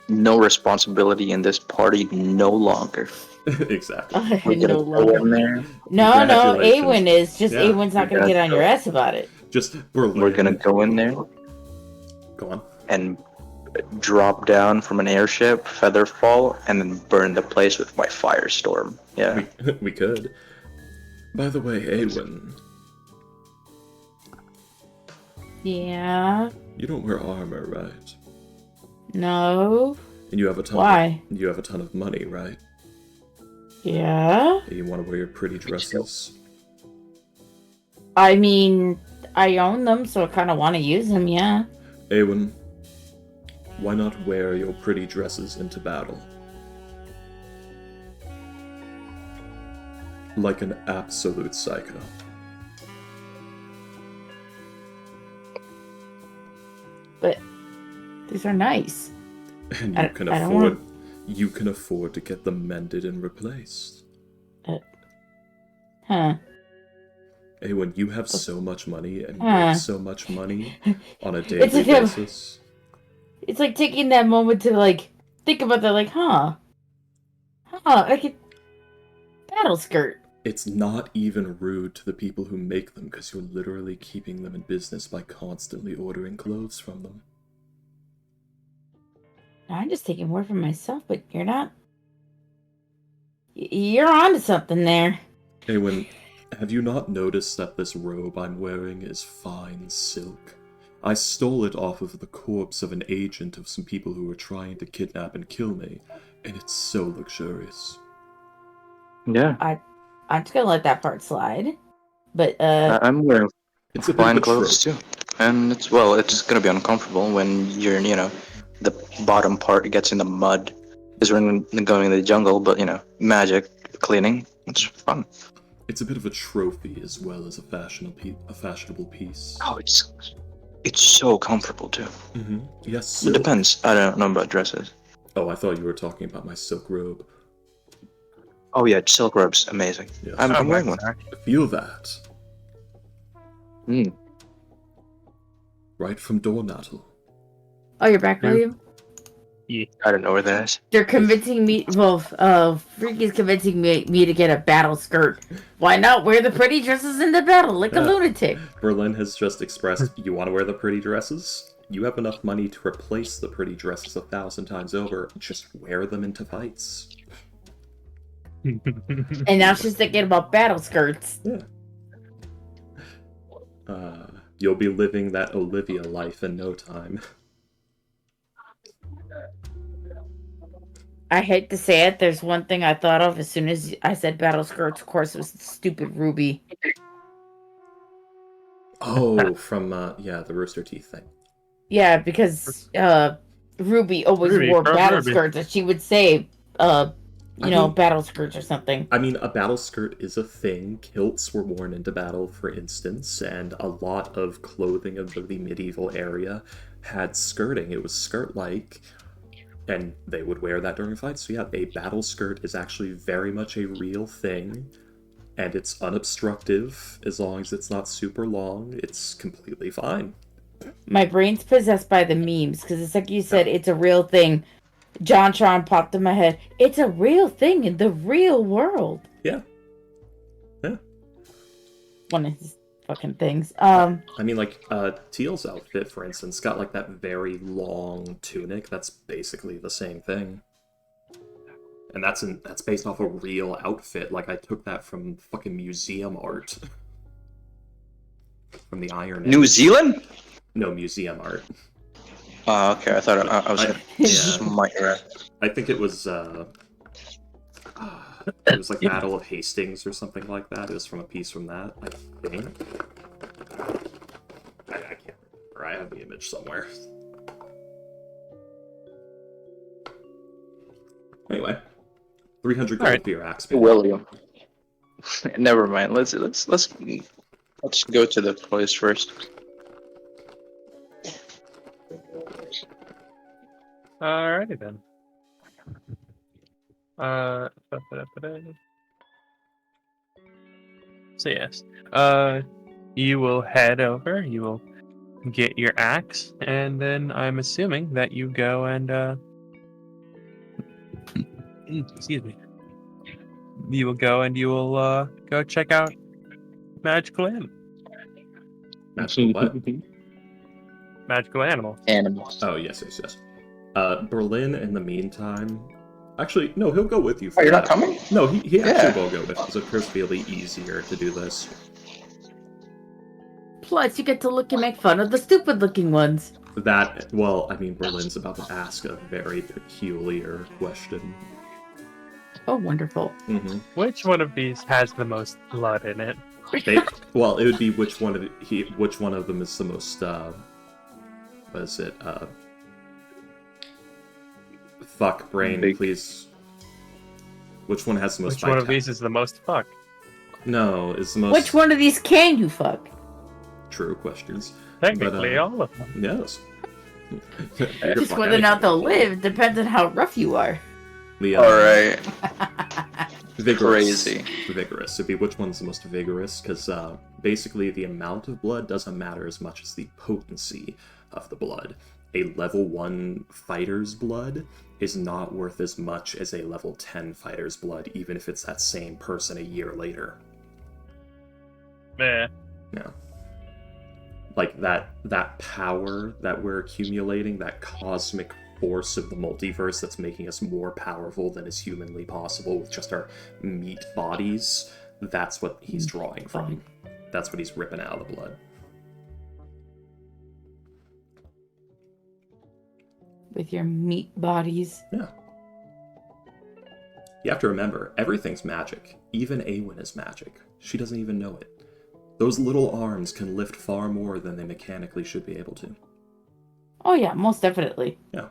D: No responsibility in this party no longer.
B: Exactly.
D: We're gonna
A: No
D: go in there.
A: No,
B: Congratulations.
A: Awen is. Just
B: Yeah,
A: Awen's not
D: we're
A: gonna get
D: gonna
A: on your
D: go.
A: ass about it.
B: Just Berlin.
D: We're gonna go in there
B: Go on.
D: and drop down from an airship, feather fall, and then burn the place with my firestorm. Yeah.
B: We could. By the way, Awen,
A: Yeah.
B: you don't wear armor, right?
A: No.
B: And you have a ton.
A: Why?
B: You have a ton of money, right?
A: Yeah.
B: And you want to wear your pretty dresses.
A: I mean, I own them, so I kind of want to use them. Yeah.
B: Awen, why not wear your pretty dresses into battle? Like an absolute psycho.
A: But these are nice.
B: And
A: I don't
B: you can afford to get them mended and replaced.
A: Huh.
B: Awen, you have so much money and
A: Huh.
B: make so much money on a daily
A: It's like
B: basis.
A: It's like taking that moment to like think about that. Like, I could battle skirt.
B: It's not even rude to the people who make them because you're literally keeping them in business by constantly ordering clothes from them.
A: I'm just taking more for myself, but you're not. You're onto something there.
B: Awen, have you not noticed that this robe I'm wearing is fine silk? I stole it off of the corpse of an agent of some people who were trying to kidnap and kill me, and it's so luxurious.
D: Yeah.
A: I'm just gonna let that part slide. But
D: I'm wearing
B: It's a bit
D: fine
B: of a
D: clothes
B: trope.
D: too. And it's gonna be uncomfortable when you're, the bottom part gets in the mud. Because we're going in the jungle, but magic cleaning. It's fun.
B: It's a bit of a trophy as well as a fashionable piece.
D: Oh, it's so comfortable too.
B: Mm-hmm. Yes,
D: It
B: silk.
D: depends. I don't know about dresses.
B: Oh, I thought you were talking about my silk robe.
D: Oh yeah, silk robe's amazing.
B: Yes.
D: I'm wearing one.
B: Feel that.
D: Mm.
B: Right from Dornatal.
A: oh, you're back, William.
D: I don't know where that is.
A: They're convincing me. Well, Freaky's convincing me to get a battle skirt. Why not wear the pretty dresses in the battle like a
B: Yeah.
A: lunatic?
B: Berlin has just expressed, you want to wear the pretty dresses? You have enough money to replace the pretty dresses 1,000 times over. Just wear them into fights.
A: And now she's thinking about battle skirts.
B: Yeah. You'll be living that Olivia life in no time.
A: I hate to say it, there's one thing I thought of as soon as I said battle skirts. Of course, it was the stupid Ruby.
B: Oh, from, the Rooster Teeth thing.
A: Yeah, because Ruby always
C: Ruby,
A: wore
C: from
A: battle
C: Ruby.
A: skirts, and she would say,
B: mean-
A: battle skirts or something.
B: I mean, a battle skirt is a thing. Kilts were worn into battle, for instance, and a lot of clothing of the medieval area had skirting. It was skirt-like, and they would wear that during fights. So yeah, a battle skirt is actually very much a real thing, and it's unobstructive. As long as it's not super long, it's completely fine.
A: My brain's possessed by the memes, because it's like you said, it's a real thing. John Tron popped in my head. It's a real thing in the real world.
B: Yeah. Yeah.
A: One of his fucking things.
B: I mean, like, Teal's outfit, for instance, got, like, that very long tunic. That's basically the same thing. And that's based off a real outfit. Like, I took that from fucking museum art. from the Iron
D: New
B: Age.
D: Zealand?
B: No, museum art.
D: Oh, okay. I thought I was gonna
B: Yeah.
D: smite your ass.
B: I think it was like Battle of Hastings or something like that. It was from a piece from that, I think. I can't remember. I have the image somewhere. Anyway, 300 gold for your axe.
D: William. Never mind. Let's go to the place first.
C: Alrighty then. So yes, you will head over. You will get your axe, and then I'm assuming that you go and excuse me. You will go and you will go check out magical animal.
B: Magical what?
C: Magical animal.
D: Animals.
B: Oh, yes. Berlin, in the meantime... Actually, no, he'll go with you for
D: Oh, you're
B: that.
D: not coming?
B: No, he
D: Yeah.
B: actually will go with you, because it appears to be a little easier to do this.
A: Plus, you get to look and make fun of the stupid-looking ones.
B: That, well, I mean, Berlin's about to ask a very peculiar question.
A: Oh, wonderful.
B: Mm-hmm.
C: Which one of these has the most blood in it?
B: Well, it would be which one of them is the most, what is it, fuck brain,
D: Big.
B: please. Which one has the most
C: Which one of these is the most fuck?
B: No, is the most...
A: Which one of these can you fuck?
B: True questions.
C: Technically, all of them.
B: Yes.
A: Just whether or not they'll live depends on how rough you are.
D: Alright.
B: Vigorous.
D: Crazy.
B: Vigorous. It'd be which one's the most vigorous, because basically the amount of blood doesn't matter as much as the potency of the blood. A level 1 fighter's blood is not worth as much as a level 10 fighter's blood, even if it's that same person a year later.
C: Meh.
B: Yeah. Like that power that we're accumulating, that cosmic force of the multiverse that's making us more powerful than is humanly possible with just our meat bodies, that's what he's drawing from. That's what he's ripping out of the blood.
A: With your meat bodies.
B: Yeah. You have to remember, everything's magic. Even Awen is magic. She doesn't even know it. Those little arms can lift far more than they mechanically should be able to.
A: Oh yeah, most definitely.
B: Yeah.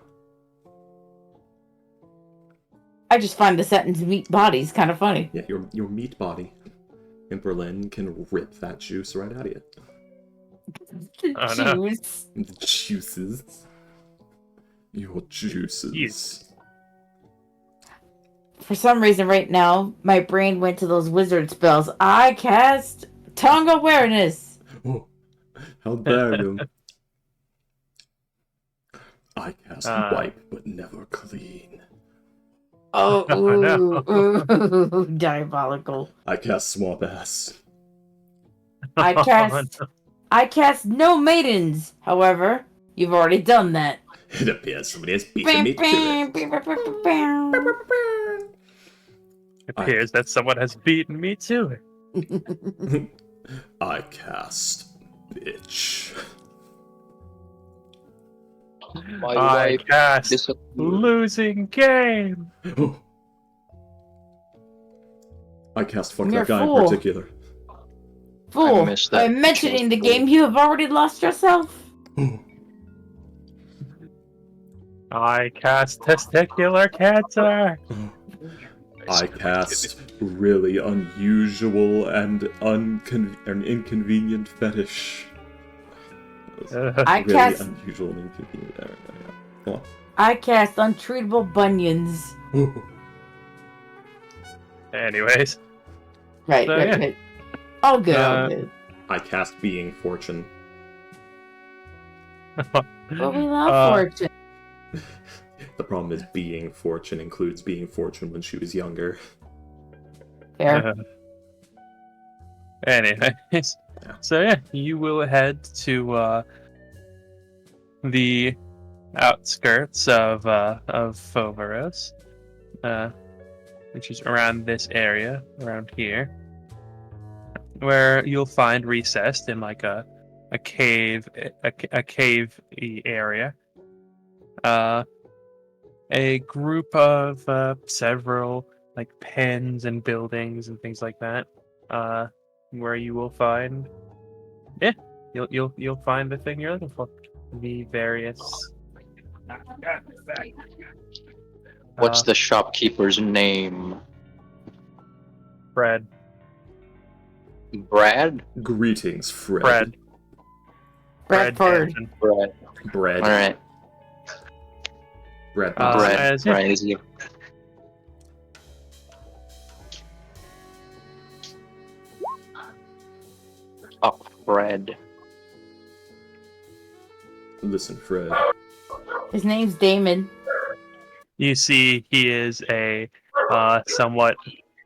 A: I just find the sentence meat bodies kind of funny.
B: Yeah, your meat body in Berlin can rip that juice right out of you.
A: The
C: Oh, no.
A: juice.
B: The juices. Your juices.
C: Yes.
A: For some reason right now, my brain went to those wizard spells. I cast tongue awareness.
B: Oh, how dare you. I cast wipe, but never clean.
A: Oh,
C: Oh, no.
A: ooh, diabolical.
B: I cast swamp ass.
A: I cast no maidens. However, you've already done that.
B: It appears somebody has beaten me to it.
C: It appears that someone has beaten me to it.
B: I cast bitch.
D: My
C: I
D: wife
C: cast
D: disappeared.
C: losing game.
B: Oh. I cast fuck
A: You're
B: that guy
A: fool.
B: in particular.
A: Fool,
D: I missed that.
A: I'm mentioning the game you have already lost yourself.
C: I cast testicular cancer.
B: I cast really unusual and an inconvenient fetish.
A: I
B: Really
A: cast
B: unusual and inconvenient. Come
A: I cast untreatable bunions.
B: on.
C: Anyways,
A: Right,
C: So,
A: right,
C: yeah.
A: right. All good, all
C: Uh,
A: good.
B: I cast being fortune.
A: But we love
C: uh,
A: fortune.
B: The problem is being fortune includes being fortune when she was younger.
A: Fair.
C: anyways,
B: Yeah.
C: so yeah, you will head to the outskirts of Foveros, which is around this area, around here, where you'll find recessed in like a a cave, a cave area. A group of several like pens and buildings and things like that. Where you will find, you'll find the thing you're looking for. The various.
D: What's the shopkeeper's name?
C: Fred?
D: Brad?
B: Greetings, Fred.
C: Fred.
A: Bradford.
C: Danson.
D: Brad.
B: Bread.
D: All right.
B: Bread.
D: Brad.
C: as-
D: Right. Is you. Oh, Fred.
B: Listen, Fred.
A: His name's Damon.
C: You see, he is a somewhat.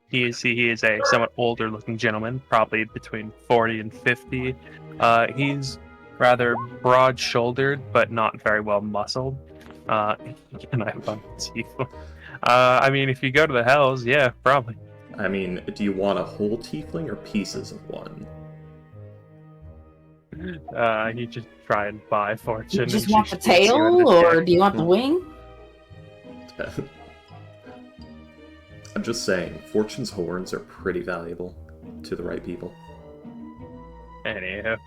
C: He is a somewhat older looking gentleman, probably between 40 and 50. He's rather broad shouldered, but not very well muscled. Can I have teeth? I mean, if you go to the Hells, yeah, probably.
B: I mean, do you want a whole tiefling or pieces of one?
C: You just try and buy fortune.
A: You just
C: and
A: want
C: she
A: the
C: shoots you in
A: tail,
C: the
A: or
C: dick.
A: do you want the wing?
B: I'm just saying, Fortune's horns are pretty valuable to the right people.
C: Anywho,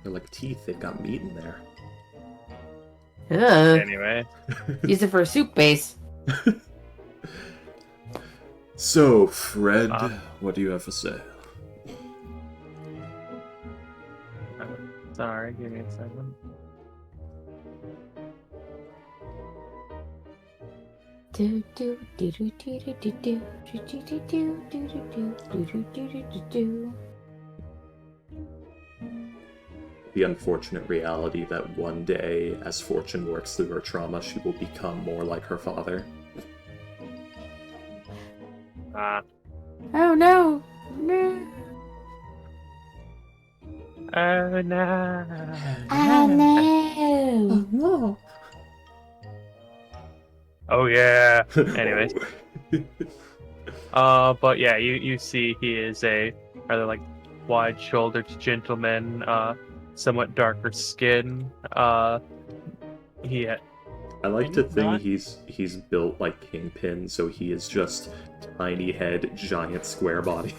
B: They're like teeth, they've got meat in there.
A: Ugh.
C: anyway,
A: Use it for a soup base.
B: So, Fred,
C: Uh.
B: what do you have to say?
C: sorry, give me a second.
A: Do do do do do do do do do do do do do do do do do do.
B: The unfortunate reality that one day, as Fortune works through her trauma, she will become more like her father.
A: Oh no! No!
C: Oh no!
A: I know.
B: No.
C: Oh yeah. Anyways, but yeah, you see, he is a rather like wide-shouldered gentleman, somewhat darker skin. He
B: I like to think
C: Not-
B: he's built like Kingpin, so he is just tiny head, giant square body.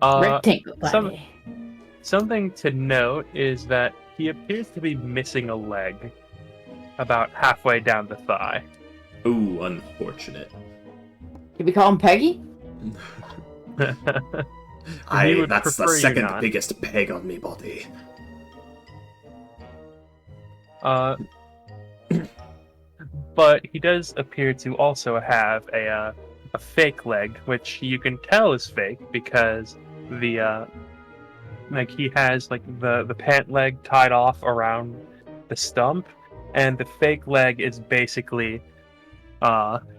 A: Rectangle
C: some-
A: body.
C: Something to note is that he appears to be missing a leg, about halfway down the thigh.
B: Ooh, unfortunate.
A: Did we call him Peggy?
C: He would
B: That's the
C: prefer you
B: second
C: not.
B: biggest peg on me body.
C: But he does appear to also have a fake leg, which you can tell is fake because the like he has like the pant leg tied off around the stump, and the fake leg is basically like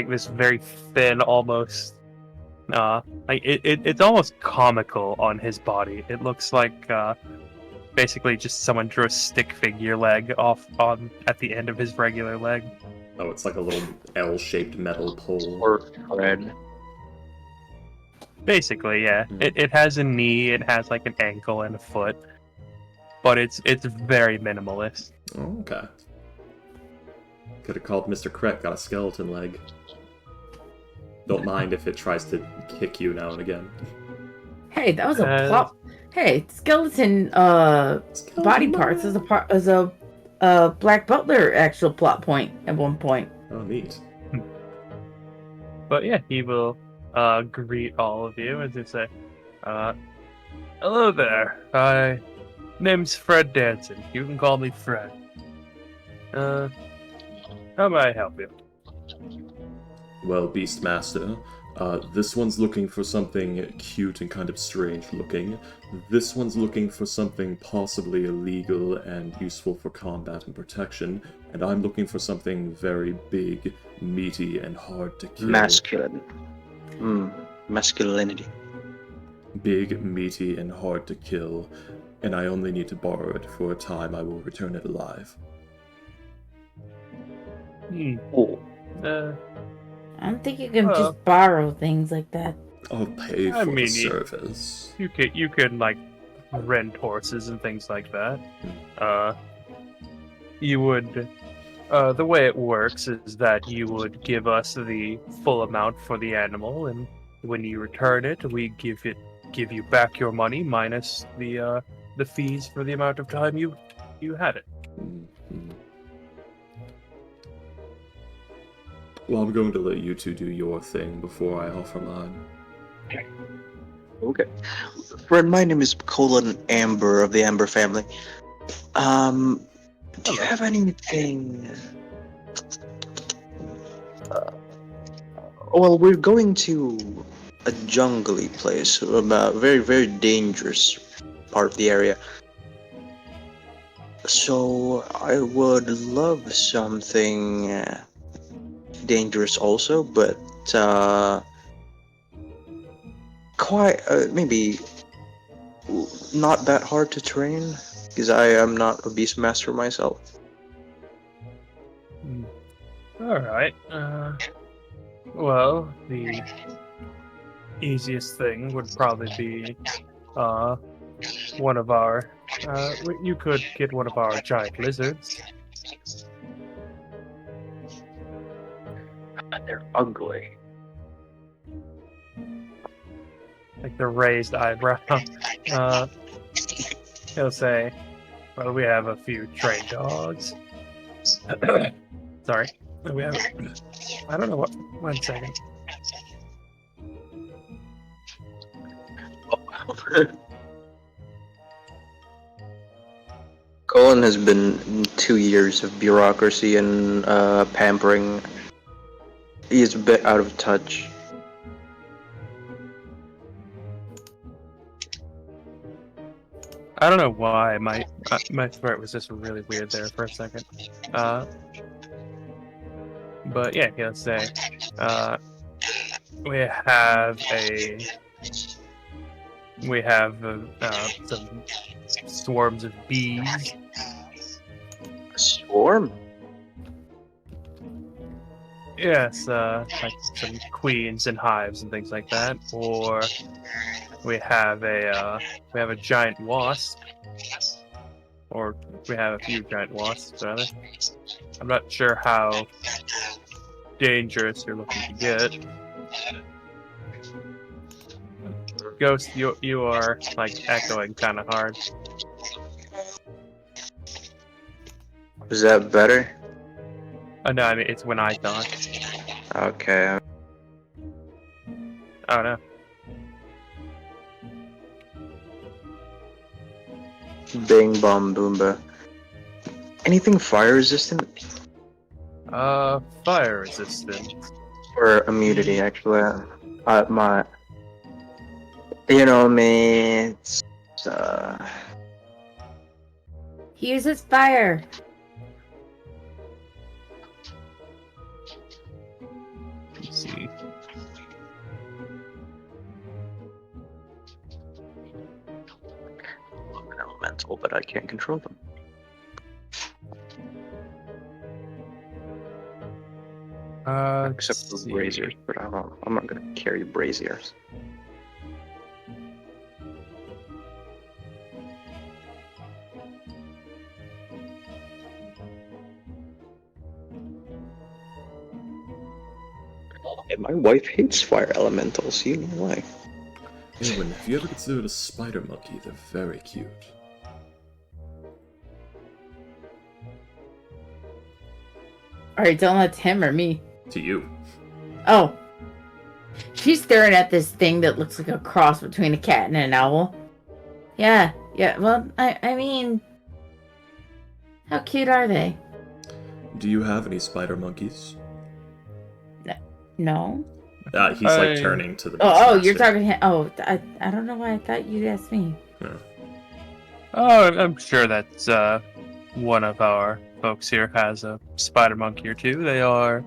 C: this very thin, almost like it's almost comical on his body. It looks like basically just someone drew a stick figure leg off on at the end of his regular leg.
B: Oh, it's like a little L-shaped metal pole.
D: Or Fred.
C: Basically, yeah.
B: Hmm.
C: It has a knee, it has like an ankle and a foot, but it's very minimalist.
B: Oh, okay. Could have called Mr. Krek, got a skeleton leg. Don't mind if it tries to kick you now and again.
A: Hey, that was a
C: Uh,
A: plot. Hey, skeleton body parts is a Black Butler actual plot point at one point.
B: Oh, neat.
C: But yeah, he will greet all of you as they say, hello there. My name's Fred Danson. You can call me Fred. How may I help you?
B: Well, Beastmaster, this one's looking for something cute and kind of strange looking. This one's looking for something possibly illegal and useful for combat and protection. And I'm looking for something very big, meaty, and hard to kill.
D: Masculine. Masculinity.
B: Big, meaty, and hard to kill. And I only need to borrow it for a time. I will return it alive.
D: Oh.
A: I don't think you can
C: Well.
A: just borrow things like that.
B: I'll pay
C: I
B: for the
C: mean,
B: service.
C: you could like rent horses and things like that. You would. The way it works is that you would give us the full amount for the animal, and when you return it, we give you back your money minus the fees for the amount of time you had it.
B: Mhm. Well, I'm going to let you two do your thing before I offer mine.
D: Okay. Friend, my name is Colin Amber of the Amber family. Do you have anything? Well, we're going to a jungly place, about very, very dangerous part of the area. So I would love something dangerous also, but quite maybe not that hard to train, because I am not a beast master myself.
C: All right. Well, the easiest thing would probably be one of our. You could get one of our giant lizards.
D: They're ugly.
C: Like the raised eyebrow. He'll say, "Well, we have a few trained dogs." Sorry, we have. I don't know what. 1 second.
D: Colin has been 2 years of bureaucracy and pampering. He is a bit out of touch.
C: I don't know why my throat was just really weird there for a second. But yeah, let's say, we have some swarms of bees.
D: A swarm?
C: Yes, like some queens and hives and things like that. Or we have a giant wasp, or we have a few giant wasps rather. I'm not sure how dangerous you're looking to get. Ghost, you are like echoing kind of hard.
D: Is that better?
C: Oh no, I mean it's when I talk.
D: Okay.
C: Oh no.
D: Bing bong boomba. Anything fire resistant?
C: Fire resistant.
D: Or immunity, actually. My. You know me. It's,
A: He uses fire.
C: Let's see.
D: I'm an elemental, but I can't control them. Except for
C: Let's see.
D: braziers, but I'm not gonna carry braziers. And my wife hates fire elementals, you know why.
B: Eowyn, have you ever considered a spider monkey? They're very cute.
A: Alright, don't let him or me.
B: To you.
A: Oh. She's staring at this thing that looks like a cross between a cat and an owl. Yeah, well, I mean... How cute are they?
B: Do you have any spider monkeys?
A: No?
B: He's like turning to the
A: Oh, you're
B: Beastmaster.
A: talking to him. Oh, I don't know why I thought you'd ask me.
B: Yeah.
C: Oh, I'm sure that one of our folks here has a spider monkey or two. They are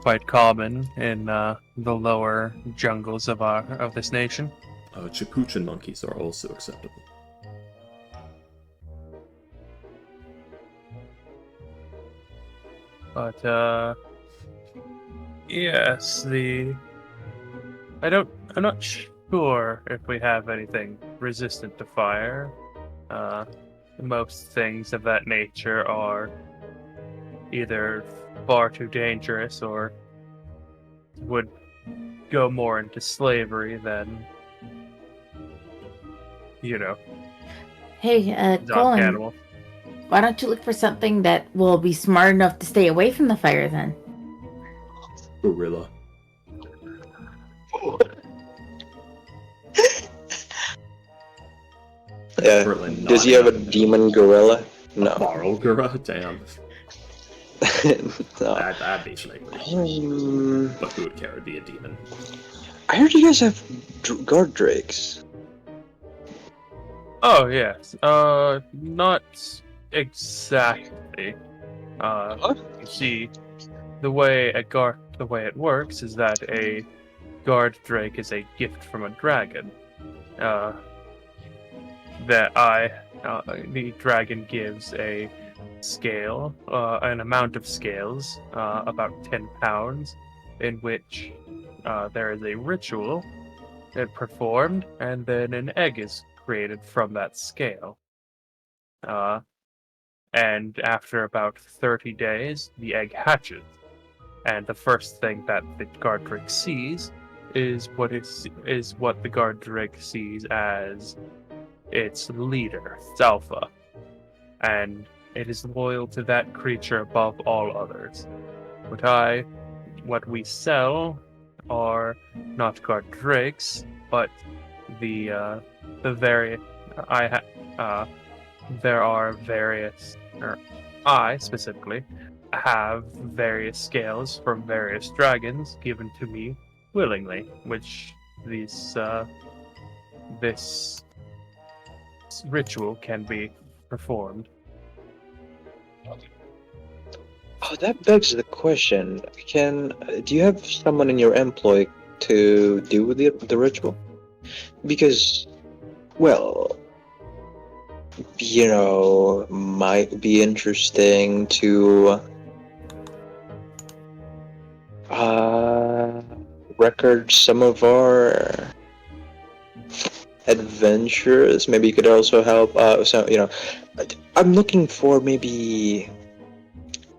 C: quite common in the lower jungles of this nation.
B: Capuchin monkeys are also acceptable.
C: But yes, I don't I'm not sure if we have anything resistant to fire. Most things of that nature are either far too dangerous or would go more into slavery than,
A: Hey,
C: dog
A: Colin,
C: animal.
A: why don't you look for something that will be smart enough to stay away from the fire then?
B: Gorilla.
E: Yeah.
B: Berlin
E: Does he have a
B: nodding.
E: demon gorilla?
B: A
E: No.
B: borrow gorilla? Damn.
E: No.
B: That'd be flagrant. But who would care to be a demon?
E: I heard you guys have guard drakes.
C: Oh yes. Not exactly. You see, the way it works is that a guard drake is a gift from a dragon. The dragon gives a scale, an amount of scales, about 10 pounds, in which there is a ritual performed, and then an egg is created from that scale. And after about 30 days, the egg hatches. And the first thing that the guard drake sees is what the guard drake sees as its leader, its alpha. And it is loyal to that creature above all others. What we sell are not guard drakes, but there are various, or I specifically, have various scales from various dragons given to me willingly, which this ritual can be performed.
E: Oh, that begs the question. Do you have someone in your employ to do the ritual? Because, well, might be interesting to record some of our adventures. Maybe you could also help. I'm looking for maybe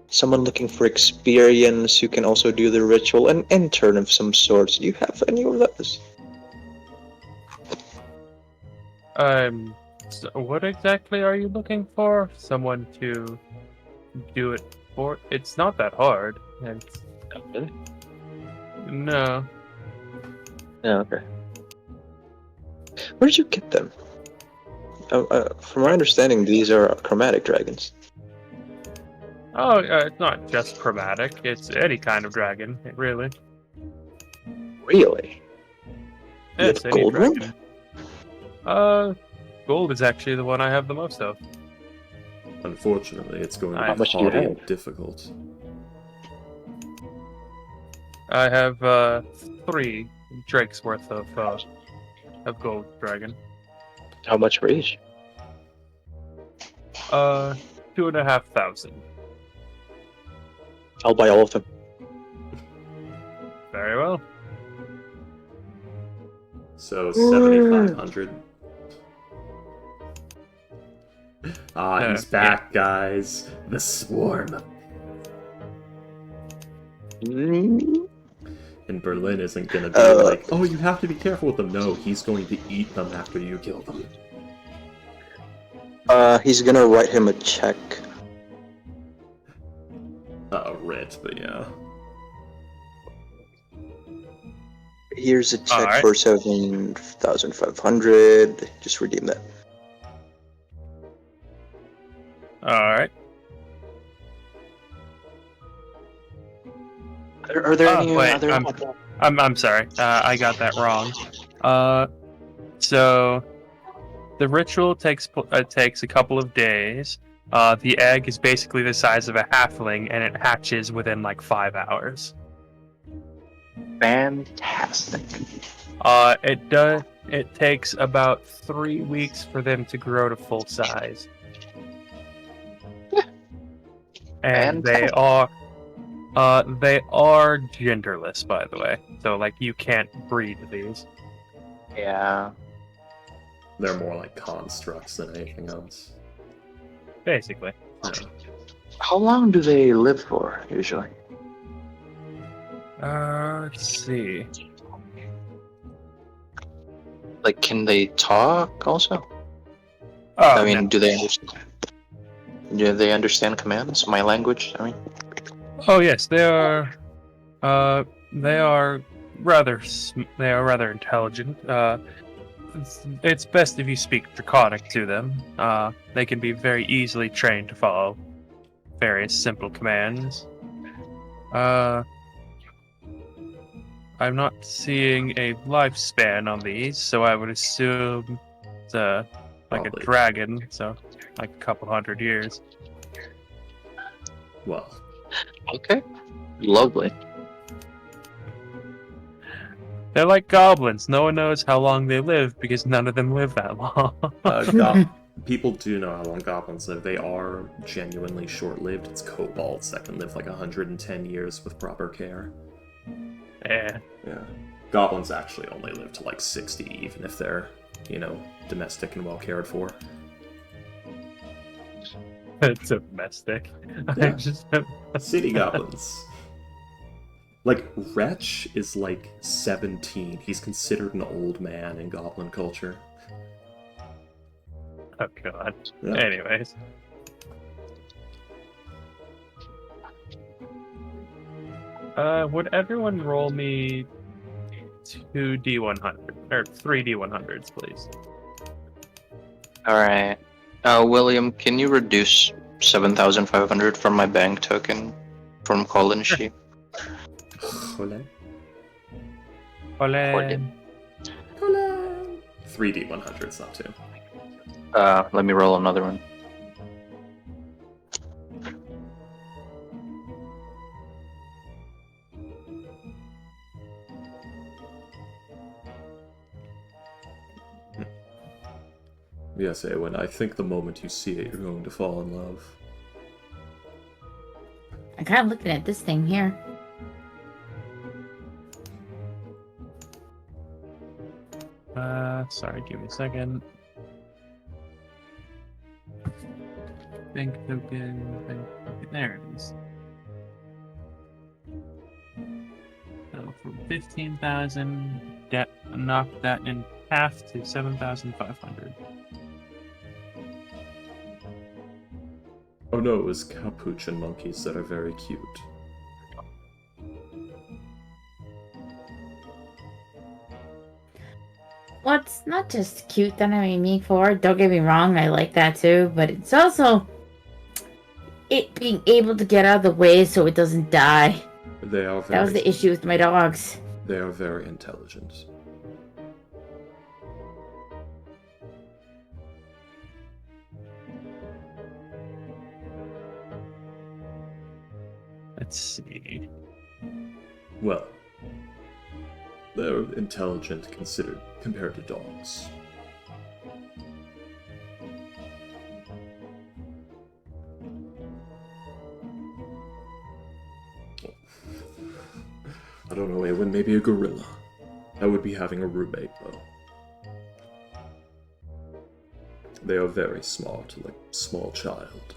E: someone looking for experience who can also do the ritual, an intern of some sorts. Do you have any of those?
C: So what exactly are you looking for? Someone to do it for? It's not that hard.
E: Really?
C: No.
E: Yeah, okay. Where did you get them? From my understanding, these are chromatic dragons.
C: Oh, it's not just chromatic. It's any kind of dragon, really.
E: Really? You
C: Yes,
E: have
C: any
E: gold one?
C: dragon. Gold is actually the one I have the most of.
B: Unfortunately, it's going to
C: How
B: be
E: much do you
B: hard and
E: have?
B: difficult.
C: I have 3 drakes worth of gold dragon.
E: How much for each?
C: 2,500.
E: I'll buy all of them.
C: Very well.
B: So 7,500. He's back, guys. The swarm. And Berlin isn't gonna be like, oh, you have to be careful with them. No, he's going to eat them after you kill them.
E: He's gonna write him a check.
B: Writ, but yeah.
E: Here's a check
C: Alright.
E: for 7,500. Just redeem that.
C: Alright.
E: Are there any
C: wait,
E: other?
C: I'm sorry. I got that wrong. So the ritual takes a couple of days. The egg is basically the size of a halfling, and it hatches within like 5 hours.
D: Fantastic.
C: It takes about 3 weeks for them to grow to full size. And they are genderless, by the way. So like you can't breed these.
D: Yeah.
B: They're more like constructs than anything else.
C: Basically.
B: Yeah.
D: How long do they live for, usually?
C: Let's see.
D: Like, can they talk also?
C: Oh,
D: I mean,
C: no.
D: do they understand? Do they understand commands? My language, I mean?
C: Oh, yes, they are. They are they are rather intelligent. It's best if you speak Draconic to them. They can be very easily trained to follow various simple commands. I'm not seeing a lifespan on these, so I would assume it's like a
B: Probably.
C: dragon, so like a couple 100 years.
B: Well,
D: Okay. Lovely.
C: They're like goblins. No one knows how long they live because none of them live that long.
B: people do know how long goblins live. They are genuinely short-lived. It's kobolds that can live like 110 years with proper care.
C: Yeah.
B: Yeah. Goblins actually only live to like 60, even if they're, domestic and well cared for.
C: It's domestic.
B: Yeah.
C: Just
B: City goblins. Like, Wretch is like 17. He's considered an old man in goblin culture.
C: Oh god.
B: Yeah.
C: Anyways. Would everyone roll me 2d100 or 3d100s, please?
D: Alright. William, can you reduce 7,500 from my bank token from Colin's sheet?
B: Holen?
C: Ole.
B: 3D100s, not 2.
D: Let me roll another one.
B: Yes, Eowyn, I think the moment you see it, you're going to fall in love.
A: I'm kind of looking at this thing here.
C: Sorry, give me a second. Bank token, there it is. So from 15,000, knock that in half to 7,500.
B: Oh no, it was capuchin monkeys that are very cute.
A: Well, it's not just cute that I made me for. Don't get me wrong, I like that too. But it's also it being able to get out of the way so it doesn't die.
B: They are very...
A: That was the issue with my dogs.
B: They are very intelligent.
C: Let's see.
B: Well, they're intelligent compared to dogs. I don't know, Eowyn, maybe a gorilla. I would be having a roommate, though. They are very smart, like a small child.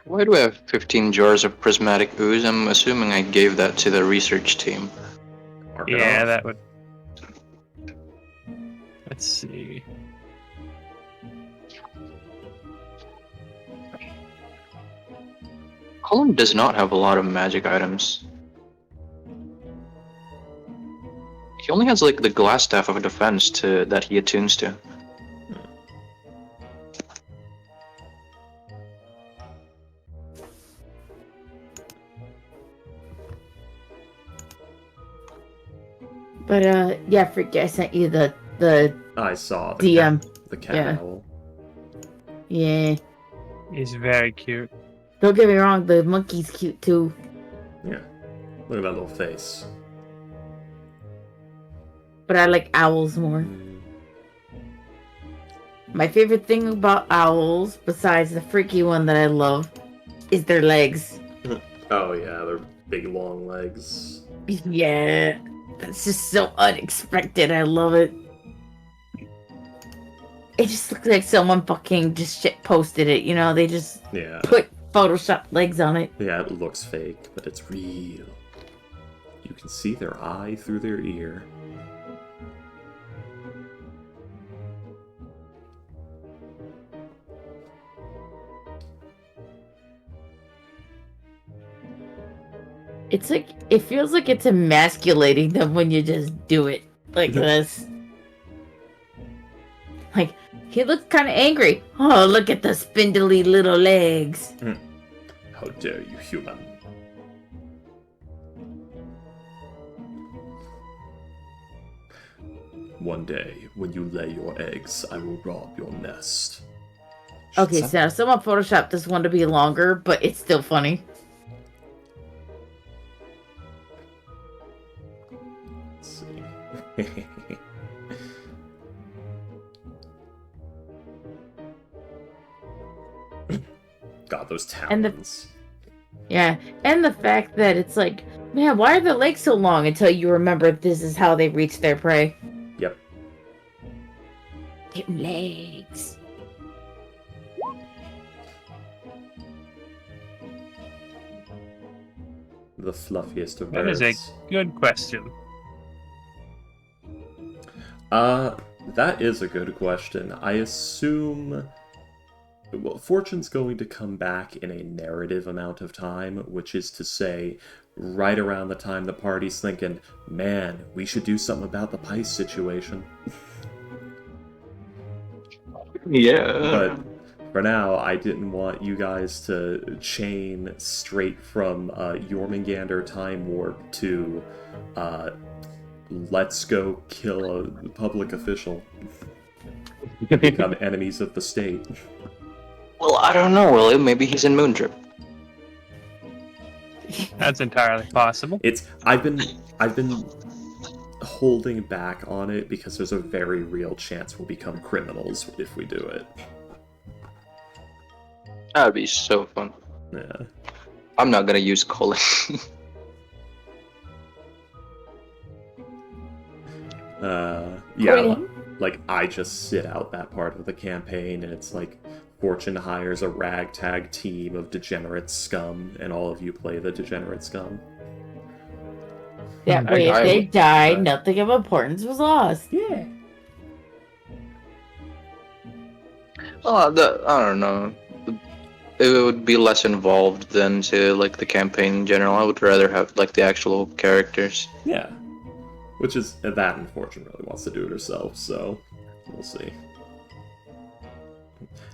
D: Why do I have 15 jars of prismatic ooze? I'm assuming I gave that to the research team.
B: Mark it
C: Yeah,
B: off.
C: that would. Let's see.
D: Colin does not have a lot of magic items. He only has like the glass staff of defense that he attunes to.
A: But yeah, forget I sent you the
B: I saw the
A: DM.
B: the cat
A: yeah.
B: owl.
A: Yeah.
C: He's very cute.
A: Don't get me wrong, the monkey's cute too.
B: Yeah. Look at that little face.
A: But I like owls more. My favorite thing about owls, besides the freaky one that I love, is their legs.
B: Oh yeah, their big long legs.
A: Yeah. That's just so unexpected. I love it. It just looks like someone fucking just shit posted it, you know? They just
B: Yeah.
A: put Photoshop legs on it.
B: Yeah, it looks fake, but it's real. You can see their eye through their ear.
A: It's like, it feels like it's emasculating them when you just do it like this. Like, he looks kind of angry. Oh, look at the spindly little legs.
B: How dare you, human? One day, when you lay your eggs, I will rob your nest.
A: Okay,
B: Shut
A: so
B: up.
A: someone photoshopped this one to be longer, but it's still funny.
B: Let's see. God, those
A: And the-
B: talons.
A: Yeah, and the fact that it's like, man, why are the legs so long until you remember this is how they reach their prey?
B: Yep.
A: Them legs.
B: The fluffiest of
C: That
B: birds.
C: is a good question.
B: That is a good question. I assume... Well, Fortune's going to come back in a narrative amount of time, which is to say, right around the time the party's thinking, man, we should do something about the Pice situation.
D: Yeah.
B: But for now, I didn't want you guys to chain straight from Jormungandr Time Warp to let's go kill a public official. Become enemies of the state.
D: Well, I don't know, William. Maybe he's in Moondrip.
C: That's entirely possible.
B: I've been holding back on it because there's a very real chance we'll become criminals if we do it.
D: That'd be so fun.
B: Yeah.
D: I'm not gonna use Colin.
B: Yeah,
A: Quitting?
B: like I just sit out that part of the campaign, and it's like Fortune hires a ragtag team of degenerate scum, and all of you play the degenerate scum.
A: That way, if
D: I
A: they
D: would-
A: died, nothing of importance was lost.
B: Yeah.
D: I don't know. It would be less involved than say like the campaign in general. I would rather have like the actual characters.
B: Yeah. Which is that, and Fortune really wants to do it herself, so we'll see.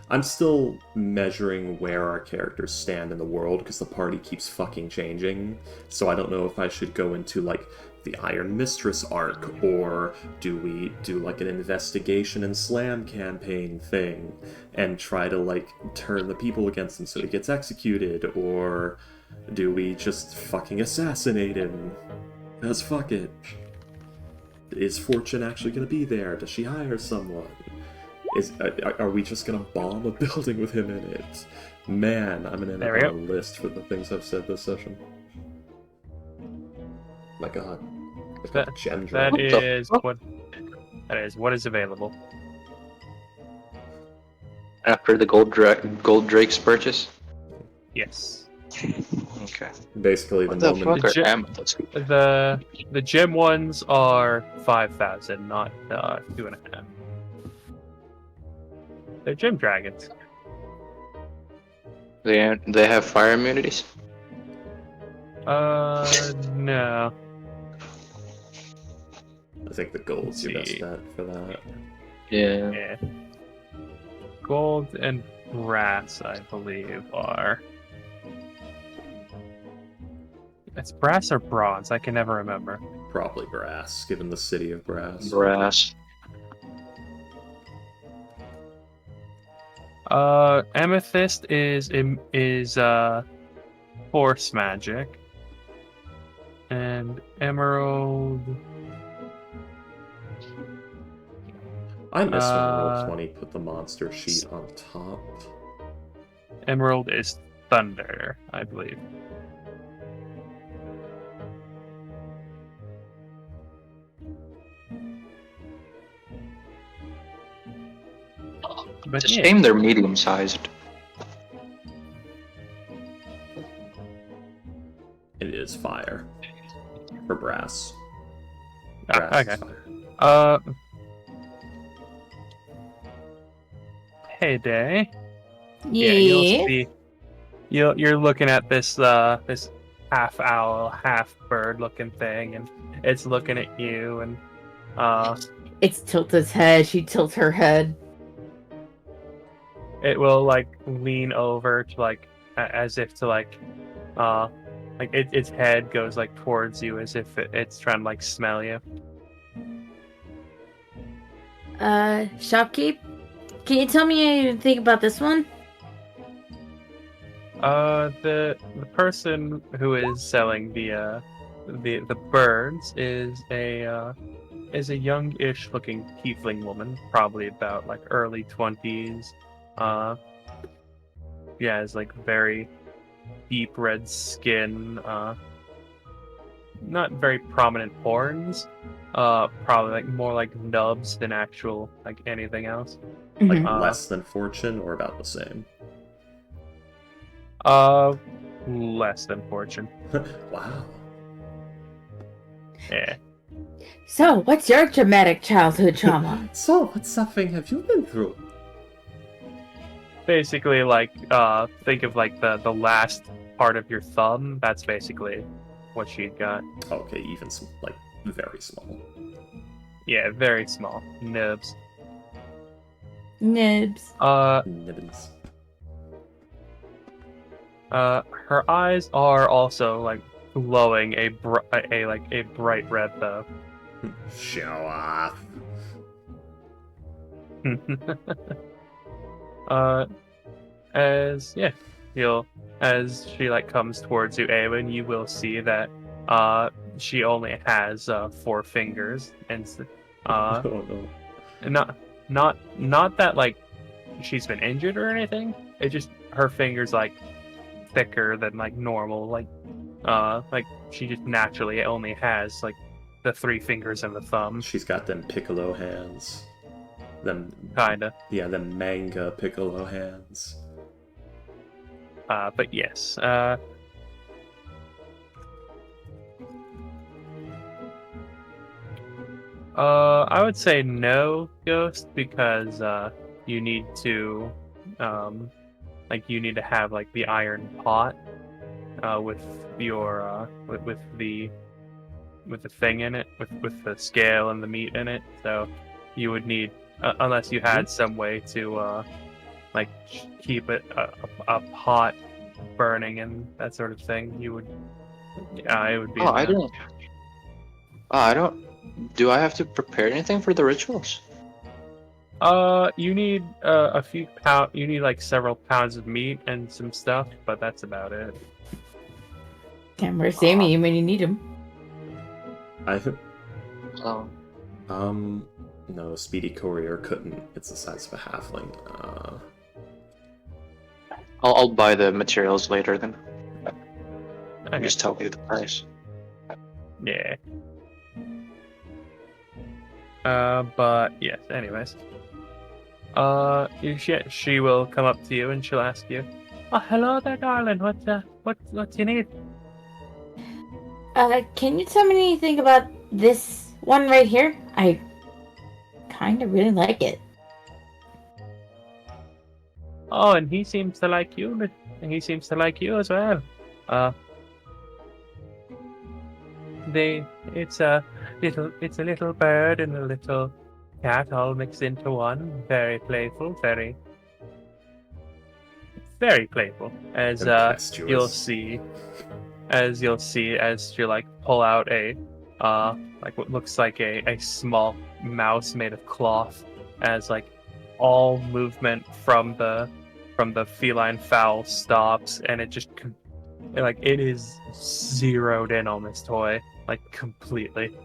B: I'm still measuring where our characters stand in the world because the party keeps fucking changing. So I don't know if I should go into like the Iron Mistress arc, or do we do like an investigation and slam campaign thing and try to like turn the people against him so he gets executed, or do we just fucking assassinate him? Because fuck it. Is Fortune actually gonna be there? Does she hire someone? Are we just gonna bomb a building with him in it? Man, I'm gonna end up
C: There we
B: on a list for the things I've said this session. My god. I've got
C: That-
B: gem
C: That
B: drop.
D: the
C: is
D: fuck?
C: what is available.
D: After the Gold Drake's purchase.
C: Yes.
D: Okay.
B: Basically,
D: What
B: the
D: the
B: moment.
D: fuck are
C: Legit-
D: amethysts?
C: The gem ones are 5,000, not 2.5. They're gem dragons.
D: They have fire immunities.
C: No.
B: I think the gold's your best
C: See.
B: bet for that.
D: Yeah.
C: Yeah. Gold and brass, I believe, are. It's brass or bronze. I can never remember.
B: Probably brass, given the city of brass.
D: Brass.
C: Amethyst is force magic, and emerald.
B: I missed when Roll20 put the monster sheet on top.
C: Emerald is thunder, I believe. But
D: It's a
C: yeah.
D: shame they're medium-sized.
B: It is fire. For brass.
C: Ah,
B: Brass is
C: okay.
B: fire.
C: Heyday. Yeah, you'll
A: Yeah.
C: see. You're looking at this this half owl, half bird looking thing, and it's looking at you, and
A: It's Tilta's head. She tilts her head.
C: it will like lean over to like as if to like its head goes like towards you as if it's trying to like smell you.
A: Shopkeep, can you tell me anything about this one?
C: The person who is selling the birds is a youngish looking tiefling woman, probably about like early 20s. Yeah, has like very deep red skin, not very prominent horns, probably like more like nubs than actual like anything else.
B: Like
A: Mhm.
B: less than fortune or about the same?
C: Less than fortune.
B: Wow.
C: Yeah.
A: So, what's your traumatic childhood trauma?
B: So, what suffering have you been through?
C: Basically, like, think of like the last part of your thumb. That's basically what she'd got.
B: Okay, even like very small.
C: Yeah, very small nubs.
A: Nibs.
B: Nibbins.
C: Her eyes are also like glowing a bright red though.
B: Show off.
C: As she like comes towards you, Awen, you will see that she only has 4 fingers, and
B: Oh no.
C: not that like she's been injured or anything. It just her fingers like thicker than like normal, like she just naturally only has like the 3 fingers and the thumb.
B: She's got them piccolo hands. Them
C: Kinda.
B: Yeah, them manga piccolo hands.
C: But yes. I would say no, Ghost, because you need to you need to have like the iron pot with your with the thing in it, with the scale and the meat in it. So you would need unless you had some way to keep it a pot burning and that sort of thing, you would it would be
D: Oh, I
C: no.
D: don't. Oh, I don't. Do I have to prepare anything for the rituals?
C: You need a few pound. You need like several pounds of meat and some stuff, but that's about it.
A: Can't where's Sammy when you need him?
D: Oh.
B: No, Speedy Courier couldn't. It's the size of a halfling.
D: I'll buy the materials later then.
C: Okay.
D: Just tell me the price.
C: Yeah. But yes. Anyways, she will come up to you and she'll ask you, "Oh, hello there, darling. What you need?"
A: Can you tell me anything about this one right here? I kind of really like it.
C: Oh, and he seems to like you, and he seems to like you as well. It's a little bird and a little cat all mixed into one. Very playful, very playful. As
B: Tempestuous.
C: you'll see as she like pull out a like what looks like a small mouse made of cloth, as like all movement from the feline fowl stops, and it just like it is zeroed in on this toy like completely.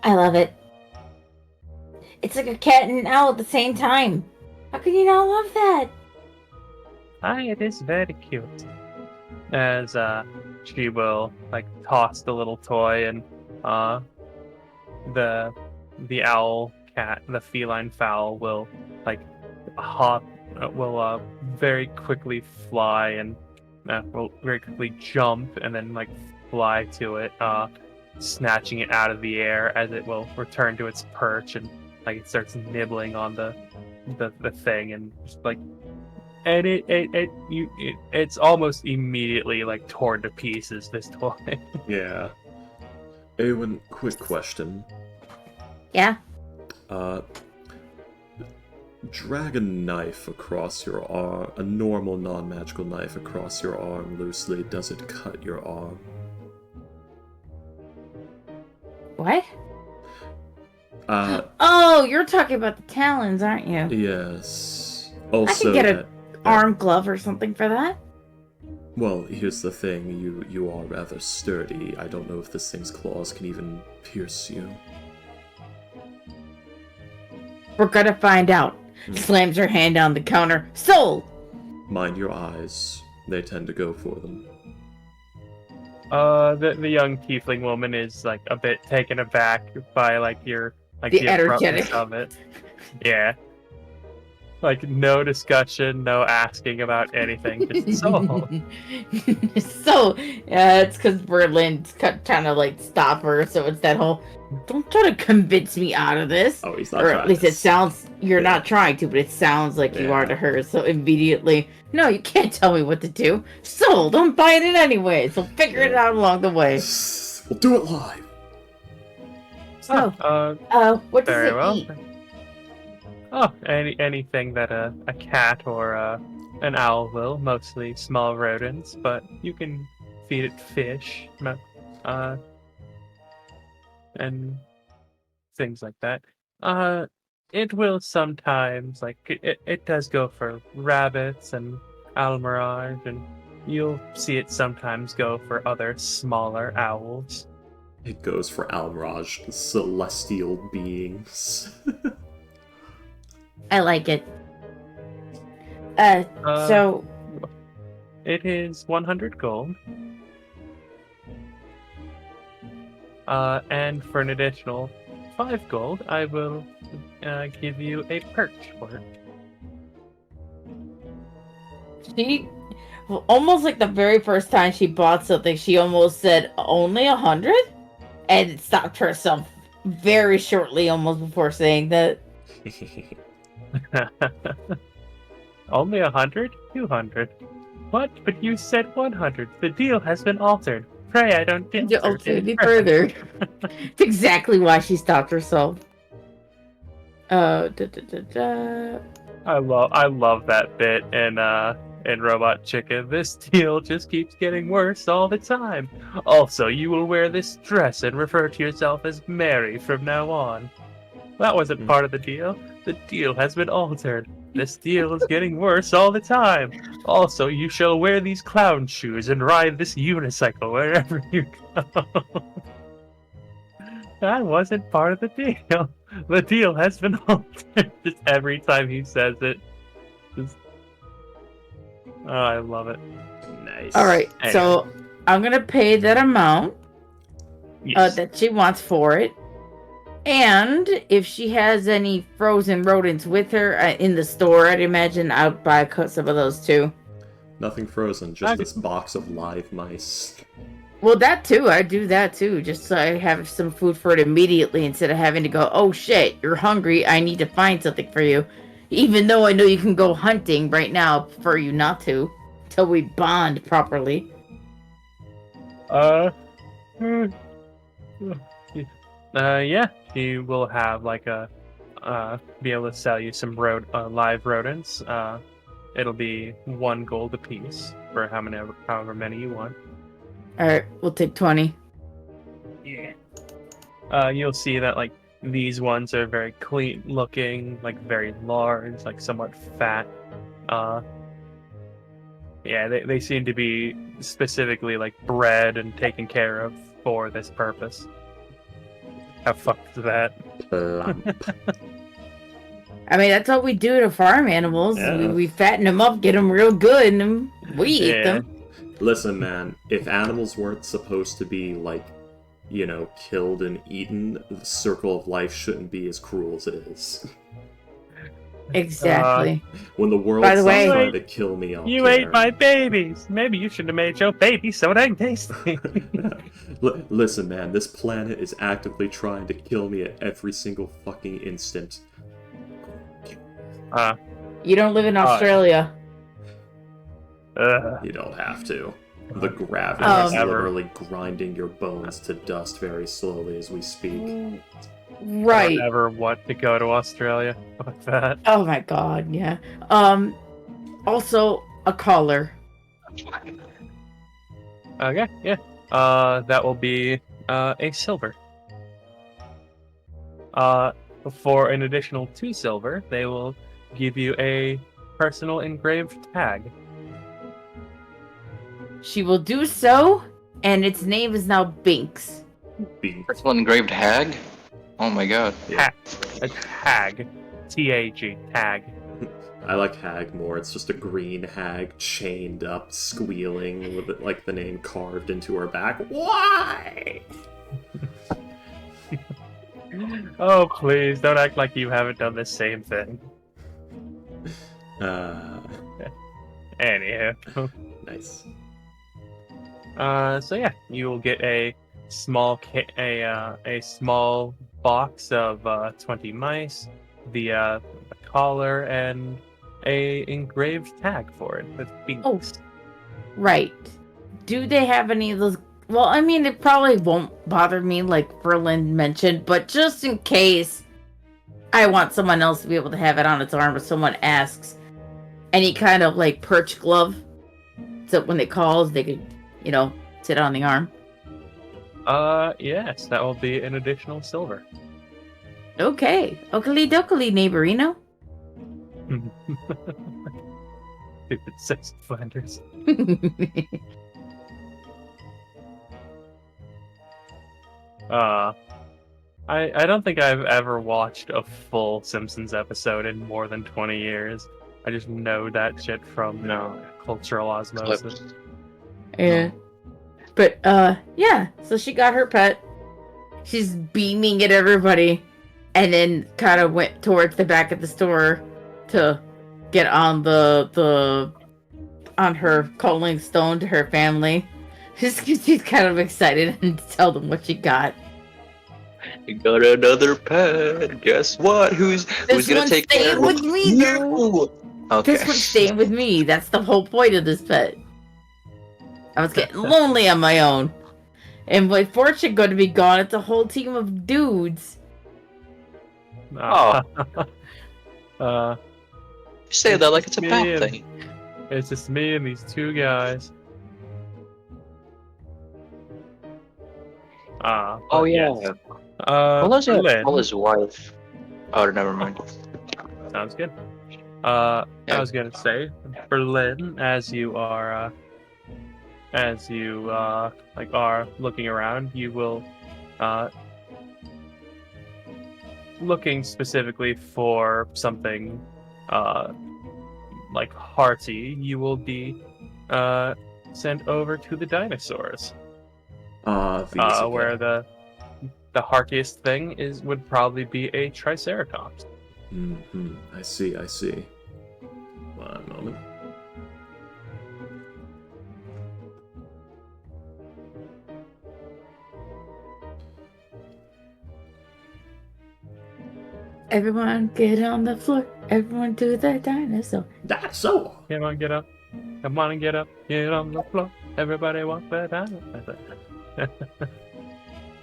A: I love it. It's like a cat and an owl at the same time. How can you not love that?
C: It is very cute. As she will like toss the little toy, and the owl cat, the feline fowl, will like hop, will very quickly fly, and will very quickly jump and then like fly to it, snatching it out of the air as it will return to its perch, and like it starts nibbling on the thing, and just like, and it's almost immediately like torn to pieces, this toy.
B: Yeah. Eowyn, quick question.
A: Yeah.
B: Drag a knife across your arm, a normal non-magical knife across your arm loosely. Does it cut your arm?
A: What?
B: Uh,
A: Oh, you're talking about the talons, aren't you?
B: yes. Also,
A: I can get an arm glove or something for that.
B: Well, here's the thing. You are rather sturdy. I don't know if this thing's claws can even pierce you.
A: We're gonna find out. Slams her hand down the counter. Sold!
B: Mind your eyes. They tend to go for them.
C: The young tiefling woman is like a bit taken aback by like your like
A: The
C: the abruptness
A: energetic.
C: of it. Yeah. Like no discussion, no asking about anything. Just so.
A: So, it's because Berlin's trying to like stop her. So it's that whole, don't try to convince me out of this.
B: Oh, he's not
A: Or
B: trying
A: at least
B: to
A: it sounds, you're
B: Yeah.
A: not trying to, but it sounds like you
B: Yeah.
A: are to her. So immediately, no, you can't tell me what to do. So, don't buy it anyway. So figure it
B: Yeah.
A: out along the way.
B: We'll do it live.
A: So, what does
C: Very
A: it
C: well.
A: eat?
C: Oh, anything that a cat or an owl will, mostly small rodents, but you can feed it fish, and things like that. It will sometimes, like, it does go for rabbits and almirage, and you'll see it sometimes go for other smaller owls.
B: It goes for Almirage, celestial beings.
A: I like it.
C: Uh,
A: So,
C: It is 100 gold. And for an additional 5 gold, I will give you a perch for it.
A: she, almost like the very first time she bought something, she almost said only 100? And stopped herself very shortly, almost before saying that.
C: Only 100? 200. What? But you said 100. The deal has been altered. Pray I don't get
A: Any further. It's exactly why she stopped herself. Da, da, da, da.
C: I love that bit in Robot Chicken. This deal just keeps getting worse all the time. Also, you will wear this dress and refer to yourself as Mary from now on. That wasn't part of the deal. The deal has been altered. This deal is getting worse all the time. Also, you shall wear these clown shoes and ride this unicycle wherever you go. That wasn't part of the deal. The deal has been altered. Just every time he says it. Just... Oh, I love it.
B: Nice.
A: Alright, so I'm gonna pay that amount
C: Yes.
A: that she wants for it. And if she has any frozen rodents with her in the store, I'd imagine I'd buy some of those too.
B: Nothing frozen, just
C: Okay.
B: this box of live mice.
A: Well, that too. I do that too, just so I have some food for it immediately instead of having to go, oh shit, you're hungry, I need to find something for you. Even though I know you can go hunting right now, I prefer you not to, till we bond properly.
C: Yeah, she will have like a be able to sell you some live rodents. It'll be 1 gold apiece for however many you want.
A: Alright, we'll take 20.
C: Yeah. You'll see that like these ones are very clean looking, like very large, like somewhat fat. Yeah, they seem to be specifically like bred and taken care of for this purpose. Have fun with that.
B: Plump.
A: I mean, that's what we do to farm animals.
B: Yeah.
A: We fatten them up, get them real good, and then we eat
C: Yeah.
A: them.
B: Listen, man, if animals weren't supposed to be, like, killed and eaten, the circle of life shouldn't be as cruel as it is.
A: Exactly.
B: When the world
A: By the
B: stops
A: way-
B: trying to kill me, I'll
C: You
B: care.
C: ate my babies. Maybe you should have made your baby so dang tasty.
B: Listen, man, this planet is actively trying to kill me at every single fucking instant.
A: You don't live in
C: Oh, yeah.
A: Australia.
B: You don't have to. The gravity
A: Um,
B: is
C: Ever.
B: literally grinding your bones to dust very slowly as we speak.
C: I
A: Right.
C: don't ever want to go to Australia. Fuck that.
A: Oh my god, yeah. Also a collar.
C: Okay, yeah. That will be a silver. For an additional 2 silver, they will give you a personal engraved tag.
A: She will do so, and its name is now Binks.
B: Being
D: Personal engraved hag? Oh my god.
B: Yeah.
C: A tag. T-A-G. Tag.
B: I like hag more. It's just a green hag chained up, squealing with it, like the name carved into her back. Why?
C: Oh, please, don't act like you haven't done the same thing. Anywho.
B: Nice.
C: So yeah, you will get a small a small box of 20 mice, the collar, and a engraved tag for it with beaks.
A: Right. Do they have any of those? Well, I mean, it probably won't bother me, like Berlin mentioned, but just in case I want someone else to be able to have it on its arm if someone asks, any kind of like perch glove, so when it calls, they could, sit on the arm.
C: Yes, that will be an additional silver.
A: Okay. Oakley dokley, neighborino.
C: Stupid sex offenders. I don't think I've ever watched a full Simpsons episode in more than 20 years. I just know that shit from cultural osmosis.
D: Clips.
A: Yeah. But, yeah. So she got her pet. She's beaming at everybody. And then kind of went towards the back of the store to get on on her calling stone to her family. She's kind of excited and tell them what she got.
E: You got another pet. Guess what? Who's gonna
A: one's
E: take care
A: staying
E: of
A: with me, though.
E: you? Okay.
A: This one's staying with me. That's the whole point of this pet. I was getting lonely on my own. And with Fortune going to be gone, it's a whole team of dudes.
C: Uh,
E: You say that like it's a
C: Me
E: bad
C: and-
E: thing.
C: It's just me and these 2 guys.
D: Oh yeah. Well, let's
C: Berlin.
D: call his wife. Oh, never mind.
C: Sounds good.
D: Yeah.
C: I was gonna say, Berlin, as you are looking around, you will, looking specifically for something, like hearty, you will be, sent over to the dinosaurs,
B: These
C: where
B: again.
C: the heartiest thing would probably be a triceratops.
B: I see. One moment.
A: Everyone get on the floor. Everyone do the dinosaur.
B: Dinosaur!
C: Come on, get up. Come on and get up. Get on the floor. Everybody walk the dinosaur.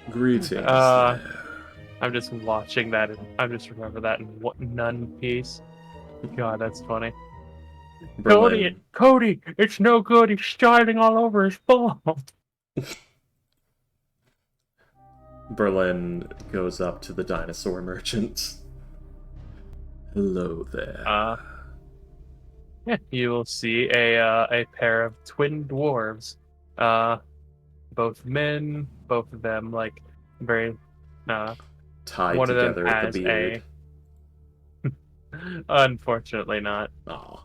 B: Greetings.
C: Uh,
B: there.
C: I'm just watching that, and I just remember that in Nun piece. God, that's funny.
B: Berlin.
C: Cody, it's no good. He's starting all over his ball.
B: Berlin goes up to the dinosaur merchant. Hello there.
C: Yeah, you will see a pair of twin dwarves, both men, both of them like very
B: tied
C: One of them
B: together at the
C: has
B: beard.
C: Unfortunately not.
B: Aw.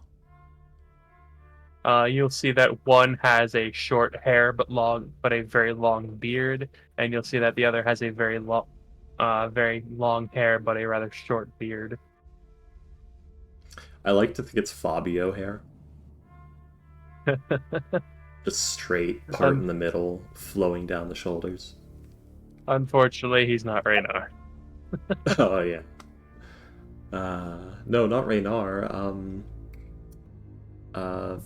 C: You'll see that one has a short hair but a very long beard, and you'll see that the other has a very long hair but a rather short beard.
B: I like to think it's Fabio hair. Just straight, part in the middle, flowing down the shoulders.
C: Unfortunately, he's not Raynar.
B: Oh, yeah. No, not Raynar.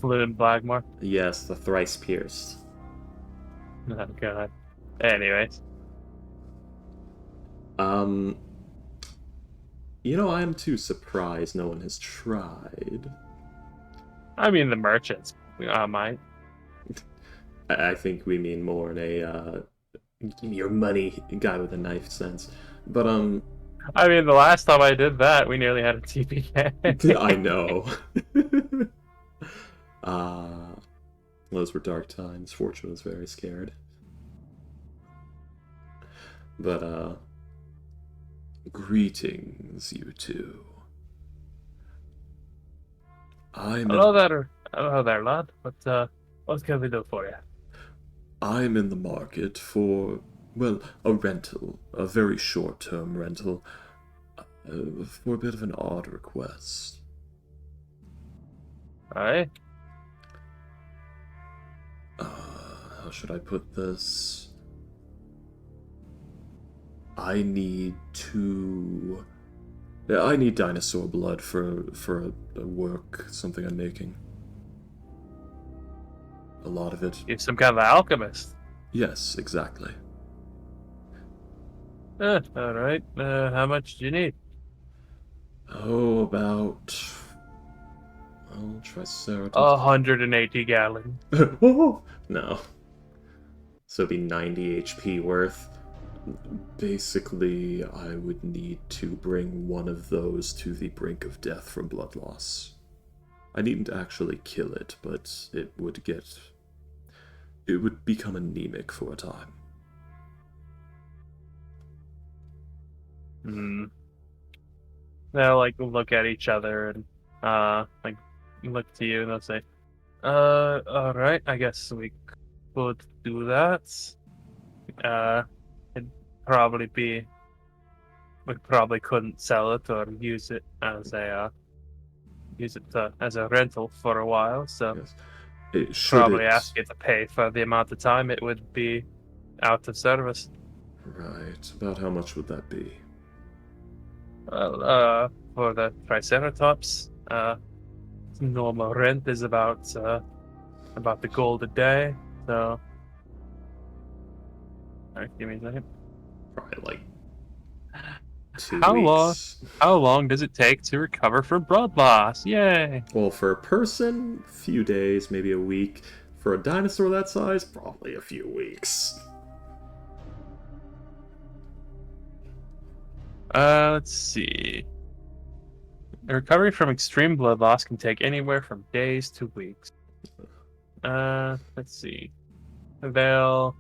C: Flynn Blackmore.
B: Yes, the thrice pierced.
C: Oh god. Anyways,
B: I'm too surprised no one has tried.
C: I mean the merchants might.
B: I think we mean more in a give me your money guy with a knife sense. But
C: I mean, the last time I did that, we nearly had a TPK.
B: I know. Those were dark times. Fortune was very scared. But greetings, you two.
C: Hello there, lad. What can we do for you?
B: I'm in the market for, well, a rental, a very short-term rental, for a bit of an odd request.
C: Aye.
B: How should I put this? I need dinosaur blood for a work, something I'm making. A lot of it.
C: You're some kind of alchemist.
B: Yes, exactly.
C: All right. How much do you need?
B: Oh, about... I'll try Triceratops.
C: 180 gallons.
B: Oh, no. So it'd be 90 HP worth. Basically, I would need to bring one of those to the brink of death from blood loss. I needn't actually kill it, but it would become anemic for a time.
C: They'll look at each other and look to you and they'll say, all right, I guess we could do that. It'd probably be we probably couldn't sell it or use it as a rental for a while, so
B: Yes.
C: Probably ask you to pay for the amount of time it would be out of service.
B: Right. About how much would that be?
C: Well, for the Triceratops, normal rent is about the gold a day. So, alright, give me a second.
B: Probably like 2 weeks.
C: How long does it take to recover from blood loss? Yay!
B: Well, for a person, a few days, maybe a week. For a dinosaur that size, probably a few weeks.
C: Let's see. The recovery from extreme blood loss can take anywhere from days to weeks. Let's see. Let's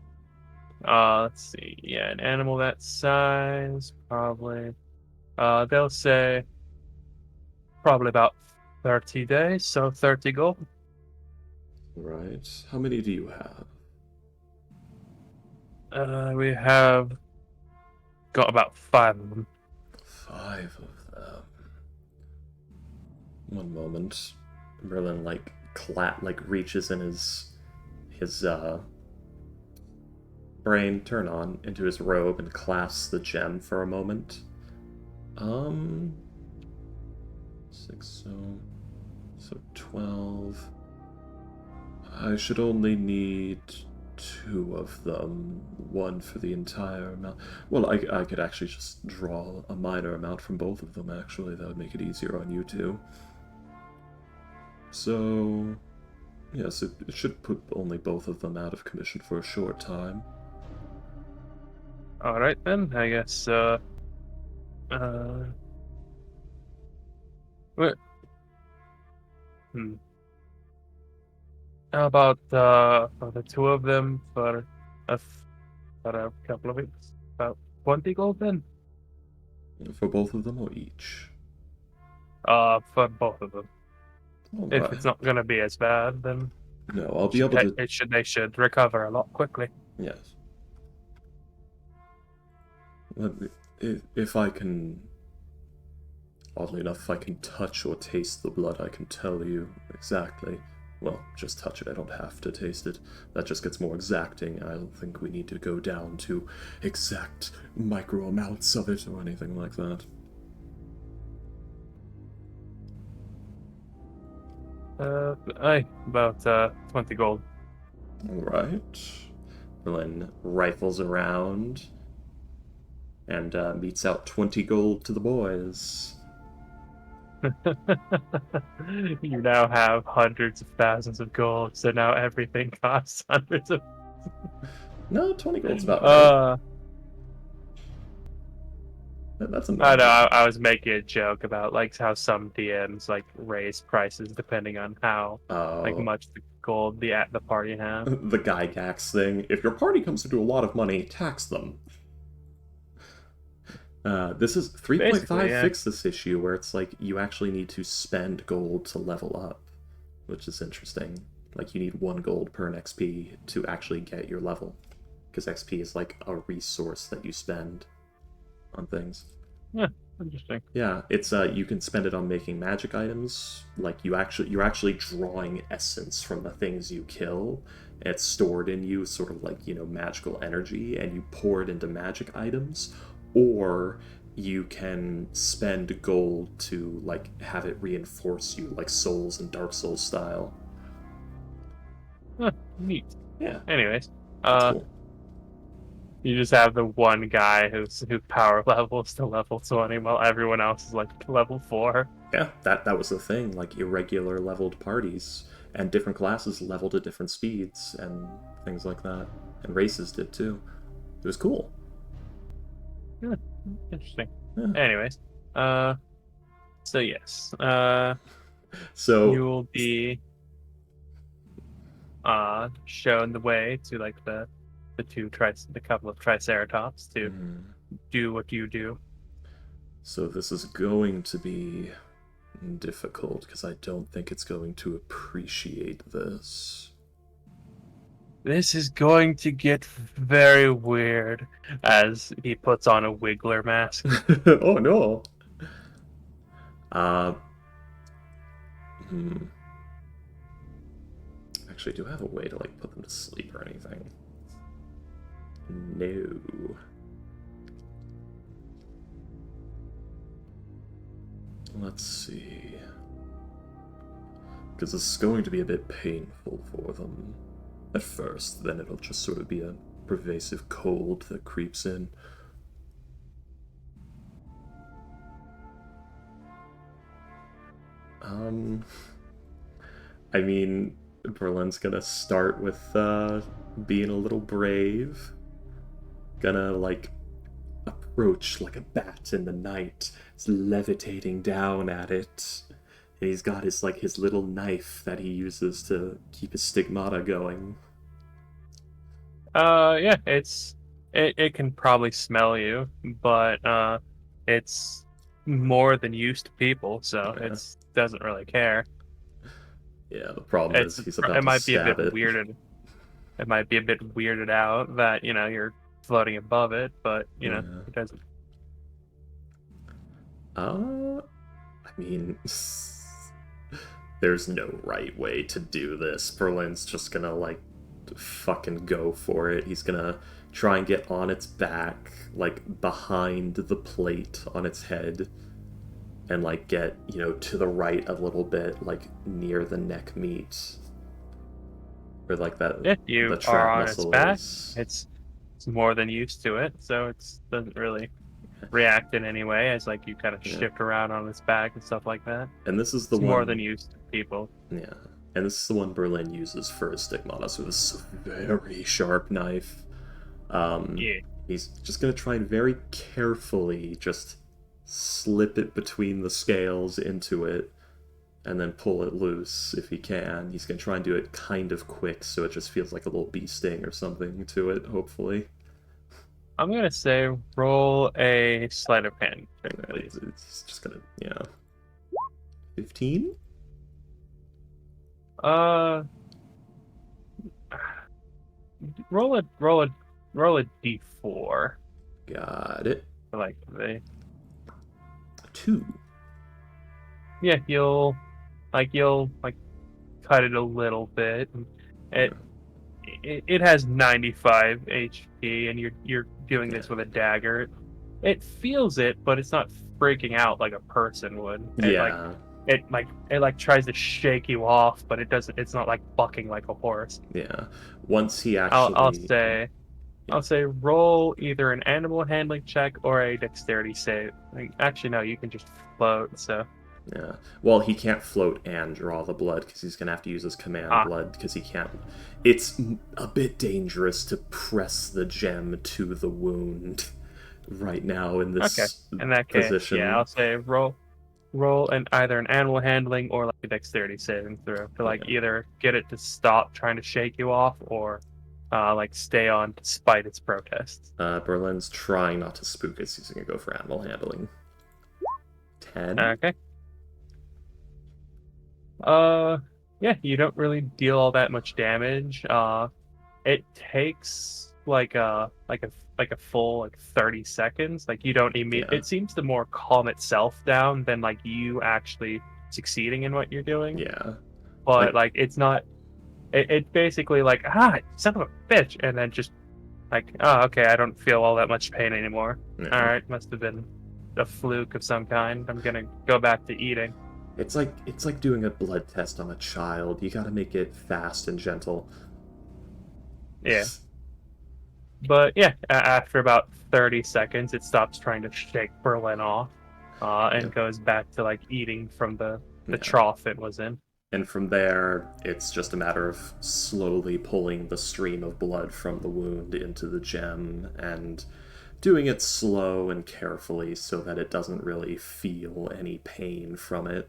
C: see. Yeah, an animal that size, probably. They'll say probably about 30 days, so 30 gold.
B: Right. How many do you have?
C: We have got about 5 of them.
B: 5 of them. One moment. Merlin reaches in his brain turn on into his robe and clasps the gem for a moment. 6 so 12. I should only need 2 of them, one for the entire amount. Well, I could actually just draw a minor amount from both of them, actually. That would make it easier on you two. So, yes, it should put only both of them out of commission for a short time.
C: Alright then, I guess, what? How about, for the 2 of them for a couple of weeks? About 20 gold then?
B: For both of them or each?
C: For both of them.
B: Alright.
C: If it's not gonna be as bad, then
B: No, I'll be able to...
C: they should recover a lot quickly.
B: Yes. If I can... Oddly enough, if I can touch or taste the blood, I can tell you exactly. Well, just touch it, I don't have to taste it. That just gets more exacting. I don't think we need to go down to exact micro amounts of it or anything like that.
C: About 20 gold.
B: Alright. Berlin rifles around and meets out 20 gold to the boys.
C: You now have hundreds of thousands of gold, so now everything costs hundreds of.
B: No, 20 gold's about right. That's a
C: I know. I was making a joke about like how some DMs like raise prices depending on how like much the gold the party has.
B: The Gygax thing. If your party comes into a lot of money, tax them. This is 3.5 fixed this issue, where it's like you actually need to spend gold to level up, which is interesting. Like you need 1 gold per XP to actually get your level, because XP is like a resource that you spend on things.
C: Yeah, interesting.
B: Yeah, it's you can spend it on making magic items. Like you're actually drawing essence from the things you kill. It's stored in you, sort of like, you know, magical energy, and you pour it into magic items. Or you can spend gold to like have it reinforce you, like Souls and Dark Souls style.
C: Neat.
B: Yeah.
C: Anyways,
B: cool.
C: You just have the one guy whose power level is to level 20, while everyone else is like level 4.
B: Yeah, that was the thing. Like irregular leveled parties, and different classes leveled at different speeds and things like that, and races did too. It was cool.
C: Interesting.
B: Yeah.
C: Anyways, so yes,
B: so
C: you will be shown the way to like the couple of triceratops to do what you do.
B: So this is going to be difficult because I don't think it's going to appreciate this.
C: This is going to get very weird as he puts on a Wiggler mask.
B: Oh no. Actually, do I have a way to like put them to sleep or anything? No. Let's see. Because this is going to be a bit painful for them at first, then it'll just sort of be a pervasive cold that creeps in. I mean, Berlin's gonna start with being a little brave. Gonna like approach like a bat in the night. It's levitating down at it. And he's got his little knife that he uses to keep his stigmata going.
C: Yeah, it can probably smell you, but it's more than used to people, so
B: Yeah.
C: it doesn't really care.
B: Yeah, the problem is he's about to
C: might be a
B: stab
C: bit
B: it.
C: weirded. It might be a bit weirded out that, you know, you're floating above it, but you know, it doesn't.
B: I mean, there's no right way to do this. Berlin's just gonna like fucking go for it. He's gonna try and get on its back, like behind the plate on its head, and like get, you know, to the right a little bit, like near the neck meat, or like that.
C: Yeah, you
B: the trap
C: are on its
B: muscle
C: back.
B: is-
C: It's more than used to it, so it doesn't really react in any way as like you kind of shift around on its back and stuff like that.
B: And this is the one
C: more than used to people.
B: Yeah, and this is the one Berlin uses for his stigmata, so this is a very sharp knife.
C: Yeah.
B: He's just gonna try and very carefully just slip it between the scales into it, and then pull it loose if he can. He's gonna try and do it kind of quick, so it just feels like a little bee sting or something to it, hopefully.
C: I'm gonna say roll a sleight of hand check, please.
B: It's just gonna, 15?
C: Uh, roll a d4.
B: Got it.
C: Like the
B: 2.
C: yeah, you'll cut it a little bit. It it has 95 HP, and you're doing this with a dagger. It feels it, but it's not freaking out like a person would.
B: Yeah.
C: It tries to shake you off, but it doesn't. It's not like bucking like a horse.
B: Yeah. Once he actually.
C: I'll say roll either an animal handling check or a dexterity save. Actually, no, you can just float. So
B: Yeah. Well, he can't float and draw the blood because he's gonna have to use his command blood because he can't. It's a bit dangerous to press the gem to the wound right now in this
C: in that case,
B: position.
C: yeah, I'll say roll either an animal handling or like a dexterity saving throw to either get it to stop trying to shake you off or stay on despite its protests.
B: Berlin's trying not to spook us. He's gonna go for animal handling. 10.
C: Okay. Yeah, you don't really deal all that much damage. It takes like a full 30 seconds. Like you don't immediately.
B: Yeah.
C: It seems to more calm itself down than like you actually succeeding in what you're doing.
B: Yeah.
C: But it's not. It basically son of a bitch, and then just okay, I don't feel all that much pain anymore.
B: Yeah.
C: All right, must have been a fluke of some kind. I'm gonna go back to eating.
B: It's like doing a blood test on a child. You gotta make it fast and gentle.
C: Yeah. But yeah, after about 30 seconds, it stops trying to shake Berlin off, and goes back to eating from the trough it was in.
B: And from there, it's just a matter of slowly pulling the stream of blood from the wound into the gem and doing it slow and carefully so that it doesn't really feel any pain from it.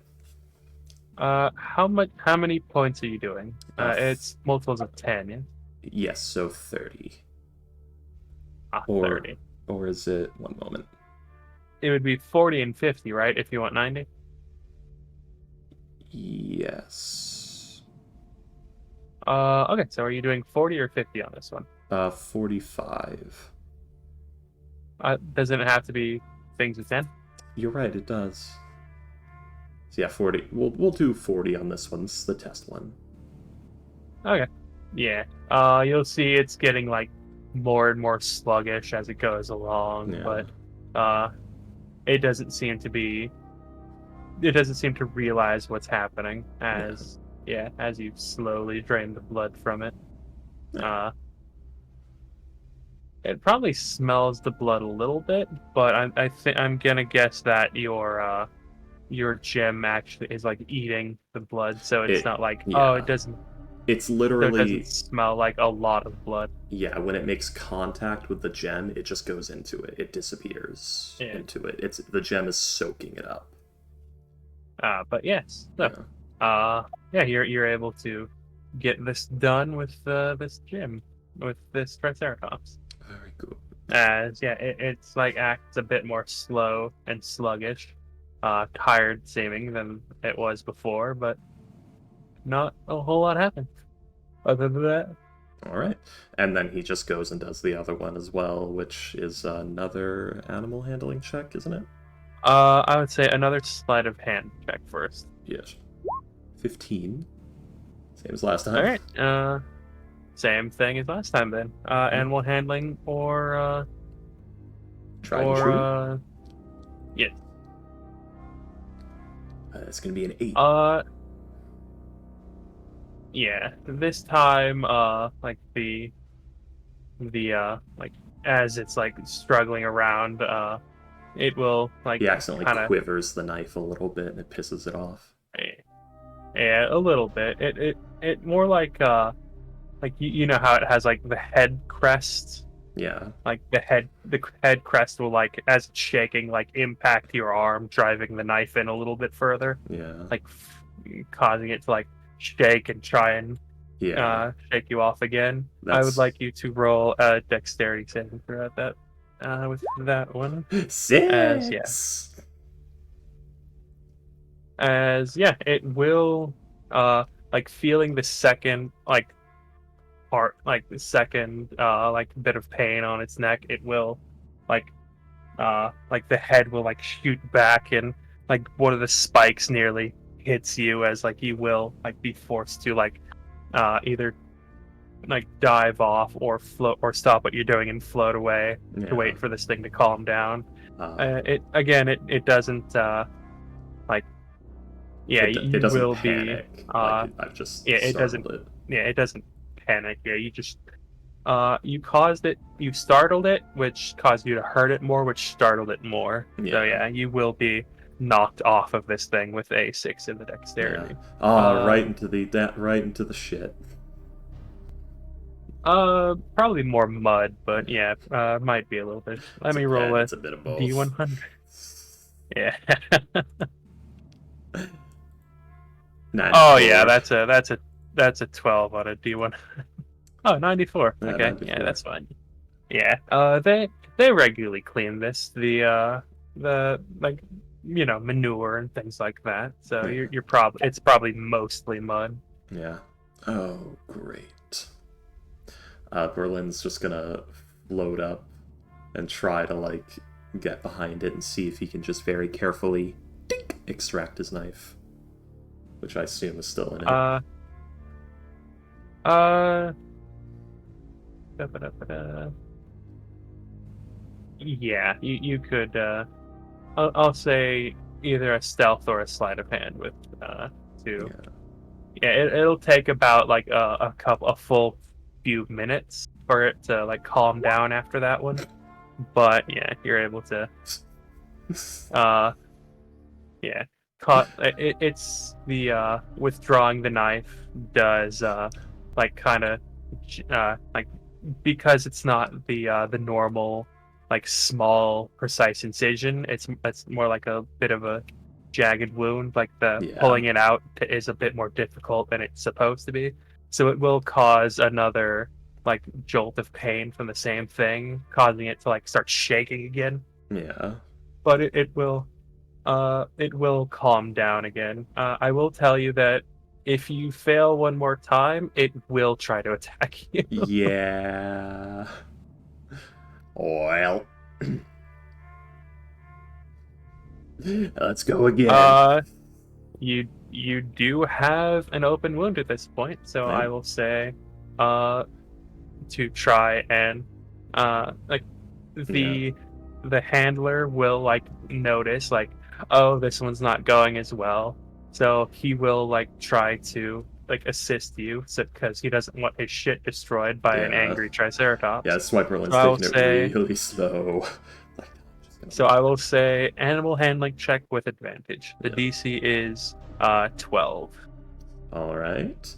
C: How many points are you doing? It's multiples of 10, yeah?
B: Yes, so 30.
C: 30.
B: Or is it... One moment.
C: It would be 40 and 50, right, if you want 90?
B: Yes.
C: Okay, so are you doing 40 or 50 on this one?
B: 45.
C: Doesn't it have to be things with 10?
B: You're right, it does. So yeah, 40. We'll do 40 on this one. This is the test one.
C: Okay. Yeah. You'll see it's getting more and more sluggish as it goes along, but it doesn't seem to realize what's happening as you slowly drain the blood from it. It probably smells the blood a little bit, but I'm gonna guess that your gem actually is eating the blood, so it's not it doesn't.
B: It's literally.
C: So it doesn't smell like a lot of blood.
B: Yeah, when it makes contact with the gem, it just goes into it. It disappears into it. The gem is soaking it up.
C: But yes, so, you're able to get this done with this gem, with this Triceratops.
B: Very good.
C: As it's acts a bit more slow and sluggish, tired seeming than it was before, but not a whole lot happened other than that.
B: All right, and then he just goes and does the other one as well, which is another animal handling check, isn't it?
C: I would say another sleight of hand check first.
B: Yes. 15. Same as last time.
C: All right. Same thing as last time then. Animal handling or
B: Tried and true?
C: Yes.
B: It's gonna be an 8.
C: Yeah. This time, as it's struggling around, it will
B: he accidentally quivers the knife a little bit and it pisses it off.
C: Yeah, a little bit. It more you know how it has the head crest.
B: Yeah.
C: The head crest will as it's shaking impact your arm, driving the knife in a little bit further.
B: Yeah.
C: Causing it to shake and try and shake you off again. I would like you to roll a dexterity saving throw at that. with that one.
B: 6.
C: It will like feeling the second part, like the second like bit of pain on its neck. It will like the head will like shoot back, and like one of the spikes nearly hits you, as like you will like be forced to like either like dive off or float or stop what you're doing and float away to wait for this thing to calm down. It doesn't like
B: it
C: you
B: doesn't
C: will
B: panic.
C: be
B: Like I've just
C: it doesn't
B: startled
C: it doesn't panic. Yeah, you just you caused it, you startled it, which caused you to hurt it more, which startled it more. So
B: Yeah.
C: yeah, you will be knocked off of this thing with a 6 in the dexterity.
B: Right into the shit.
C: Probably more mud, but yeah, might be a little bit. Let me roll
B: It's a bit of both.
C: D100. Yeah.
B: 94.
C: Oh yeah, that's a 12 on a D1. Oh, 94.
B: Yeah,
C: Okay,
B: 94.
C: yeah, that's fine. Yeah, they regularly clean this, the like manure and things like that. So
B: Yeah.
C: it's probably mostly mud.
B: Yeah. Oh, great. Berlin's just gonna float up and try to like get behind it and see if he can just very carefully dink, extract his knife, which I assume is still in it.
C: Yeah, you could. I'll say either a stealth or a sleight of hand with two. Yeah, it'll take about like a full few minutes for it to like calm down after that one. But yeah, you're able to. Yeah, it's the withdrawing the knife does like kind of like, because it's not the normal like small precise incision. It's more like a bit of a jagged wound. Like pulling it out is a bit more difficult than it's supposed to be. So it will cause another like jolt of pain from the same thing, causing it to like start shaking again.
B: Yeah.
C: But it will calm down again. I will tell you that if you fail one more time, it will try to attack you.
B: Yeah. Well. Let's go again.
C: You do have an open wound at this point, so
B: Right.
C: I will say to try and like the handler will like notice like, oh, this one's not going as well, so he will like try to like assist you, because he doesn't want his shit destroyed by an angry triceratops.
B: Yeah, Swiperlin's taking it really slow.
C: So I will say animal handling check with advantage. The DC is 12.
B: All right,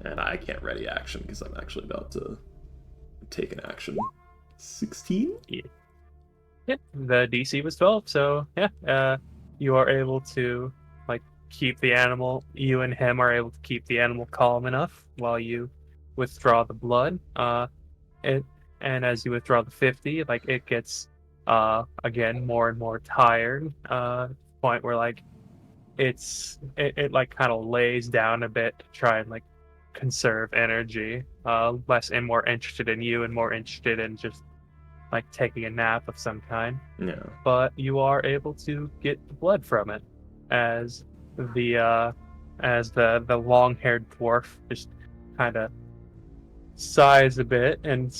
B: and I can't ready action because I'm actually about to take an action. 16.
C: Yeah, the DC was 12, so yeah, you are able to like keep the animal. You and him are able to keep the animal calm enough while you withdraw the blood. And as you withdraw the 50, like it gets again more and more tired. To the point where like it like kind of lays down a bit to try and like conserve energy. Less and more interested in you, and more interested in just like taking a nap of some kind.
B: Yeah.
C: But you are able to get the blood from it, as the long-haired dwarf just kind of sighs a bit, and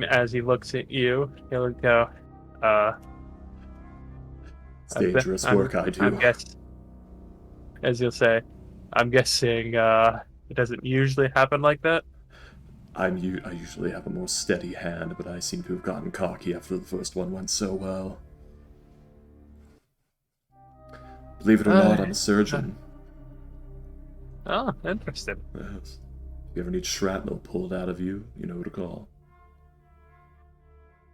C: as he looks at you, he'll go,
B: it's dangerous work I do.
C: As you'll say, I'm guessing it doesn't usually happen like that.
B: I usually have a more steady hand, but I seem to have gotten cocky after the first one went so well. Believe it or not, I'm a surgeon.
C: Oh, interesting.
B: Yes. If you ever need shrapnel pulled out of you, you know who to call.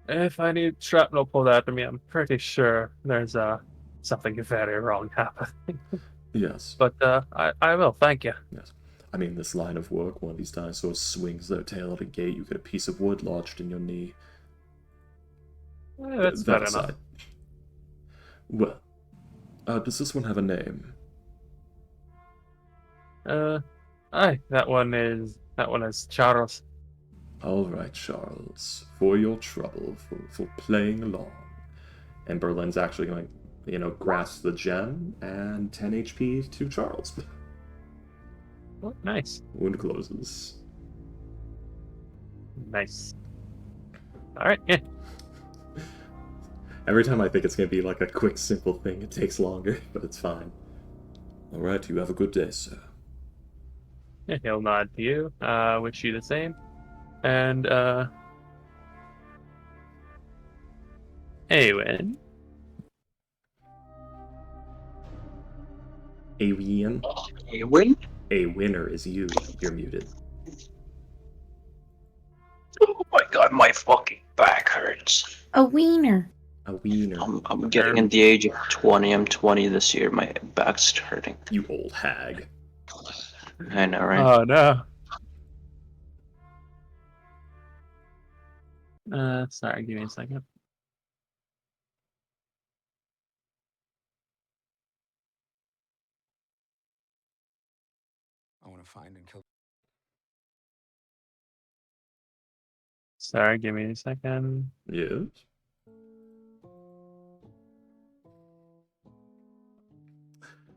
C: If I need shrapnel pulled out of me, I'm pretty sure there's something very wrong happening.
B: Yes.
C: But I will, thank you.
B: Yes. I mean, this line of work, one of these dinosaurs swings their tail at a gate, you get a piece of wood lodged in your knee.
C: That's
B: that
C: fair enough.
B: aside. Well, does this one have a name?
C: Aye, that one is Charles.
B: All right, Charles, for your trouble, for playing along. And Berlin's actually going to, grasp the gem and 10 HP to Charles.
C: Oh, nice.
B: Wound closes.
C: Nice. Alright, yeah.
B: Every time I think it's going to be like a quick, simple thing, it takes longer, but it's fine. All right, you have a good day, sir.
C: Yeah, he'll nod to you, wish you the same. And, Eowyn.
B: Avian?
D: You win?
B: A winner is you. You're muted.
D: Oh my god, my fucking back hurts.
A: A wiener.
B: A wiener.
D: I'm getting in the age of 20. I'm 20 this year. My back's hurting.
B: You old hag.
D: I know, right?
C: Oh, no. Sorry, give me a second.
F: I want to find and kill.
C: Sorry, give me a second.
B: Yes?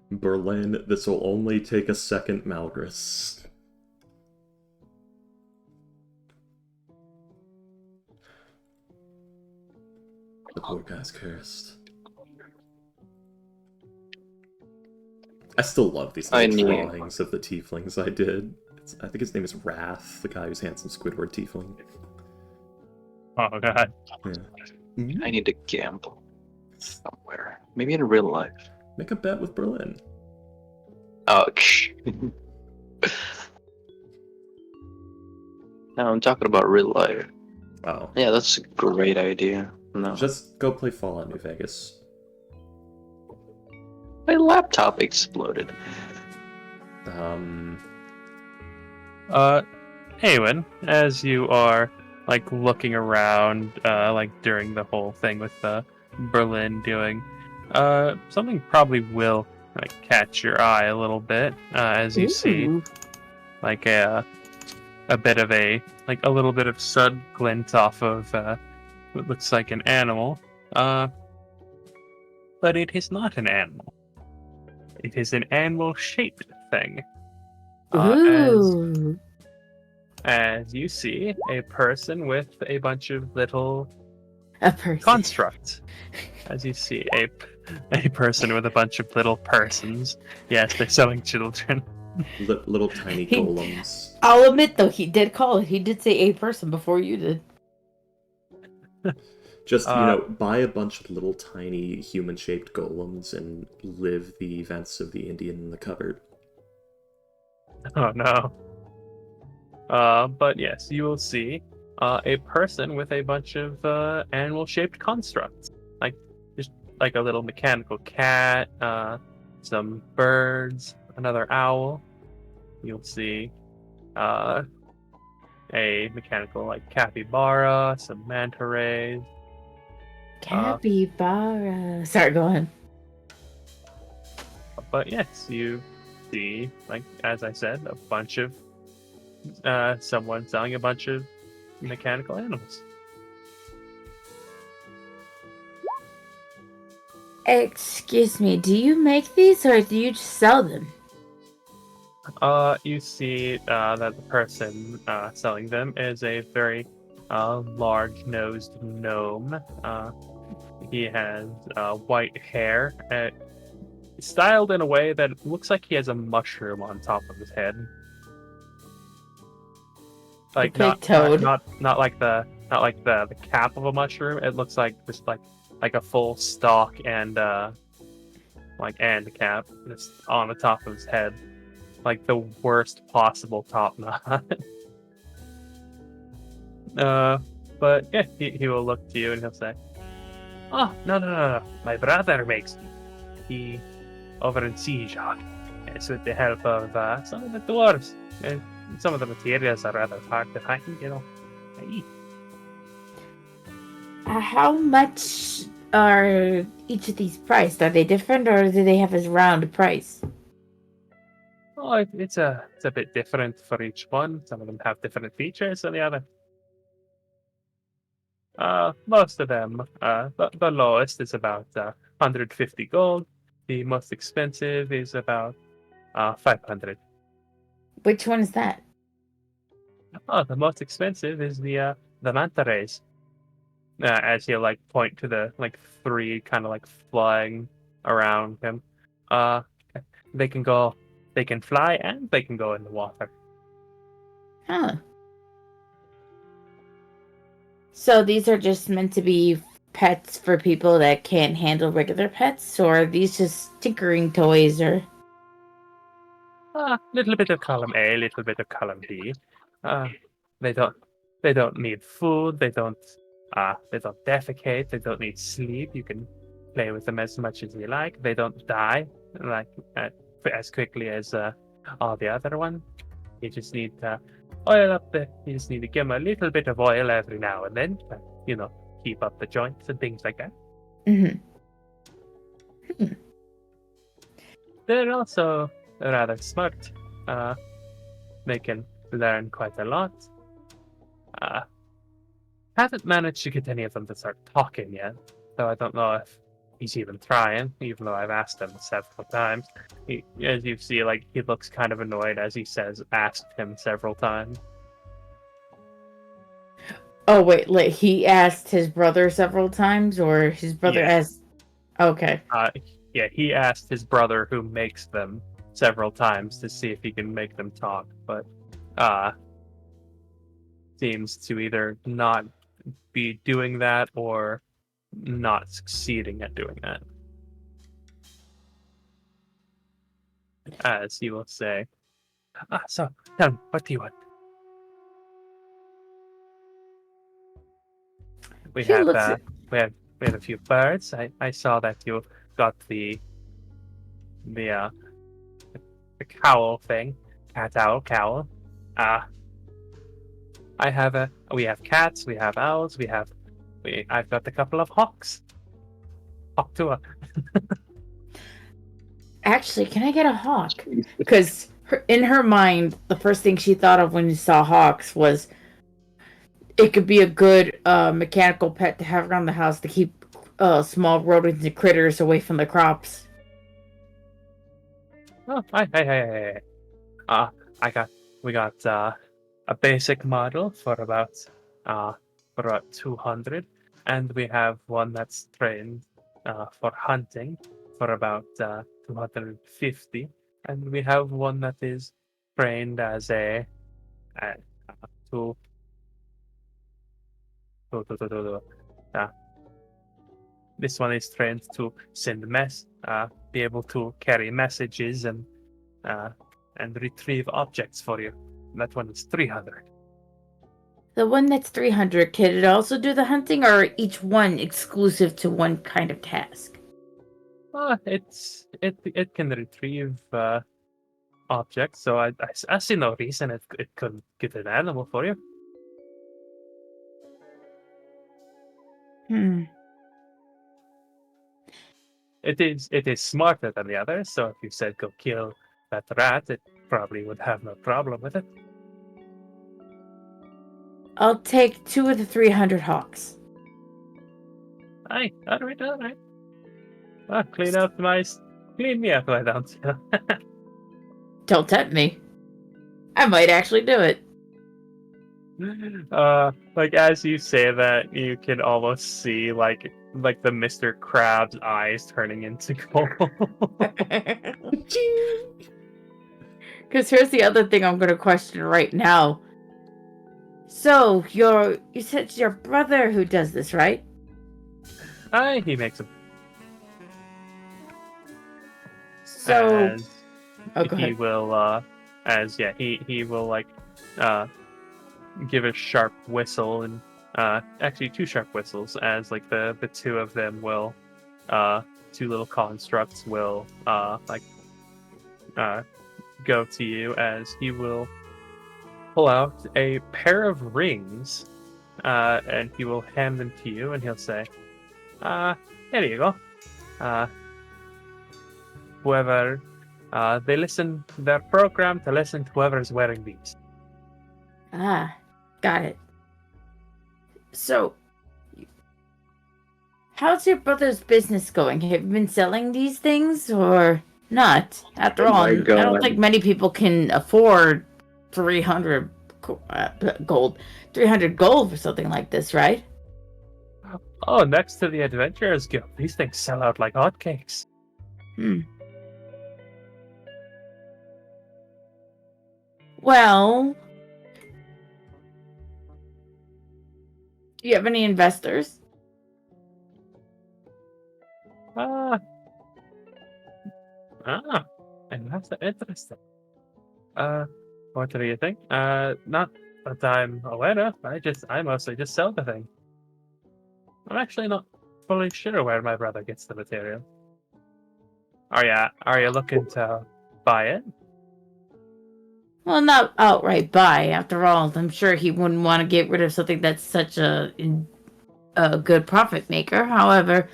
B: Berlin, this will only take a second, Malgris. The poor guy's cursed. I still love these
D: I
B: little
D: knew.
B: drawings of the tieflings I did. I think his name is Wrath, the guy who's handsome Squidward tiefling.
C: Oh, God.
B: Yeah.
D: I need to gamble somewhere. Maybe in real life.
B: Make a bet with Berlin.
D: Oh, no, I'm talking about real life.
B: Oh.
D: Yeah, that's a great idea. No.
B: Just go play Fallout New Vegas.
D: My laptop exploded.
C: Eowyn, as you are, like, looking around, like, during the whole thing with, Berlin doing, something probably will, like, catch your eye a little bit, as you see, like, a bit of a little bit of sun glint off of, what looks like an animal, but it is not an animal. It is an animal-shaped thing.
A: Ooh.
C: As you see, a person with a bunch of little
A: A person.
C: constructs. As you see, a person with a bunch of little persons. Yes, they're selling children.
B: Little tiny
A: He-
B: golems.
A: I'll admit, though, he did call it. He did say a person before you did.
B: Just, buy a bunch of little tiny human-shaped golems and live the events of the Indian in the cupboard.
C: Oh no. But yes, you will see a person with a bunch of animal-shaped constructs, like just like a little mechanical cat, some birds, another owl. You'll see a mechanical like capybara, some manta rays.
A: Capybara. Sorry, go ahead.
C: But yes, you see, like as I said, a bunch of someone selling a bunch of mechanical animals.
A: Excuse me, do you make these or do you just sell them?
C: You see that the person selling them is a very large-nosed gnome. He has white hair, styled in a way that it looks like he has a mushroom on top of his head. Like
A: big toad.
C: not like the cap of a mushroom. It looks like just like a full stalk and and a cap just on the top of his head. Like the worst possible top knot. But yeah, he will look to you and he'll say, "Oh, no. My brother makes them. He over in Siege. It's with the help of some of the dwarves. And some of the materials are rather hard to find, you know.
A: How much are each of these priced? Are they different, or do they have a round price?
C: Oh, it's a bit different for each one. Some of them have different features than the other. Most of them, the lowest is about 150 gold. The most expensive is about 500.
A: Which one is that?
C: Oh, the most expensive is the manta rays. As you like point to the like three kind of like flying around him. Uh, they can go, they can fly and they can go in the water.
A: Huh. So these are just meant to be pets for people that can't handle regular pets, or are these just tinkering toys, or...
C: Little bit of column A, little bit of column B. Uh, they don't they don't need food. They don't defecate. They don't need sleep. You can play with them as much as you like. They don't die like as quickly as all the other one. You just need to oil up the. You just need to give them a little bit of oil every now and then. You know, keep up the joints and things like that.
A: Mm-hmm.
C: They're also rather smart. They can learn quite a lot. Uh, haven't managed to get any of them to start talking yet, so I don't know if he's even trying, even though I've asked him several times. As you see, like he looks kind of annoyed as he says, "Asked him several times."
A: Oh, wait, like he asked his brother several times, or his brother
C: Yeah.
A: asked... Okay.
C: Yeah, he asked his brother, who makes them, several times to see if he can make them talk, but seems to either not be doing that or not succeeding at doing that. As he will say, so tell me, what do you want? We
A: He
C: have
A: looks at...
C: we have a few birds. I saw that you got the uh the cowl thing, cat owl cowl. We have cats, we have owls, I've got a couple of hawks. Hawk Tua.
A: Actually, can I get a hawk? Because in her mind, the first thing she thought of when she saw hawks was it could be a good mechanical pet to have around the house to keep small rodents and critters away from the crops.
C: Oh, hey. I got we got a basic model for about 200, and we have one that's trained for hunting for about 250, and we have one that is trained as a uh, to uh, this one is trained to send be able to carry messages and retrieve objects for you. That one is 300.
A: The one that's 300, can it also do the hunting, or are each one exclusive to one kind of task?
C: It can retrieve objects, so I see no reason it couldn't get an animal for you. It is smarter than the others, so if you said go kill that rat, it probably would have no problem with it.
A: I'll take 2 of the 300 hawks.
C: Aye, alright. Well, clean me up, why don't you?
A: Don't tempt me. I might actually do it.
C: Like as you say that, you can almost see like the Mr. Crab's eyes turning into gold.
A: Because here's the other thing I'm going to question right now. So, you said it's your brother who does this, right?
C: Aye, he makes them.
A: So...
C: As
A: go
C: he
A: ahead.
C: will, he will like, give a sharp whistle and, actually 2 sharp whistles as like the 2 of them will, 2 little constructs will, go to you as he will pull out a pair of rings and he will hand them to you, and he'll say, here you go. Whoever, they listen, they're programmed to listen to whoever's wearing these.
A: Ah, got it. So, how's your brother's business going? Have you been selling these things or not? After all,
E: my
A: I
E: God.
A: don't think many people can afford 300 gold. 300 gold for something like this, right?
C: Oh, next to the Adventurers Guild, these things sell out like hotcakes.
A: Well, do you have any investors?
C: And that's interesting. What do you think? Not that I'm aware of. I mostly just sell the thing. I'm actually not fully sure where my brother gets the material. Are you looking to buy it?
A: Well, not outright buy. After all, I'm sure he wouldn't want to get rid of something that's such a good profit maker. However,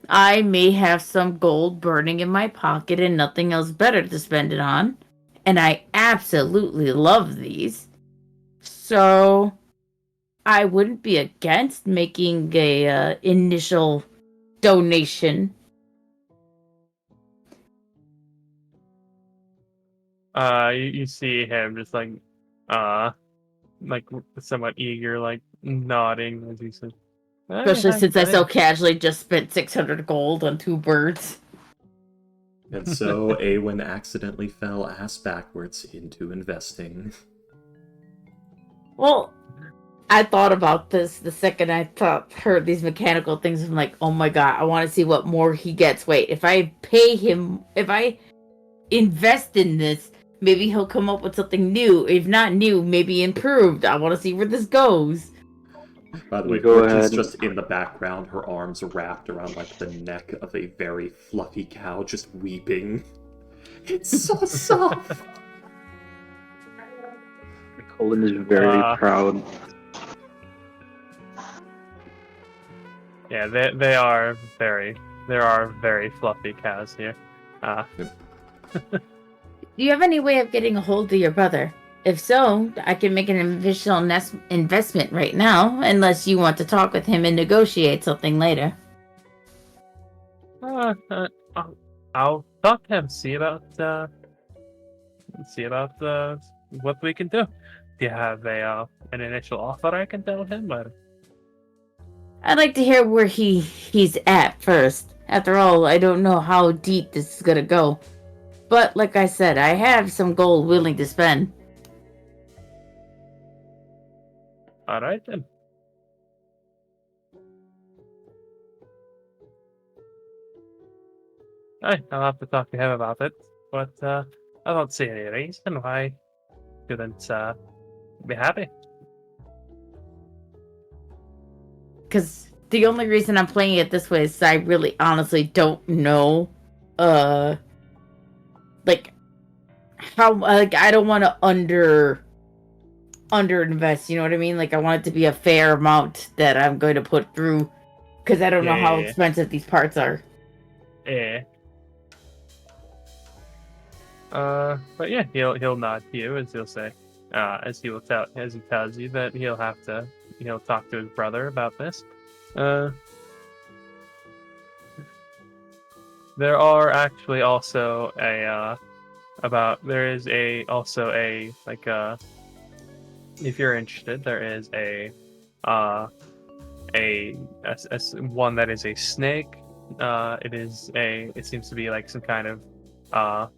A: I may have some gold burning in my pocket and nothing else better to spend it on. And I absolutely love these. So, I wouldn't be against making a initial donation.
C: You see him just like somewhat eager, like nodding as he says,
A: Especially since I so casually just spent 600 gold on 2 birds.
B: And so Awen accidentally fell ass backwards into investing.
A: Well, I thought about this the second I heard these mechanical things. I'm like, oh my god, I want to see what more he gets. Wait, if I pay him, if I invest in this, maybe he'll come up with something new. If not new, maybe improved. I want to see where this goes.
B: By the way,
E: Go
B: Fortune's
E: ahead.
B: just in the background, her arms wrapped around like the neck of a very fluffy cow, just weeping. It's so soft.
E: Colin is very proud.
C: Yeah, there are very fluffy cows here.
A: Do you have any way of getting a hold of your brother? If so, I can make an additional investment right now, unless you want to talk with him and negotiate something later.
C: I'll talk to him. See about what we can do. Do you have an initial offer I can tell him? Or...
A: I'd like to hear where he's at first. After all, I don't know how deep this is gonna go. But like I said, I have some gold willing to spend.
C: All right then. I'll have to talk to him about it, but I don't see any reason why he couldn't be happy.
A: Because the only reason I'm playing it this way is I really honestly don't know, like, how, like, I don't want to under invest, you know what I mean? Like, I want it to be a fair amount that I'm going to put through, because I don't know how expensive these parts are.
C: Yeah. But yeah, he'll nod to you as he'll say, as he tells you that he'll talk to his brother about this. There are actually also if you're interested, there is a one that is a snake. It seems to be like some kind of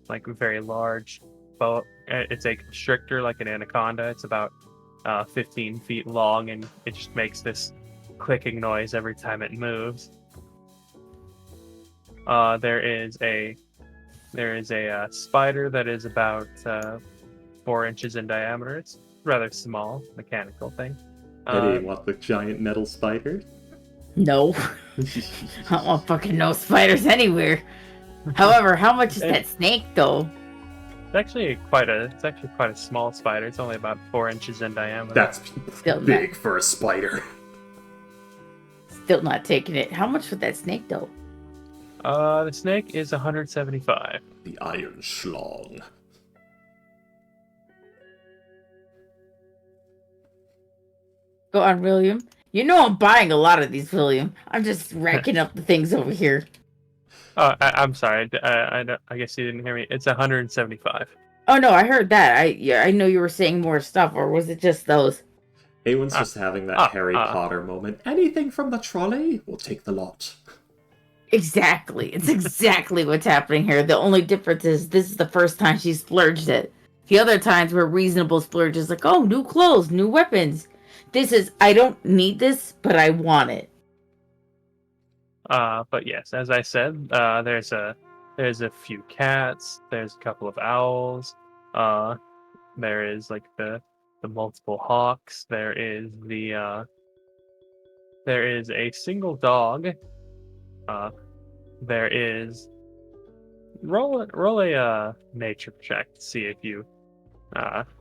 C: like very large boa. It's a constrictor, like an anaconda. It's about 15 feet long, and it just makes this clicking noise every time it moves. There is a spider that is about 4 inches in diameter. It's rather small, mechanical thing.
B: Eddie, you want the giant metal spider?
A: No. I don't want fucking no spiders anywhere. However, how much is that snake, though?
C: actually quite a small spider. It's only about 4 inches in diameter.
B: That's
A: Still
B: big for a spider.
A: Still not taking it. How much for that snake though?
C: The snake is 175.
B: The iron schlong.
A: Go on, William. You know I'm buying a lot of these, William. I'm just racking up the things over here.
C: Oh, I'm sorry. I guess you didn't hear me. It's 175.
A: Oh no, I heard that. I know you were saying more stuff, or was it just those?
B: Awen's just having that Harry Potter moment. Anything from the trolley? We'll take the lot.
A: Exactly. It's exactly what's happening here. The only difference is this is the first time she splurged it. The other times were reasonable splurges, like, oh, new clothes, new weapons. This is, I don't need this, but I want it.
C: But yes, as I said, there's a few cats. There's a couple of owls. There is like the multiple hawks. There is a single dog. There is roll a nature check to see if you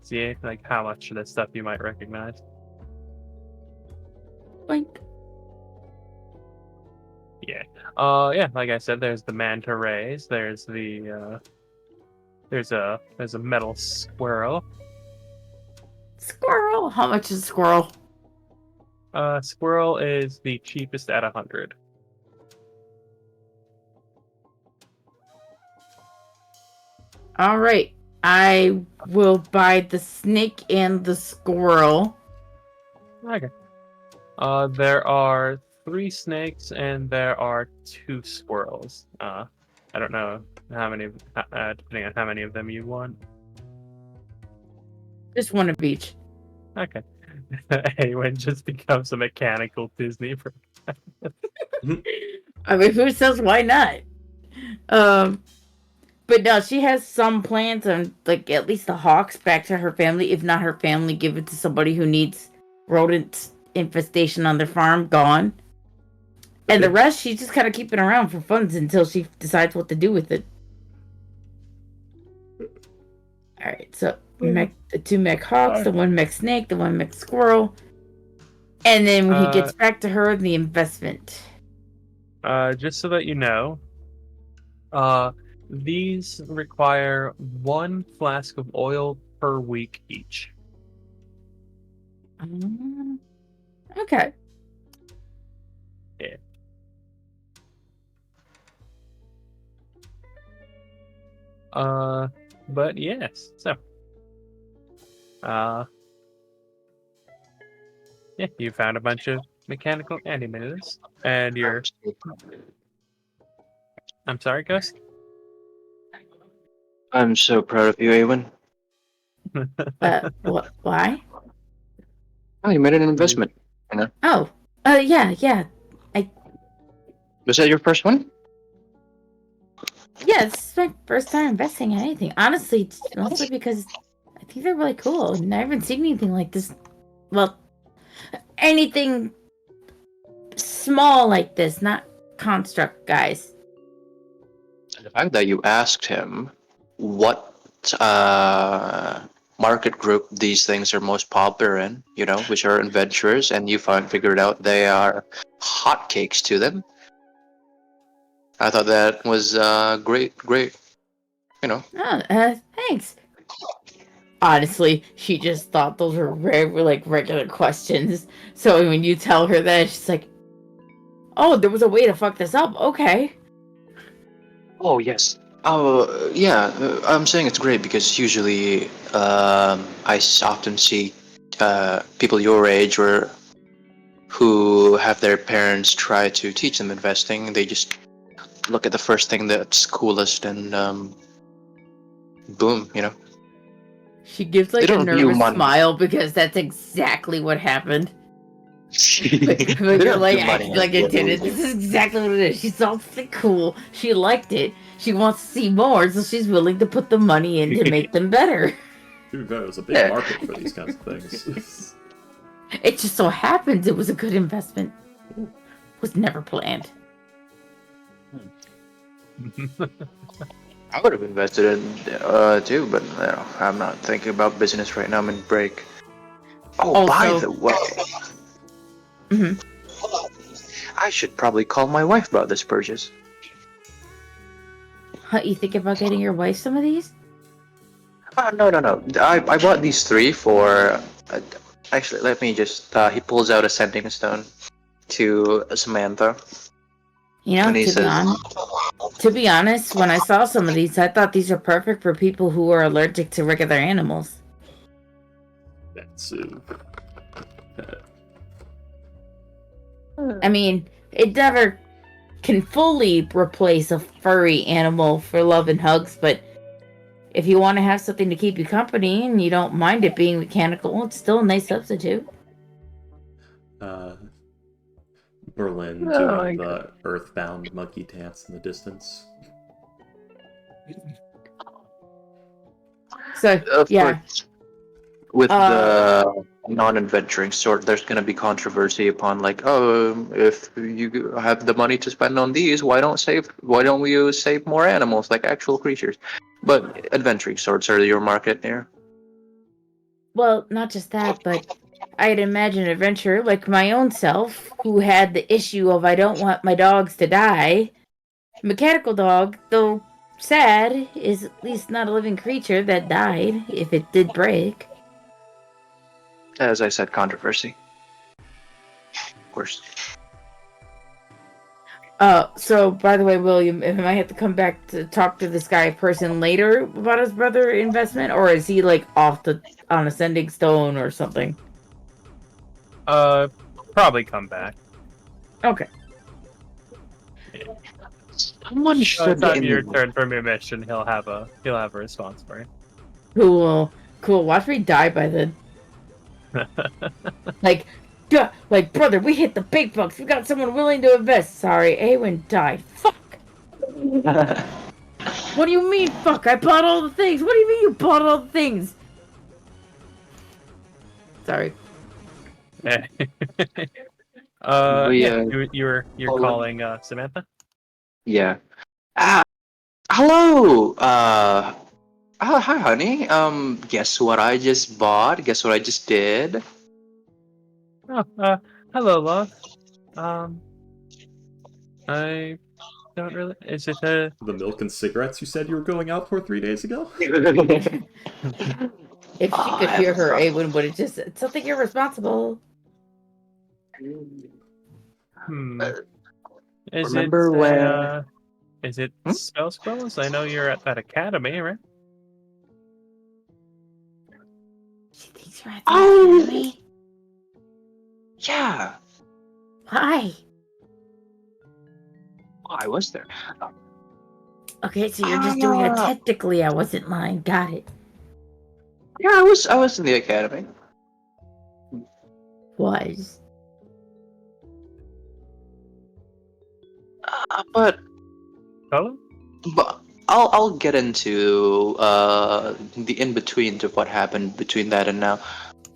C: see like how much of this stuff you might recognize.
A: Boink.
C: Yeah. Yeah, like I said, there's the manta rays, there's a metal squirrel.
A: Squirrel. How much is a squirrel?
C: Squirrel is the cheapest at 100.
A: All right. I will buy the snake and the squirrel.
C: Okay. There are 3 snakes and there are 2 squirrels. I don't know how many, depending on how many of them you want.
A: Just one of each.
C: Okay. Awen just becomes a mechanical Disney.
A: I mean, who says why not? But no, she has some plans on, like, at least the hawks back to her family. If not her family, give it to somebody who needs rodent infestation on their farm gone. And the rest, she's just kind of keeping around for funds until she decides what to do with it. Alright, so the 2 mech hawks, the 1 mech snake, the 1 mech squirrel. And then when he gets back to her, the investment.
C: Just so that you know, these require 1 flask of oil per week each.
A: Okay.
C: Yeah. But yes, so. Yeah, you found a bunch of mechanical animators, and you're. I'm sorry, Ghost?
D: I'm so proud of you, Awen.
A: Why?
D: Oh, you made an investment. You know?
A: Oh, yeah.
D: Was that your first one?
A: Yeah, this is my first time investing in anything. Honestly, it's mostly because I think they're really cool, and I haven't seen anything like this. Well, anything small like this, not construct guys.
D: The fact that you asked him what market group these things are most popular in, you know, which are adventurers, and you figured out they are hotcakes to them. I thought that was great, you know.
A: Oh, thanks. Honestly, she just thought those were regular questions. So when you tell her that, she's like, "Oh, there was a way to fuck this up." Okay.
D: Oh yes. Oh yeah. I'm saying it's great because usually I often see people your age or who have their parents try to teach them investing. They just look at the first thing that's coolest and boom, you know.
A: She gives like
D: They
A: a
D: don't view
A: nervous
D: money.
A: smile because that's exactly what happened.
D: They
A: But you're
D: don't
A: like
D: view money
A: acting
D: as
A: like it
D: what
A: didn't.
D: we
A: This is exactly what it is. She saw something cool. She liked it. She wants to see more, so she's willing to put the money in to make them better.
B: Dude, there's a big market for these kinds of things.
A: It just so happens it was a good investment. It was never planned.
D: I would have invested in too, but I'm not thinking about business right now. I'm in break. Oh, by
A: Also,
D: the way,
A: mhm.
D: I should probably call my wife about this purchase.
A: You think about getting your wife some of these?
D: No. I bought these three for. Actually, let me just. He pulls out a sending stone to Samantha,
A: You know,
D: and he says,
A: to be honest, when I saw some of these, I thought these were perfect for people who are allergic to regular animals.
B: That's
A: I mean, it never can fully replace a furry animal for love and hugs, but if you want to have something to keep you company and you don't mind it being mechanical, it's still a nice substitute.
B: Berlin
D: "Oh,
B: doing the earthbound monkey dance in the distance.
A: So,
D: of
A: yeah.
D: course, with the non-adventuring sort, there's going to be controversy upon like, oh, if you have the money to spend on these, why don't we save more animals like actual creatures? But adventuring sorts are your market here.
A: Well, not just that, but I'd imagine an adventurer like my own self, who had the issue of I don't want my dogs to die. Mechanical dog, though sad, is at least not a living creature that died if it did break.
D: As I said, controversy. Of course.
A: So by the way, William, I might have to come back to talk to this guy person later about his brother investment, or is he like on a sending stone or something?
C: Probably come back.
A: Okay.
D: Someone
C: By the
D: should
C: time you return from your mission, he'll have a response for
A: Cool. Watch me die by then.
C: you.
A: Like, duh, like, brother, we hit the big bucks. We got someone willing to invest. Sorry, Awen died. Fuck. What do you mean, fuck? I bought all the things. What do you mean you bought all the things? Sorry.
C: You're calling Samantha?
D: Yeah. Hello. Hi, honey. Guess what I just bought? Guess what I just did?
C: Oh, hello, love. I don't really. Is it a?
B: The milk and cigarettes you said you were going out for 3 days ago?
A: If she could hear her, Awen would have just said something irresponsible.
C: Is
D: Remember
C: it?
D: when?
C: Is it spell scrolls? I know you're at that academy, right?
A: She thinks you're at the academy?
D: Yeah.
A: Why?
D: I was there.
A: Okay, so you're just doing it technically. I wasn't lying. Got it.
D: Yeah, I was in the academy.
A: Was.
D: But
C: Hello?
D: I'll get into the in between of what happened between that and now.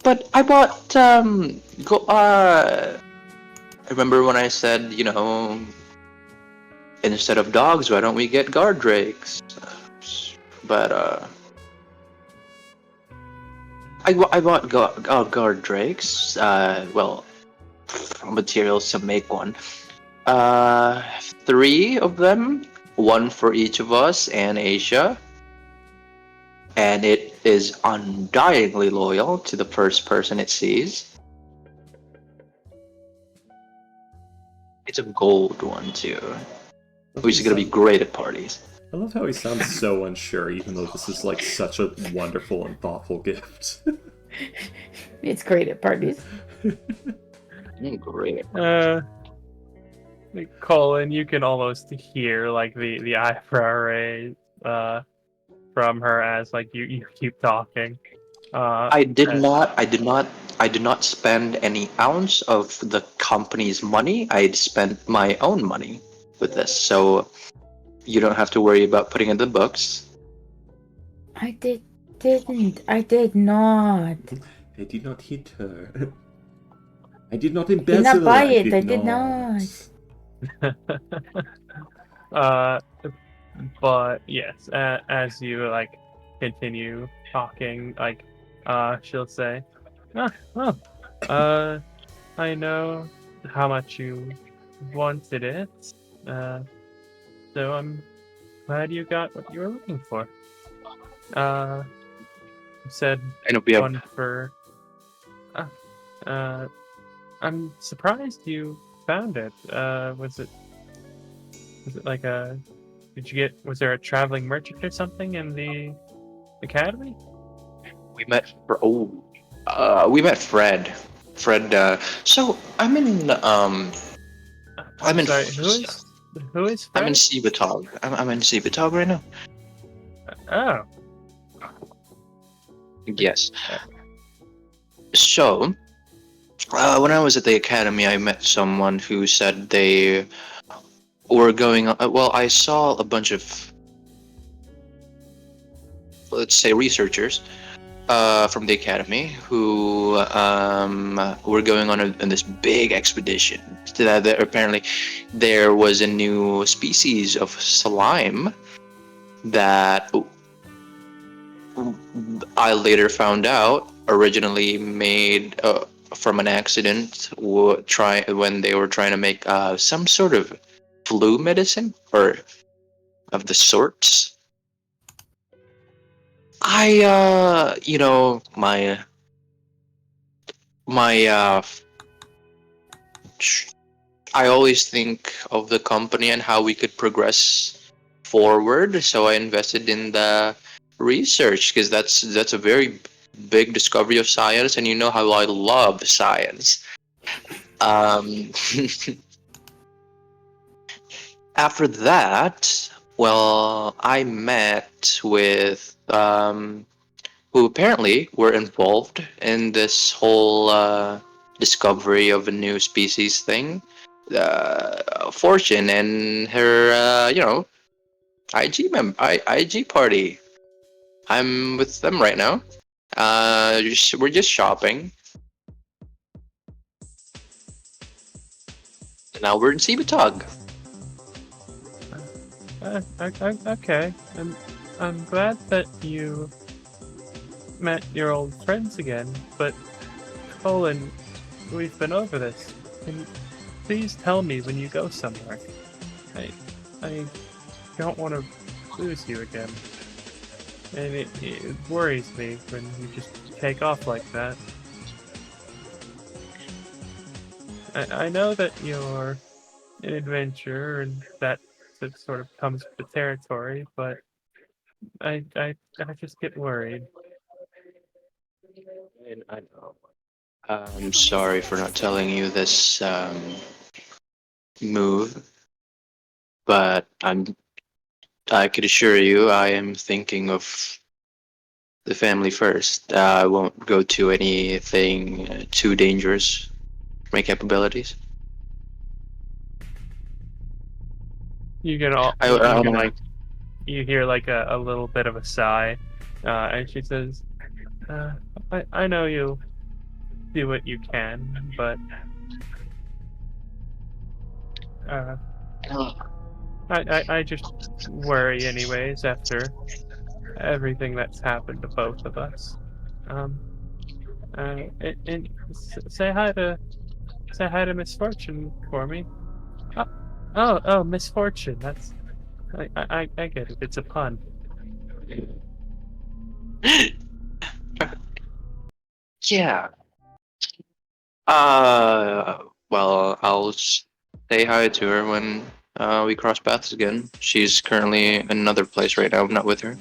D: But I bought I remember when I said, instead of dogs, why don't we get guard drakes? But I bought guard drakes. Well, materials to make one. 3 of them, one for each of us and Asia. And it is undyingly loyal to the first person it sees. It's a gold one too, which is gonna be great at parties.
B: I love how he sounds so unsure, even though this is like such a wonderful and thoughtful gift.
A: It's great at parties.
D: Great.
C: Colin, you can almost hear like the eyebrow raise from her as like you keep talking.
D: I did not spend any ounce of the company's money. I spent my own money with this, so you don't have to worry about putting it in the books.
A: I didn't. I did not.
B: I did not hit her. I did not
A: Did
B: embezzle.
A: not buy it.
B: I
A: I did not.
C: But yes, as you like continue talking, like she'll say, "Ah, well, I know how much you wanted it, uh, so I'm glad you got what you were looking for." You said
D: I know we have.
C: one for. Uh, uh, I'm surprised you found it. Was it like a? Did you get? Was there a traveling merchant or something in the academy?
D: We met. We met Fred. Fred. So I'm
C: I'm
D: in.
C: sorry. Who is
D: I'm in
C: Fred?
D: Cibotog. I'm in Cibotog right now.
C: Oh,
D: Yes.
C: uh,
D: So, when I was at the academy, I met someone who said they were going on. Well, I saw a bunch of, let's say, researchers from the academy who were going on this big expedition. That apparently there was a new species of slime that I later found out originally made from an accident when they were trying to make some sort of flu medicine or of the sorts. My I always think of the company and how we could progress forward. So I invested in the research because that's a very big discovery of science, and you know how I love science. Um, After that, well, I met with who apparently were involved in this whole discovery of a new species thing. Fortune and her, IG party. I'm with them right now. We're just shopping. Now we're in Sebatog.
C: okay. I'm glad that you met your old friends again. But Colin, we've been over this. Can you please tell me when you go somewhere? I I don't want to lose you again, and it worries me when you just take off like that. I know that you're an adventurer and that sort of comes with the territory, but I just get worried.
D: And I know. I'm sorry for not telling you this move, but I could assure you I am thinking of the family first. I won't go to anything too dangerous for my capabilities.
C: You can all
D: I,
C: you can
D: um,
C: like you hear like a little bit of a sigh, and she says, uh, I know you do what you can, but uh, I just worry anyways after everything that's happened to both of us. Um, say hi to Misfortune for me. Oh, oh, Misfortune. That's I get it. It's a pun.
D: yeah. Uh, well, say hi to her when we cross paths again. She's currently in another place right now. I'm not with her,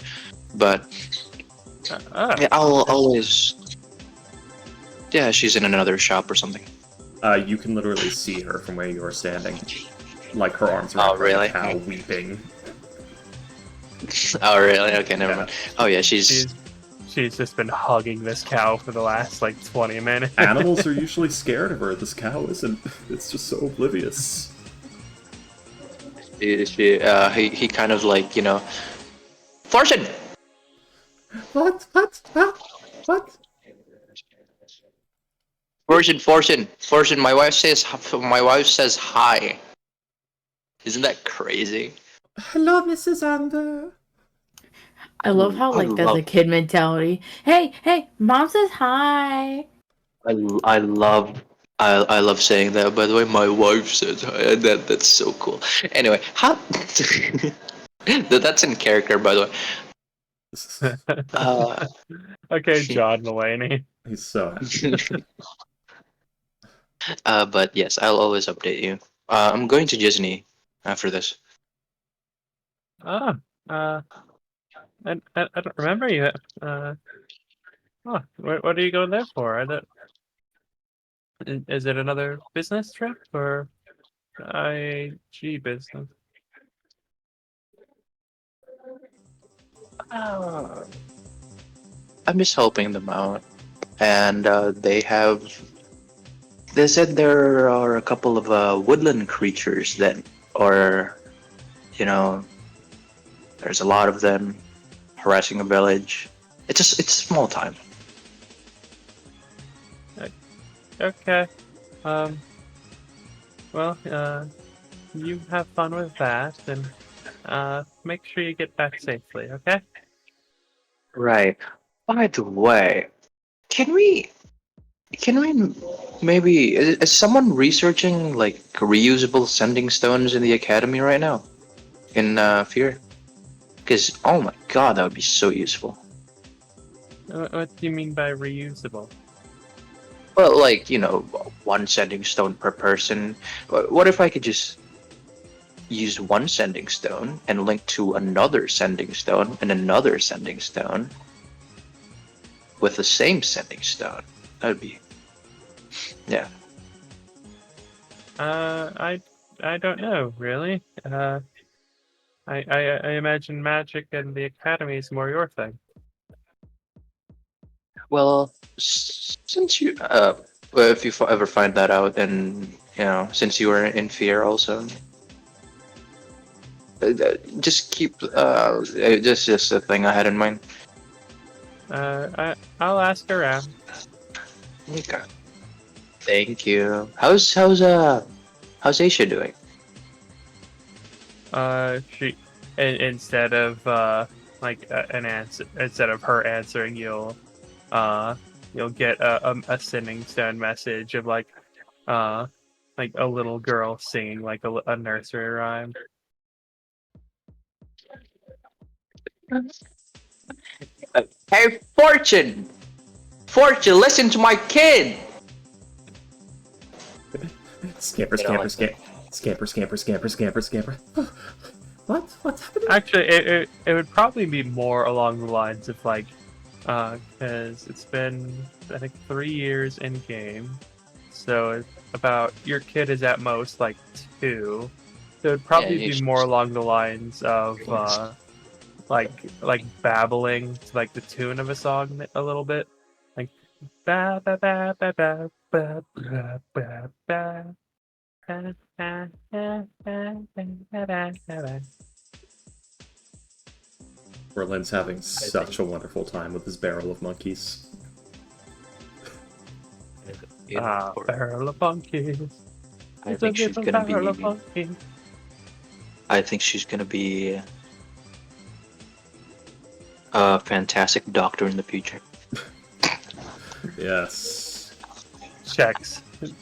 D: but
C: Oh,
D: yeah, I'll
C: okay.
D: always. Yeah, she's in another shop or something.
B: You can literally see her from where you are standing. Like her arms
D: Oh,
B: wrapped around the
D: really?
B: cow, weeping.
D: Oh, really? Okay, never
B: Yeah.
D: mind. Oh, yeah, she's.
C: She's just been hugging this cow for the last like 20 minutes.
B: Animals are usually scared of her. This cow isn't. It's just so oblivious.
D: He kind of like, Fortune!
B: What? What? Huh? What?
D: Fortune. My wife says hi. Isn't that crazy?
B: Hello, Mrs. Ander.
A: I love how
D: I
A: like that's a
D: love,
A: kid mentality. Hey, mom says hi.
D: I love, I love saying that. By the way, my wife said hi. That's so cool. Anyway, how? That's in character, by the way. Uh,
C: Okay, John Mulaney.
B: He's so
D: but yes, I'll always update you. I'm going to Disney after this.
C: Ah, uh, I don't remember you. What are you going there for? I don't. Is it another business trip or IG business?
D: Uh, I'm just helping them out, and they said there are a couple of woodland creatures that are, you know, there's a lot of them harassing a village. It's small time.
C: Okay. Um. Well, you have fun with that, and make sure you get back safely. Okay.
D: Right. By the way, can we can we maybe is someone researching like reusable sending stones in the academy right now in Fear? Because oh my god, that would be so useful.
C: What do you mean by reusable?
D: Well, like one sending stone per person. What if I could just use one sending stone and link to another sending stone and another sending stone with the same sending stone? That'd be yeah.
C: I don't know really. I imagine magic and the academy is more your thing.
D: Well, since you well, if you ever find that out, and since you were in fear also, just keep just a thing I had in mind.
C: I'll ask around.
D: Okay. Thank you. How's Aisha doing?
C: She instead of like an answer, instead of her answering, you'll get a sending stone message of like a little girl singing like a nursery rhyme.
D: Hey, Fortune! Fortune, listen to my kid!
B: scamper,
D: You know,
B: scamper,
D: like that.
B: scamper, scamper, scamper, scamper, scamper. What's happening?
C: Actually, it would probably be more along the lines of like, because it's been I think 3 years in game, so it's about your kid is at most like 2, so it'd
D: Yeah,
C: probably be more along the lines of like babbling to like the tune of a song a little bit, like ba ba ba ba ba ba ba ba ba.
B: Berlin's having
D: I
B: such
D: think
B: a wonderful time with his barrel of monkeys.
C: Barrel of monkeys.
D: I
C: It's a
D: think she's
C: little
D: gonna
C: barrel of
D: be
C: monkeys.
D: I think she's gonna be a fantastic doctor in the future.
B: Yes.
C: Checks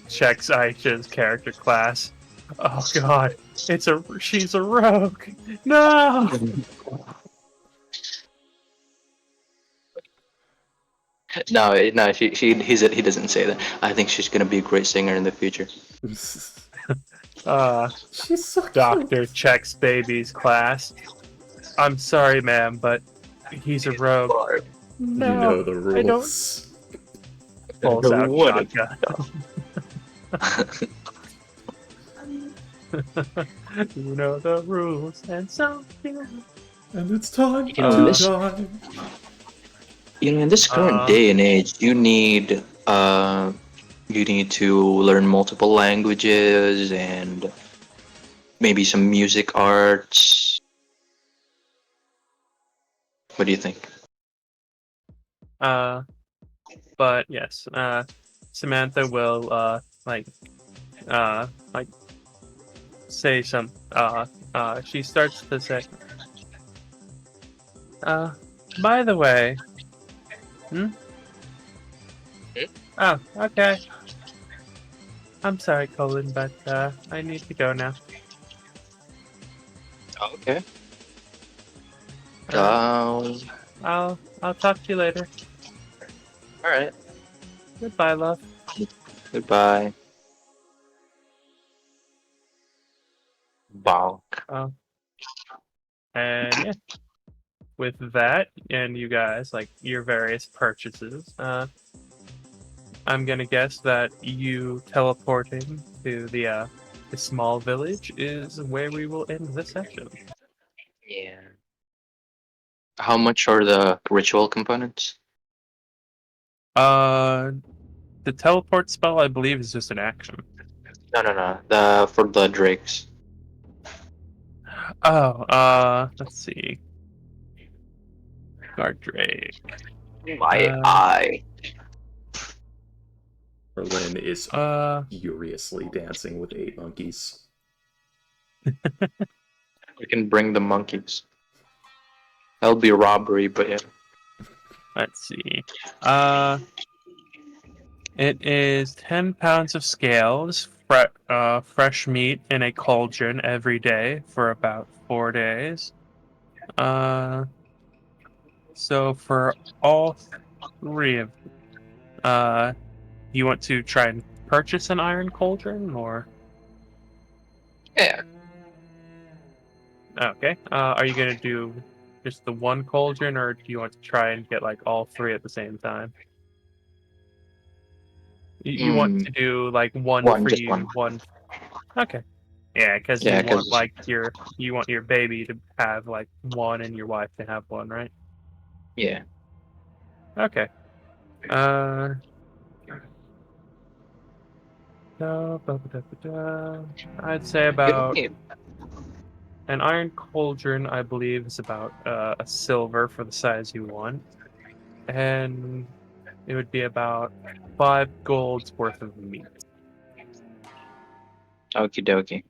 C: Aisha's character class. Oh god, she's a rogue. No.
D: No, he doesn't say that. I think she's gonna be a great singer in the future.
C: Uh,
B: She's so cute.
C: Doctor checks baby's class. I'm sorry, ma'am, but he's a rogue.
B: You
C: No,
B: know the
C: I don't.
B: rules.
C: Pulls out
D: What a-
C: shotgun. You know the rules, and so you.
B: And it's time
D: You know,
B: to
D: in this
B: die.
D: in this current
C: Uh,
D: day and age, you need to learn multiple languages and maybe some music arts. What do you think?
C: uh, but yes, Samantha will like say some she starts to say, by the way,
D: Hmm?
C: Oh, okay. I'm sorry, Colin, but I need to go now.
D: Okay.
C: Uh,
D: All
C: I'll talk to you later.
D: right.
C: Goodbye, love.
D: Goodbye. Bonk.
C: And yeah, with that and you guys like your various purchases, I'm gonna guess that you teleporting to the small village is where we will end the session.
D: Yeah. How much are the ritual components?
C: The teleport spell, I believe, is just an action.
D: No. The for the drakes.
C: Oh, let's see. Guard Drake.
D: My eye.
B: Berlin is
C: Uh,
B: furiously dancing with 8 monkeys.
D: We can bring the monkeys. That'll be robbery, but yeah.
C: let's see. It is 10 pounds of scales, fresh meat in a cauldron every day for about 4 days. So for all 3 of you want to try and purchase an iron cauldron, or
D: Yeah.
C: okay? Are you gonna do just the one cauldron, or do you want to try and get like all 3 at the same time? You want
D: Mm,
C: to do like one
D: one,
C: for
D: just
C: you,
D: one.
C: one. Okay. Yeah, because you
D: Yeah,
C: want
D: because
C: like you want your baby to have like one and your wife to have one, right?
D: yeah.
C: Okay. Uh. I'd say
D: Give
C: about
D: me
C: an iron cauldron. I believe is about a silver for the size you want, and it would be about 5 golds worth of meat.
D: okie dokie.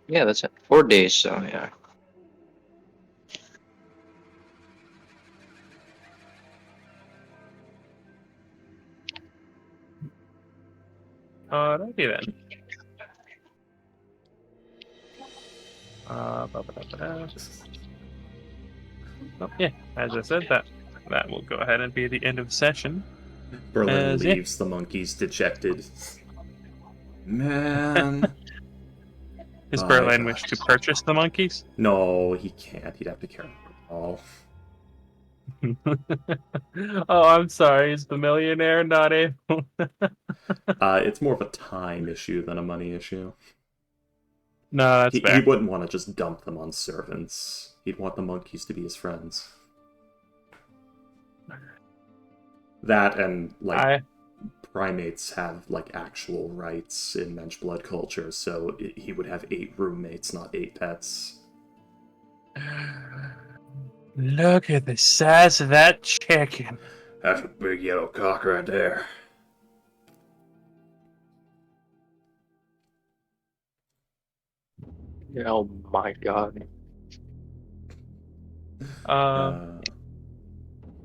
D: Yeah, that's it. 4 days, so yeah.
C: Alrighty then. Oh, yeah, as I said, that will go ahead and be the end of the session.
B: Berlin
C: As yeah,
B: leaves the monkeys dejected. Man.
C: does
B: My
C: Berlin
B: God.
C: wish to purchase the monkeys?
B: No, he can't. He'd have to care for them all.
C: Oh, I'm sorry. Is the millionaire not able?
B: It's more of a time issue than a money issue.
C: No, that's
B: He
C: fair.
B: wouldn't want to just dump them on servants. He'd want the monkeys to be his friends. That and, like,
C: I
B: primates have, like, actual rights in mensch blood culture, so he would have 8 roommates, not 8 pets.
C: look at the size of that chicken.
B: That's a big yellow cock right there.
D: Oh my god.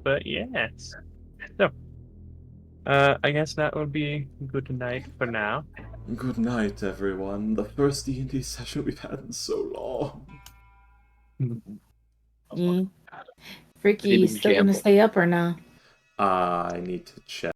C: But yes. So, I guess that would be good night for now.
B: Good night, everyone. The first D&D session we've had in so long.
A: Yeah. Freaky, you
D: Even
A: still gonna
D: gamble.
A: stay up or no?
B: I need to check.